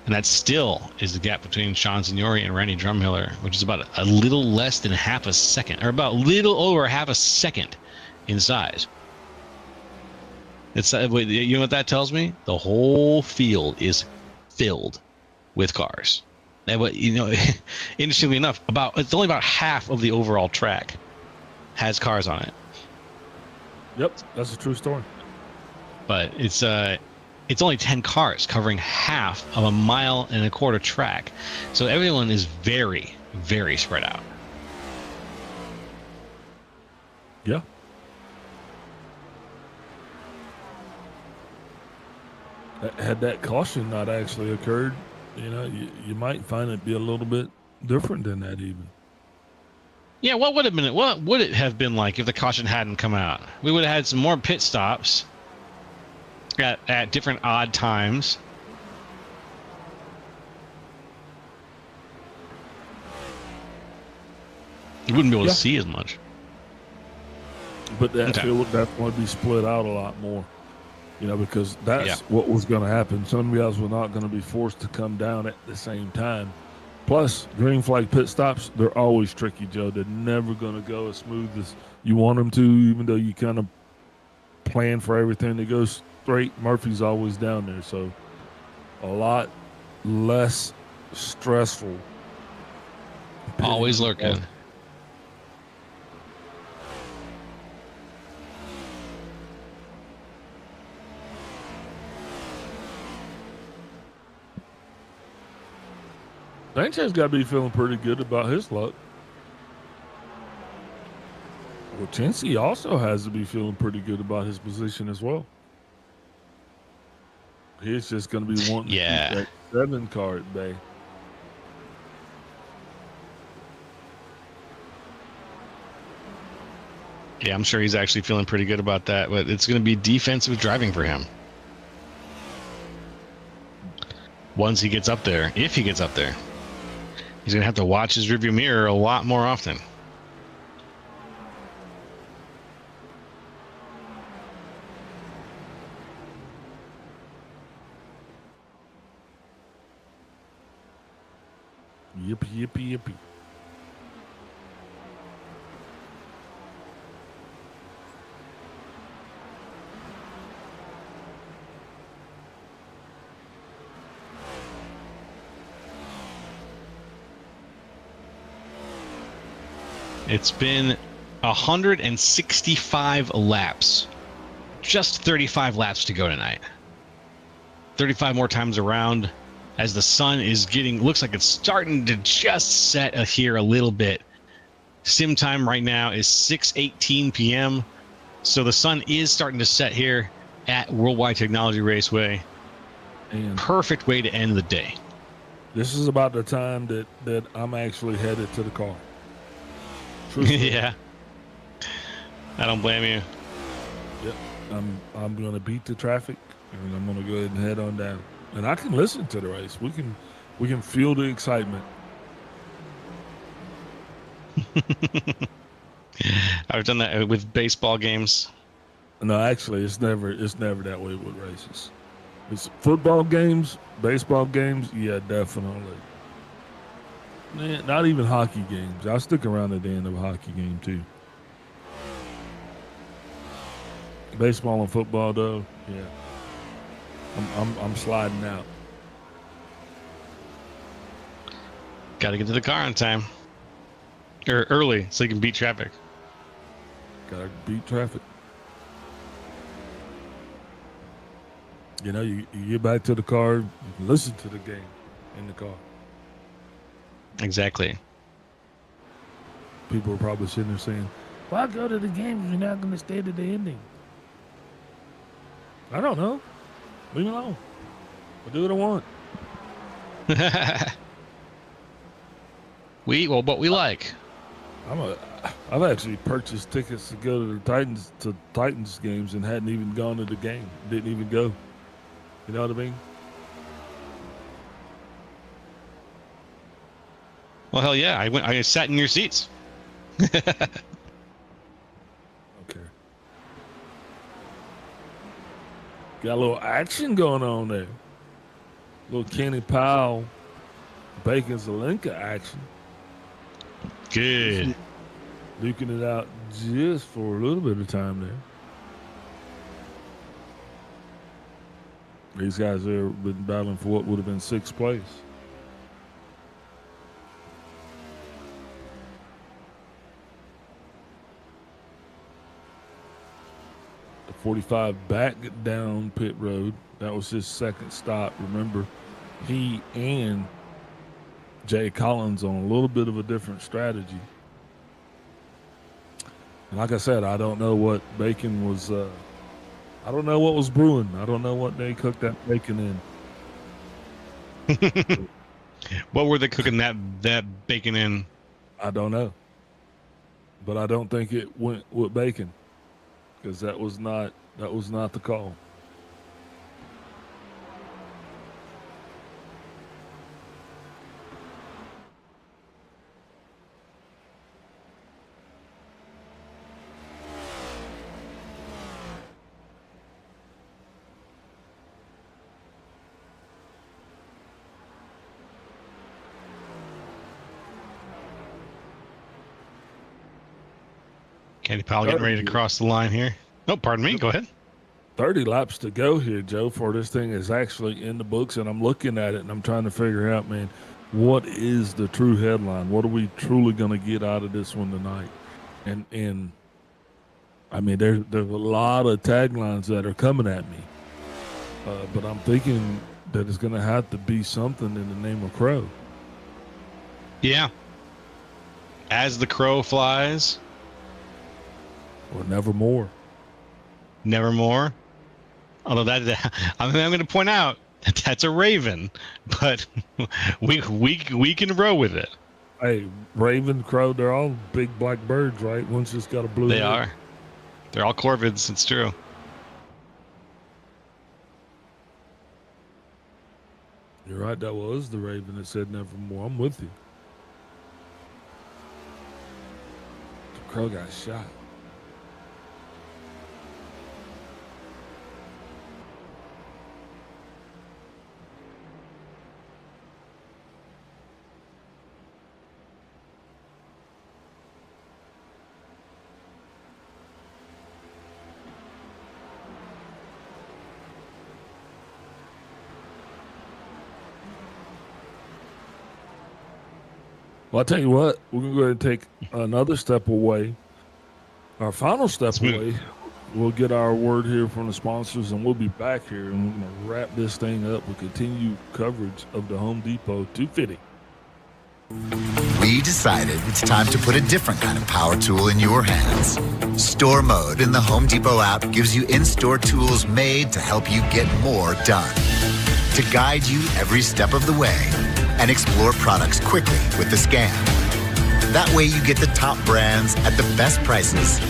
And that still is the gap between Sean Signori and Randy Drumhiller, which is about a little less than half a second, or about a little over half a second in size. It's you know what that tells me? The whole field is filled with cars. And what interestingly enough, it's only about half of the overall track has cars on it. Yep, that's a true story. But it's only 10 cars covering half of a 1.25 mile track. So everyone is very, very spread out. Yeah. Had that caution not actually occurred, you might find it be a little bit different than that even. Yeah, what would it have been like if the caution hadn't come out? We would have had some more pit stops at different odd times. You wouldn't be able to see as much. But that field would definitely be split out a lot more, because that's what was going to happen. Some guys were not going to be forced to come down at the same time. Plus, green flag pit stops, they're always tricky, Joe. They're never going to go as smooth as you want them to, even though you kind of plan for everything to go straight. Murphy's always down there, so a lot less stressful. Always lurking. Sanchez got to be feeling pretty good about his luck. Well, Chensey also has to be feeling pretty good about his position as well. He's just going to be wanting to keep that 7 car at bay. Yeah, I'm sure he's actually feeling pretty good about that, but it's going to be defensive driving for him. Once he gets up there, if he gets up there. He's going to have to watch his rearview mirror a lot more often. Yippee. It's been 165 laps. Just 35 laps to go tonight. 35 more times around as the sun is looks like it's starting to just set here a little bit. Sim time right now is 6:18 p.m. So the sun is starting to set here at Worldwide Technology Raceway. And perfect way to end the day. This is about the time that I'm actually headed to the car. Yeah. I don't blame you. Yep. I'm going to beat the traffic, and I'm going to go ahead and head on down. And I can listen to the race. We can feel the excitement. I've done that with baseball games. No, actually, it's never that way with races. It's football games, baseball games. Yeah, definitely. Man, not even hockey games. I'll stick around at the end of a hockey game too. Baseball and football, though, yeah. I'm sliding out. Got to get to the car on time. Or early, so you can beat traffic. Gotta beat traffic. You know, you get back to the car, you can listen to the game in the car. Exactly. People are probably sitting there saying, why go to the game if you're not going to stay to the ending? I don't know. Leave me alone. I'll do what I want. We eat well what we like. I've actually purchased tickets to go to the Titans games and hadn't even gone to the game. Didn't even go. You know what I mean? Well, hell yeah! I sat in your seats. Okay. Got a little action going on there. Little Kenny Powell, Bacon Zelenka action. Good. Duking it out just for a little bit of time there. These guys have been battling for what would have been sixth place. The 45 back down pit road. That was his second stop. Remember, he and Jay Collins on a little bit of a different strategy. And like I said, I don't know what bacon was. I don't know what was brewing. I don't know what they cooked that bacon in. What were they cooking that bacon in? I don't know. But I don't think it went with bacon, because that was not the call. Kenny Powell getting ready to cross the line here. Oh, pardon me. Go ahead. 30 laps to go here, Joe, for this thing is actually in the books, and I'm looking at it and I'm trying to figure out, man, what is the true headline? What are we truly going to get out of this one tonight? And I mean, there's a lot of taglines that are coming at me, but I'm thinking that it's going to have to be something in the name of Crow. Yeah. As the crow flies. Or nevermore. Nevermore. Although I'm going to point out that that's a raven, but we can row with it. Hey, raven, crow, they're all big black birds, right? One's just got a blue They head. are. They're all corvids. It's true. You're right. That was the raven that said nevermore. I'm with you. The crow got shot. Well, I'll tell you what, we're going to go ahead and take another step away. Our final step away. We'll get our word here from the sponsors, and we'll be back here, and we're going to wrap this thing up with continued coverage of the Home Depot 250. We decided it's time to put a different kind of power tool in your hands. Store Mode in the Home Depot app gives you in-store tools made to help you get more done. To guide you every step of the way and explore products quickly with the scan. That way you get the top brands at the best prices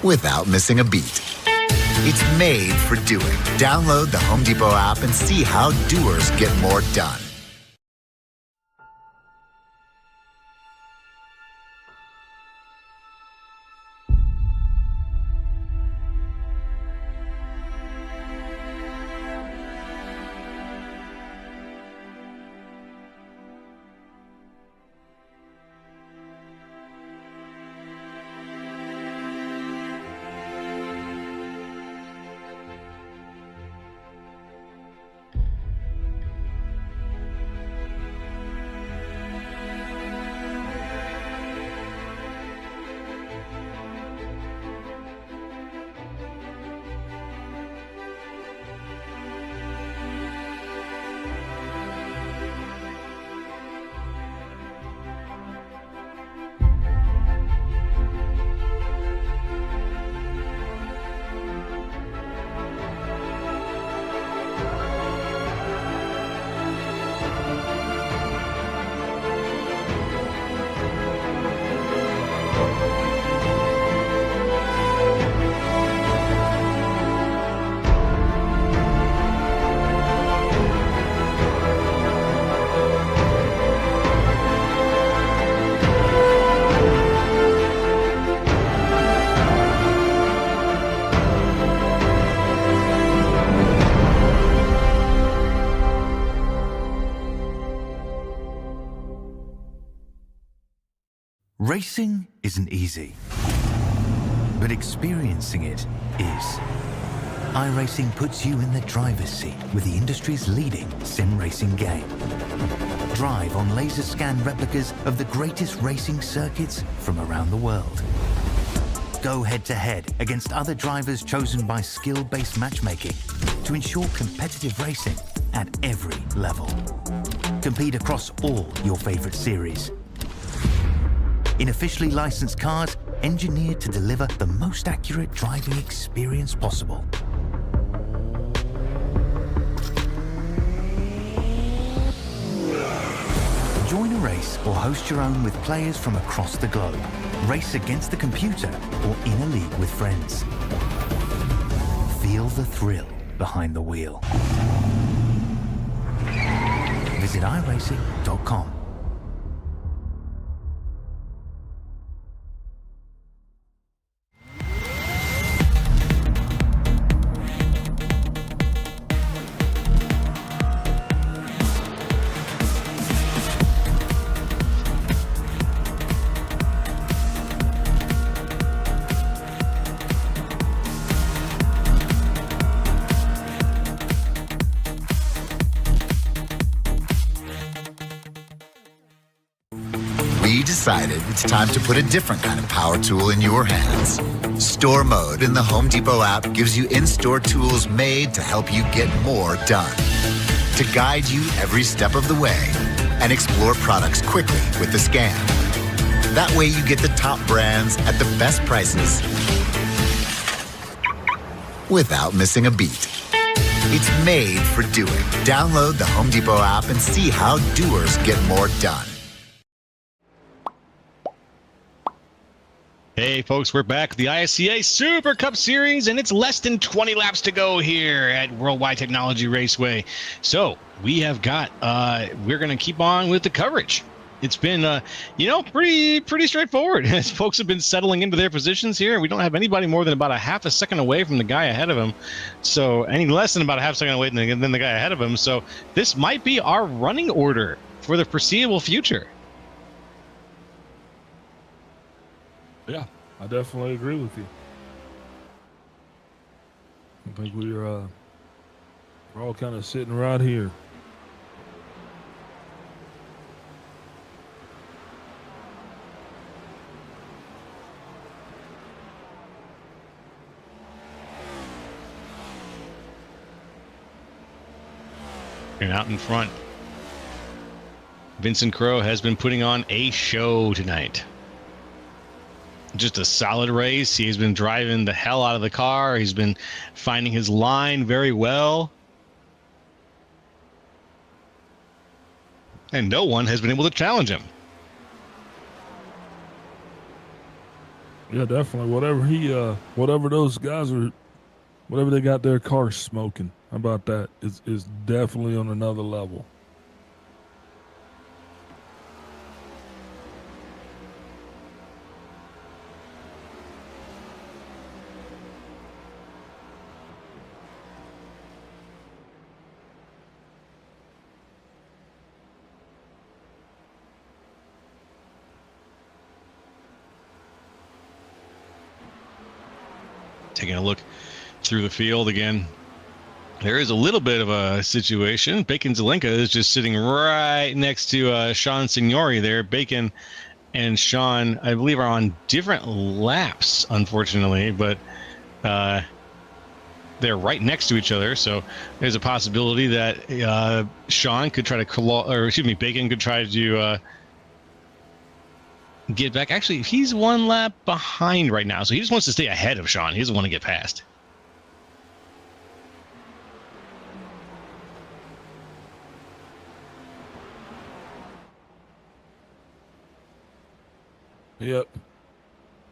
without missing a beat. It's made for doing. Download the Home Depot app and see how doers get more done. Racing isn't easy, but experiencing it is. iRacing puts you in the driver's seat with the industry's leading sim racing game. Drive on laser scan replicas of the greatest racing circuits from around the world. Go head-to-head against other drivers chosen by skill-based matchmaking to ensure competitive racing at every level. Compete across all your favorite series. In officially licensed cars, engineered to deliver the most accurate driving experience possible. Join a race or host your own with players from across the globe. Race against the computer or in a league with friends. Feel the thrill behind the wheel. Visit iRacing.com. We decided it's time to put a different kind of power tool in your hands. Store Mode in the Home Depot app gives you in-store tools made to help you get more done. To guide you every step of the way and explore products quickly with the scan. That way you get the top brands at the best prices without missing a beat. It's made for doing. Download the Home Depot app and see how doers get more done. Hey folks, we're back with the ISCA Super Cup Series, and it's less than 20 laps to go here at Worldwide Technology Raceway. So we have got, we're going to keep on with the coverage. It's been, pretty straightforward as folks have been settling into their positions here. We don't have anybody more than about a half a second away from the guy ahead of him. So any less than about a half second away than the guy ahead of him. So this might be our running order for the foreseeable future. Yeah, I definitely agree with you. I think we're all kind of sitting right here. And out in front, Vincent Crowe has been putting on a show tonight. Just a solid race. He's been driving the hell out of the car. He's been finding his line very well. And no one has been able to challenge him. Yeah, definitely. Whatever those guys are, whatever they got their car smoking, how about that? Is definitely on another level. Taking a look through the field again. There is a little bit of a situation. Bacon Zelenka is just sitting right next to Sean Signori there. Bacon and Sean, I believe, are on different laps, unfortunately, but they're right next to each other. So there's a possibility that Sean could try to, Bacon could try to get back. Actually, he's one lap behind right now, so he just wants to stay ahead of Sean. He doesn't want to get past. Yep.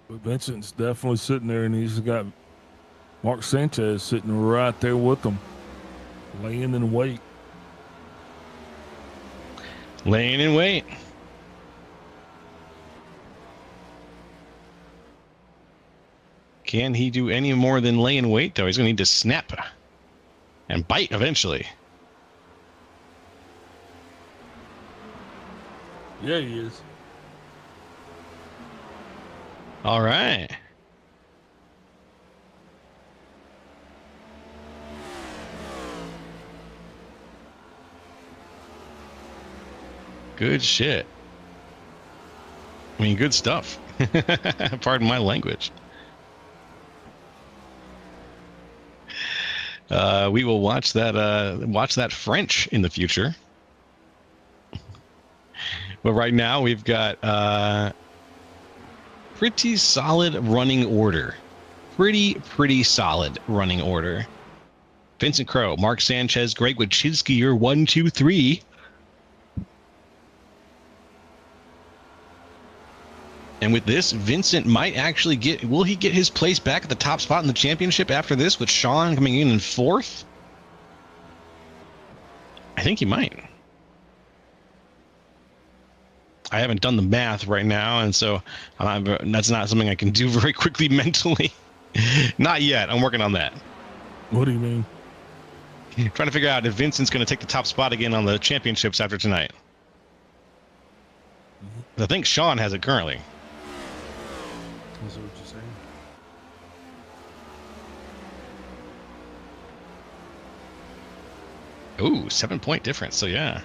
But Vincent's definitely sitting there, and he's got Mark Sanchez sitting right there with him, laying in wait. Laying in wait. Can he do any more than lay in wait, though? He's going to need to snap and bite eventually. Yeah, he is. All right. Good shit. I mean, good stuff. Pardon my language. We will watch that French in the future. But right now we've got pretty solid running order. Pretty solid running order. Vincent Crowe, Mark Sanchez, Greg Wachitsky are 1, 2, 3. And with this, Vincent might actually will he get his place back at the top spot in the championship after this, with Sean coming in 4th? I think he might. I haven't done the math right now, and so that's not something I can do very quickly mentally. Not yet. I'm working on that. What do you mean? Trying to figure out if Vincent's going to take the top spot again on the championships after tonight. I think Sean has it currently. Is that what you're saying? Ooh, 7-point difference. So yeah.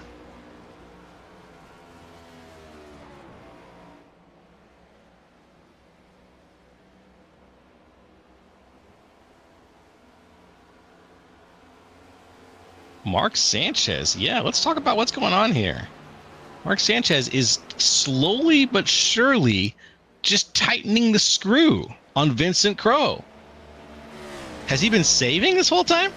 Mark Sanchez. Yeah, let's talk about what's going on here. Mark Sanchez is slowly but surely just tightening the screw on Vincent Crowe. Has he been saving this whole time?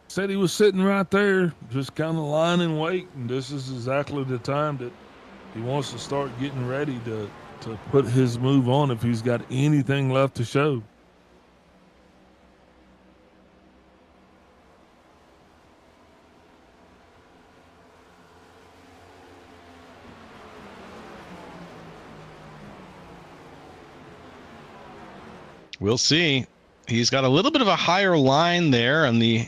Said he was sitting right there, just kind of lying in wait, and this is exactly the time that he wants to start getting ready to put his move on if he's got anything left to show. We'll see. He's got a little bit of a higher line there on the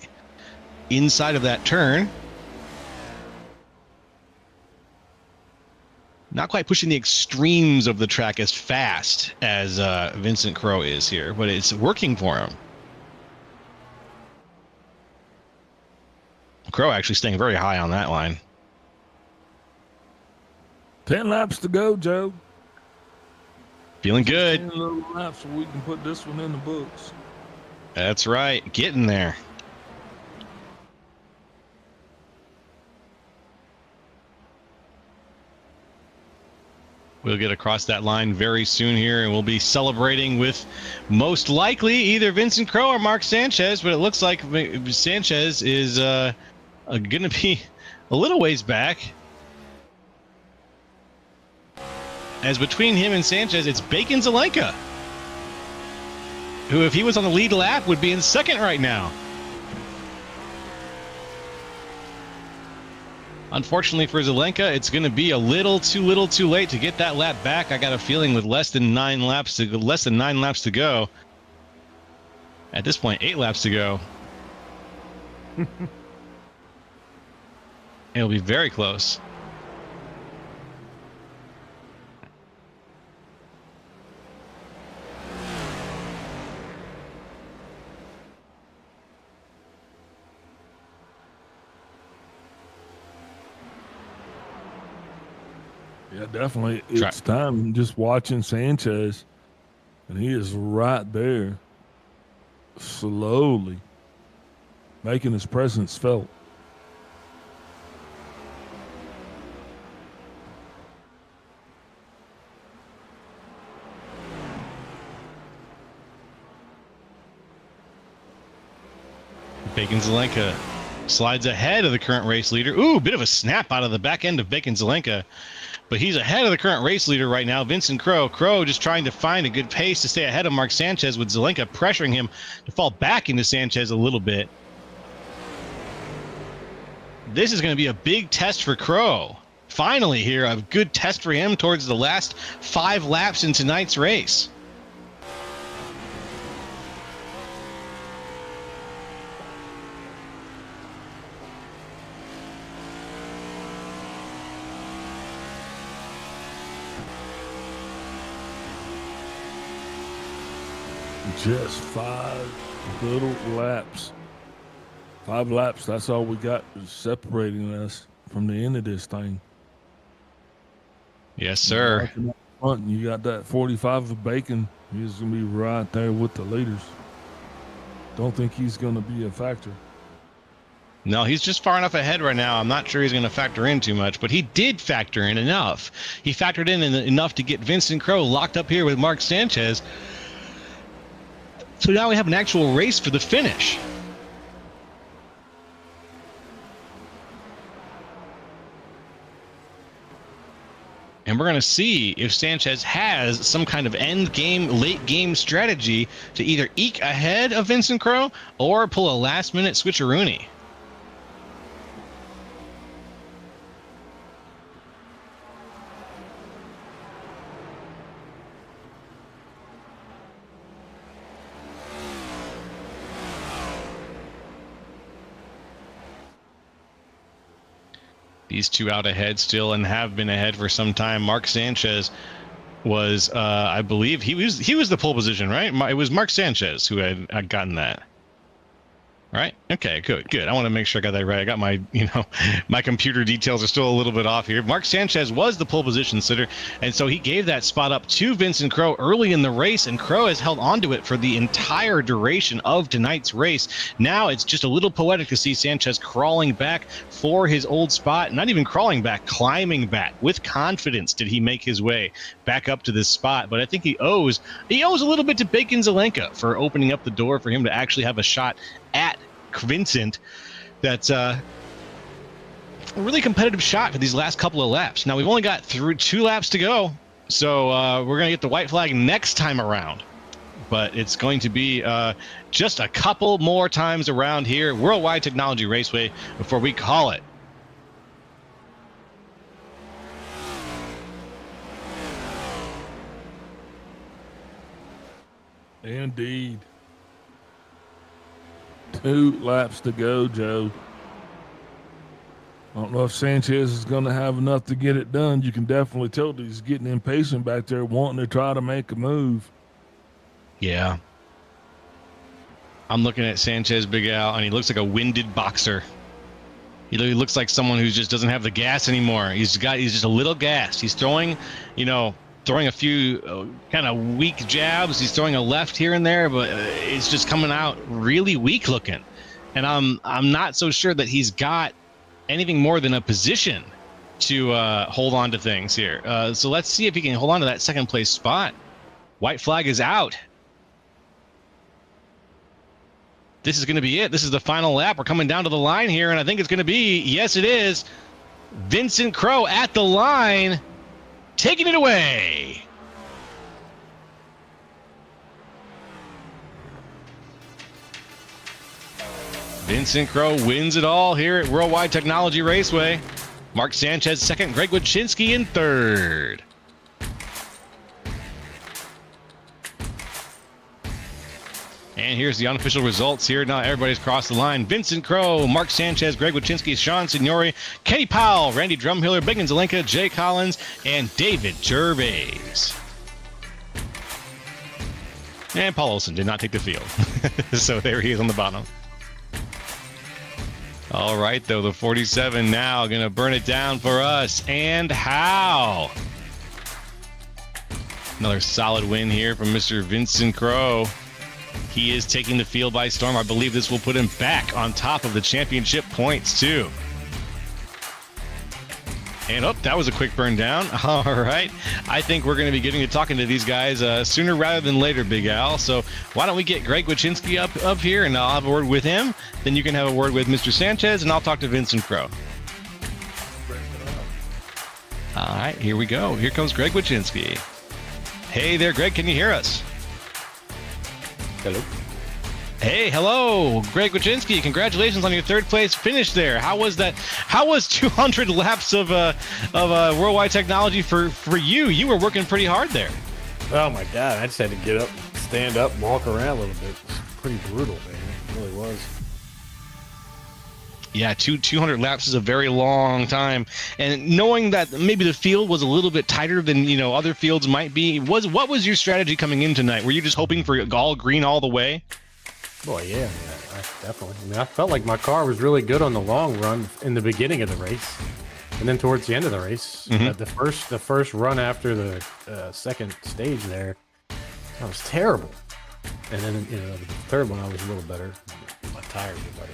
inside of that turn. Not quite pushing the extremes of the track as fast as Vincent Crowe is here, but it's working for him. Crowe actually staying very high on that line. 10 laps to go, Joe. Feeling good. 10 little laps so we can put this one in the books. That's right. Getting there. We'll get across that line very soon here, and we'll be celebrating with most likely either Vincent Crowe or Mark Sanchez, but it looks like Sanchez is going to be a little ways back. As between him and Sanchez, it's Bacon Zelenka, who, if he was on the lead lap, would be in second right now. Unfortunately for Zelenka, it's going to be a little too late to get that lap back. I got a feeling with less than 9 laps to go. At this point, 8 laps to go. It'll be very close. Yeah, definitely. It's time. Just watching Sanchez, and he is right there, slowly making his presence felt. Bacon Zelenka slides ahead of the current race leader. Ooh, bit of a snap out of the back end of Bacon Zelenka. But he's ahead of the current race leader right now, Vincent Crowe. Crowe just trying to find a good pace to stay ahead of Mark Sanchez, with Zelenka pressuring him to fall back into Sanchez a little bit. This is going to be a big test for Crowe. Finally here, a good test for him towards the last 5 laps in tonight's race. just 5 little laps. 5 laps, that's all we got separating us from the end of this thing. Yes, sir. Front, and you got that 45 of Bacon. He's going to be right there with the leaders. Don't think he's going to be a factor. No, he's just far enough ahead right now. I'm not sure he's going to factor in too much, but he did factor in enough. He factored in enough to get Vincent Crowe locked up here with Mark Sanchez. So now we have an actual race for the finish. And we're going to see if Sanchez has some kind of end game, late game strategy to either eke ahead of Vincent Crowe or pull a last minute switcheroony. These two out ahead still and have been ahead for some time. Mark Sanchez was, I believe, he was the pole position, right? It was Mark Sanchez who had gotten that. Right? Okay, good. I want to make sure I got that right. I got my, my computer details are still a little bit off here. Mark Sanchez was the pole position sitter, and so he gave that spot up to Vincent Crowe early in the race, and Crowe has held onto it for the entire duration of tonight's race. Now it's just a little poetic to see Sanchez crawling back for his old spot. Not even crawling back, climbing back. With confidence did he make his way back up to this spot, but I think he owes a little bit to Bacon Zelenka for opening up the door for him to actually have a shot at Vincent. That's a really competitive shot for these last couple of laps. Now we've only got through 2 laps to go, so we're going to get the white flag next time around. But it's going to be just a couple more times around here, Worldwide Technology Raceway, before we call it. Indeed. 2 laps to go, Joe. I don't know if Sanchez is going to have enough to get it done. You can definitely tell that he's getting impatient back there, wanting to try to make a move. Yeah. I'm looking at Sanchez, Big Al, and he looks like a winded boxer. He looks like someone who just doesn't have the gas anymore. He's just a little gassed. He's throwing a few kind of weak jabs. He's throwing a left here and there, but it's just coming out really weak looking. And I'm not so sure that he's got anything more than a position to hold on to things here. So let's see if he can hold on to that second place spot. White flag is out. This is going to be it. This is the final lap. We're coming down to the line here, and I think it's going to be, yes, it is, Vincent Crowe at the line, taking it away. Vincent Crowe wins it all here at Worldwide Technology Raceway. Mark Sanchez second, Greg Wyszynski in third. And here's the unofficial results here. Now everybody's crossed the line. Vincent Crowe, Mark Sanchez, Greg Wyszynski, Sean Signori, Kenny Powell, Randy Drumhiller, Bacon Zelenka, Jay Collins, and David Gervais. And Paul Olsen did not take the field. So there he is on the bottom. All right, though, the 47 now going to burn it down for us. And how? Another solid win here from Mr. Vincent Crowe. He is taking the field by storm. I believe this will put him back on top of the championship points, too. And, that was a quick burn down. All right. I think we're going to be getting to talking to these guys sooner rather than later, Big Al. So why don't we get Greg Wyszynski up here, and I'll have a word with him. Then you can have a word with Mr. Sanchez, and I'll talk to Vincent Crowe. All right, here we go. Here comes Greg Wyszynski. Hey there, Greg. Can you hear us? Hello. Hey, hello, Greg Wyszynski. Congratulations on your third place finish there. How was that? How was 200 laps of Worldwide Technology for you? You were working pretty hard there. Oh my God! I just had to get up, stand up, and walk around a little bit. It's pretty brutal, man. It really was. Yeah, 200 laps is a very long time, and knowing that maybe the field was a little bit tighter than other fields might be, what was your strategy coming in tonight? Were you just hoping for all green all the way? Boy, yeah, I definitely. I mean, I felt like my car was really good on the long run in the beginning of the race, and then towards the end of the race, the first run after the second stage there, that was terrible. And then the third one I was a little better. My tires were better.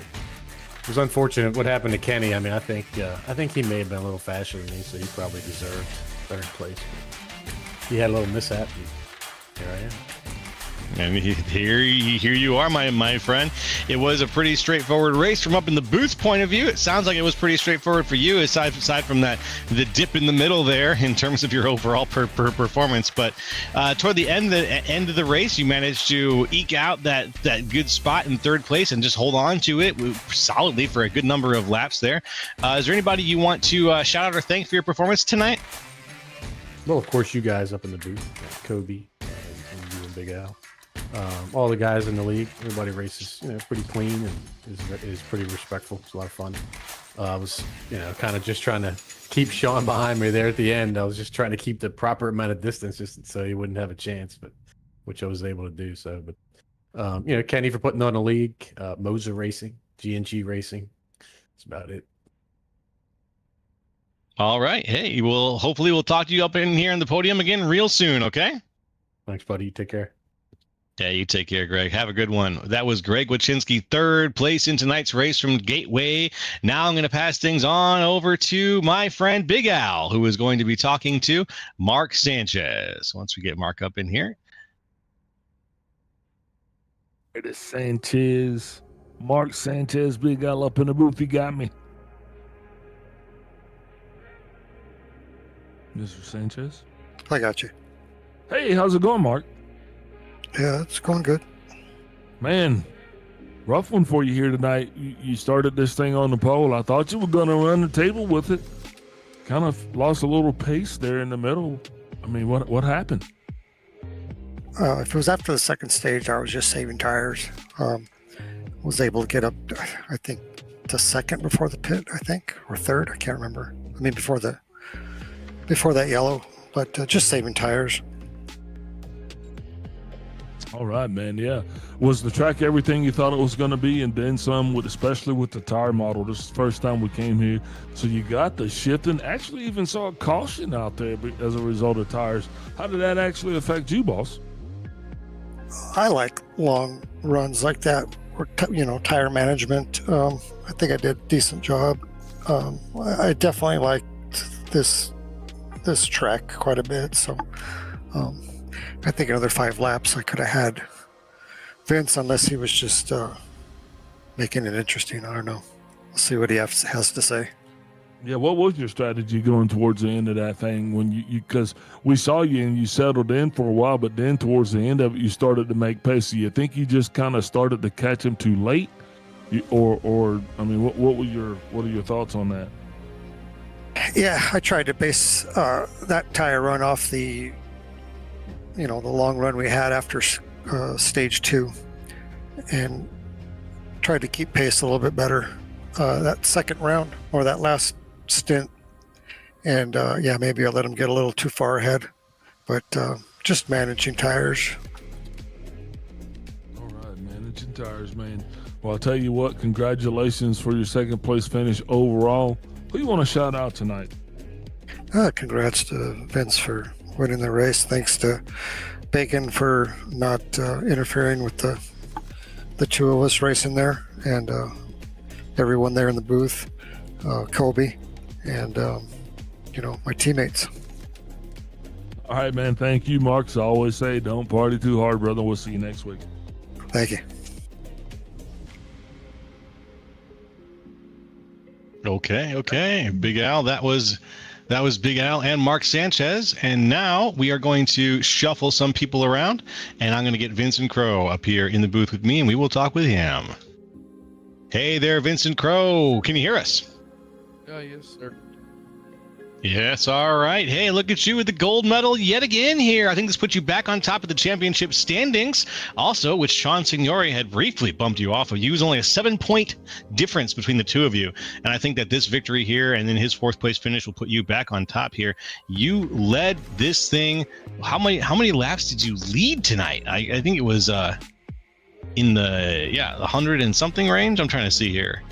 It was unfortunate what happened to Kenny. I mean, I think he may have been a little faster than me, so he probably deserved third place. He had a little mishap. And here I am. And here you are, my friend. It was a pretty straightforward race from up in the booth point of view. It sounds like it was pretty straightforward for you, aside from the dip in the middle there in terms of your overall performance. But toward the end of the race, you managed to eke out that good spot in third place and just hold on to it solidly for a good number of laps there. Is there anybody you want to shout out or thank for your performance tonight? Well, of course, you guys up in the booth, Kobe and you and Big Al. All the guys in the league, everybody races, pretty clean and is pretty respectful. It's a lot of fun. I was, kind of just trying to keep Sean behind me there at the end. I was just trying to keep the proper amount of distance just so he wouldn't have a chance, but which I was able to do. So, but Kenny for putting on a league, Moser Racing, G&G Racing. That's about it. All right. Hey, hopefully we'll talk to you up in here on the podium again real soon. Okay. Thanks, buddy. You take care. Yeah, you take care, Greg. Have a good one. That was Greg Wachinski, third place in tonight's race from Gateway. Now I'm going to pass things on over to my friend Big Al, who is going to be talking to Mark Sanchez. Once we get Mark up in here. It is Sanchez. Mark Sanchez, Big Al up in the booth. You got me. Mr. Sanchez? I got you. Hey, how's it going, Mark? Yeah, it's going good. Man, rough one for you here tonight. You started this thing on the pole. I thought you were going to run the table with it. Kind of lost a little pace there in the middle. I mean, what happened? If it was after the second stage, I was just saving tires. Was able to get up, I think, to second before the pit, I think, or third. I can't remember. I mean, before that yellow, but just saving tires. All right, man. Yeah. Was the track everything you thought it was going to be, and then some, especially with the tire model? This is the first time we came here. So you got the shifting. Actually even saw a caution out there as a result of tires. How did that actually affect you, boss? I like long runs like that, or tire management. I think I did a decent job. I definitely liked this track quite a bit. So I think another 5 laps I could have had Vince, unless he was just making it interesting. I don't know. We'll see what he has to say. Yeah, what was your strategy going towards the end of that thing when you because we saw you and you settled in for a while, but then towards the end of it you started to make pace. Do you think you just kind of started to catch him too late, or I mean, what are your thoughts on that? Yeah, I tried to base that tire run off the long run we had after stage 2, and tried to keep pace a little bit better that second round or that last stint. And maybe I let him get a little too far ahead, but just managing tires. All right, managing tires, man. Well, I'll tell you what, congratulations for your second place finish overall. Who you want to shout out tonight? Congrats to Vince for winning the race. Thanks to Bacon for not interfering with the two of us racing there, and everyone there in the booth, Kobe, and my teammates. All right, man. Thank you, Mark. As I always say, don't party too hard, brother. We'll see you next week. Thank you. Okay. Big Al, that was Big Al and Mark Sanchez. And now we are going to shuffle some people around, and I'm going to get Vincent Crow up here in the booth with me, and we will talk with him. Hey there, Vincent Crow. Can you hear us? Yes, sir. Yes, all right. Hey, look at you with the gold medal yet again here. I think this puts you back on top of the championship standings. Also, which Sean Signori had briefly bumped you off of. You was only a 7-point difference between the two of you. And I think that this victory here and then his fourth place finish will put you back on top here. You led this thing. How many laps did you lead tonight? I think it was in the 100 and something range. I'm trying to see here.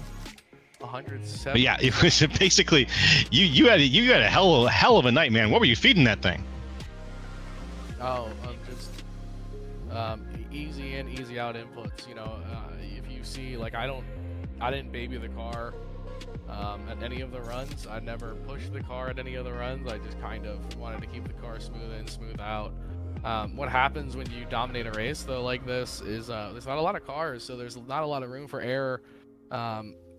107. But yeah, it was basically you had a hell of a night, man. What were you feeding that thing? Oh, just easy in, easy out inputs. You know, if you see, like, I didn't baby the car at any of the runs. I never pushed the car at any of the runs. I just kind of wanted to keep the car smooth in, smooth out. What happens when you dominate a race though like this is there's not a lot of cars, so there's not a lot of room for error.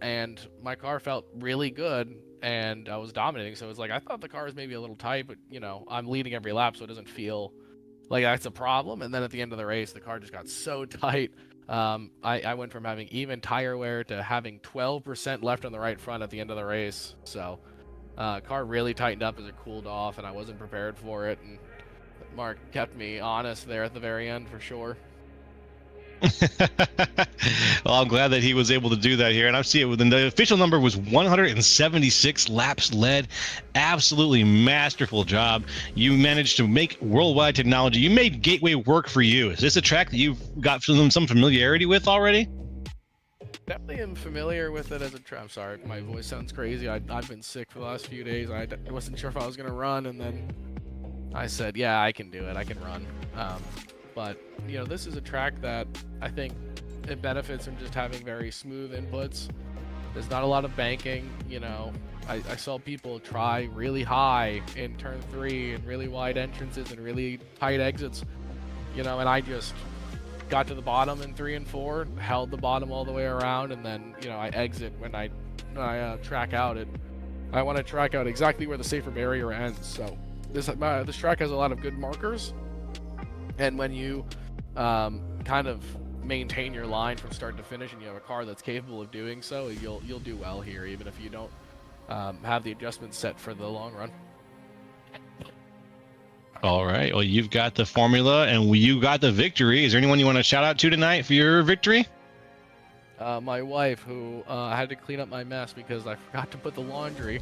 And my car felt really good and I was dominating, so it's like I thought the car was maybe a little tight, but you know, I'm leading every lap, so it doesn't feel like that's a problem. And then at the end of the race, the car just got so tight. I went from having even tire wear to having 12% left on the right front at the end of the race. So car really tightened up as it cooled off, and I wasn't prepared for it. And Mark kept me honest there at the very end for sure. Well, I'm glad that he was able to do that here, and I see it within the official number was 176 laps led. Absolutely masterful job. You managed to make Worldwide Technology. You made Gateway work for you. Is this a track that you've got some familiarity with already? Definitely am familiar with it as a track. I'm sorry, my voice sounds crazy. I've been sick for the last few days. I wasn't sure if I was gonna run, and then I said, yeah, I can do it. I can run. But you know, this is a track that I think it benefits from just having very smooth inputs. There's not a lot of banking. You know, I saw people try really high in turn 3 and really wide entrances and really tight exits. You know, and I just got to the bottom in 3 and 4, held the bottom all the way around, and then you know I exit when I track out. I want to track out exactly where the safer barrier ends. So this track has a lot of good markers. And when you kind of maintain your line from start to finish, and you have a car that's capable of doing so, you'll do well here, even if you don't have the adjustments set for the long run. All right. Well, you've got the formula, and you got the victory. Is there anyone you want to shout out to tonight for your victory? My wife, who had to clean up my mess because I forgot to put the laundry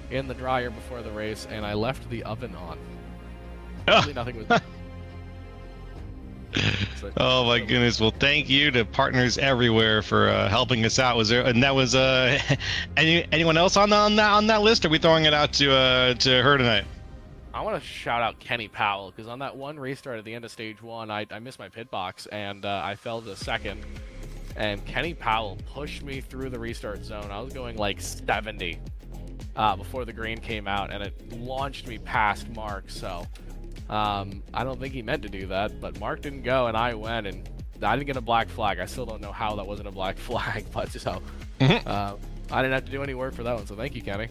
in the dryer before the race, and I left the oven on. Really nothing was. Oh my goodness! Well, thank you to partners everywhere for helping us out. Was there? And that was anyone else on that list? Or are we throwing it out to her tonight? I want to shout out Kenny Powell, because on that one restart at the end of stage 1, I missed my pit box and I fell to second. And Kenny Powell pushed me through the restart zone. I was going like 70 before the green came out, and it launched me past Mark. So. I don't think he meant to do that, but Mark didn't go and I went, and I didn't get a black flag. I still don't know how that wasn't a black flag, but so I didn't have to do any work for that one, so thank you, Kenny.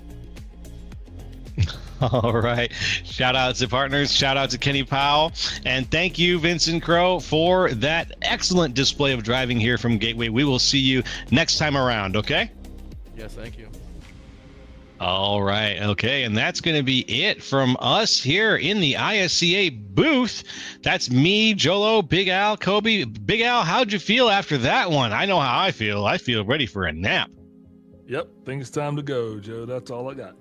All right. Shout out to partners. Shout out to Kenny Powell. And thank you, Vincent Crowe, for that excellent display of driving here from Gateway. We will see you next time around, okay? Yes, thank you. All right. Okay. And that's going to be it from us here in the ISCA booth. That's me, Jolo, Big Al, Kobe. Big Al, how'd you feel after that one? I know how I feel. I feel ready for a nap. Yep, think it's time to go, Joe. That's all I got.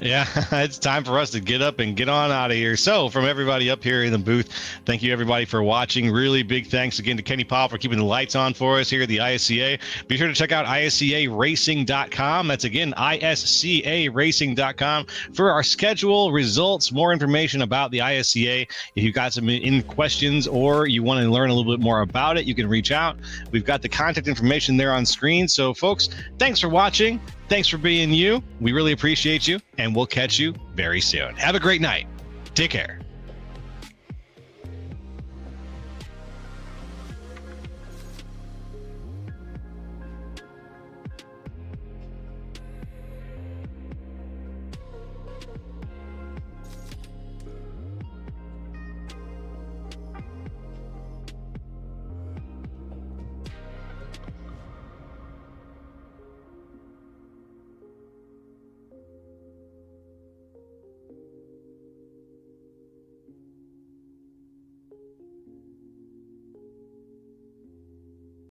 Yeah, it's time for us to get up and get on out of here. So from everybody up here in the booth, thank you everybody for watching. Really big thanks again to Kenny Powell for keeping the lights on for us here at the ISCA. Be sure to check out iscaracing.com. That's again, iscaracing.com for our schedule, results, more information about the ISCA. If you've got some questions or you want to learn a little bit more about it, you can reach out. We've got the contact information there on screen. So folks, thanks for watching. Thanks for being you. We really appreciate you, and we'll catch you very soon. Have a great night. Take care.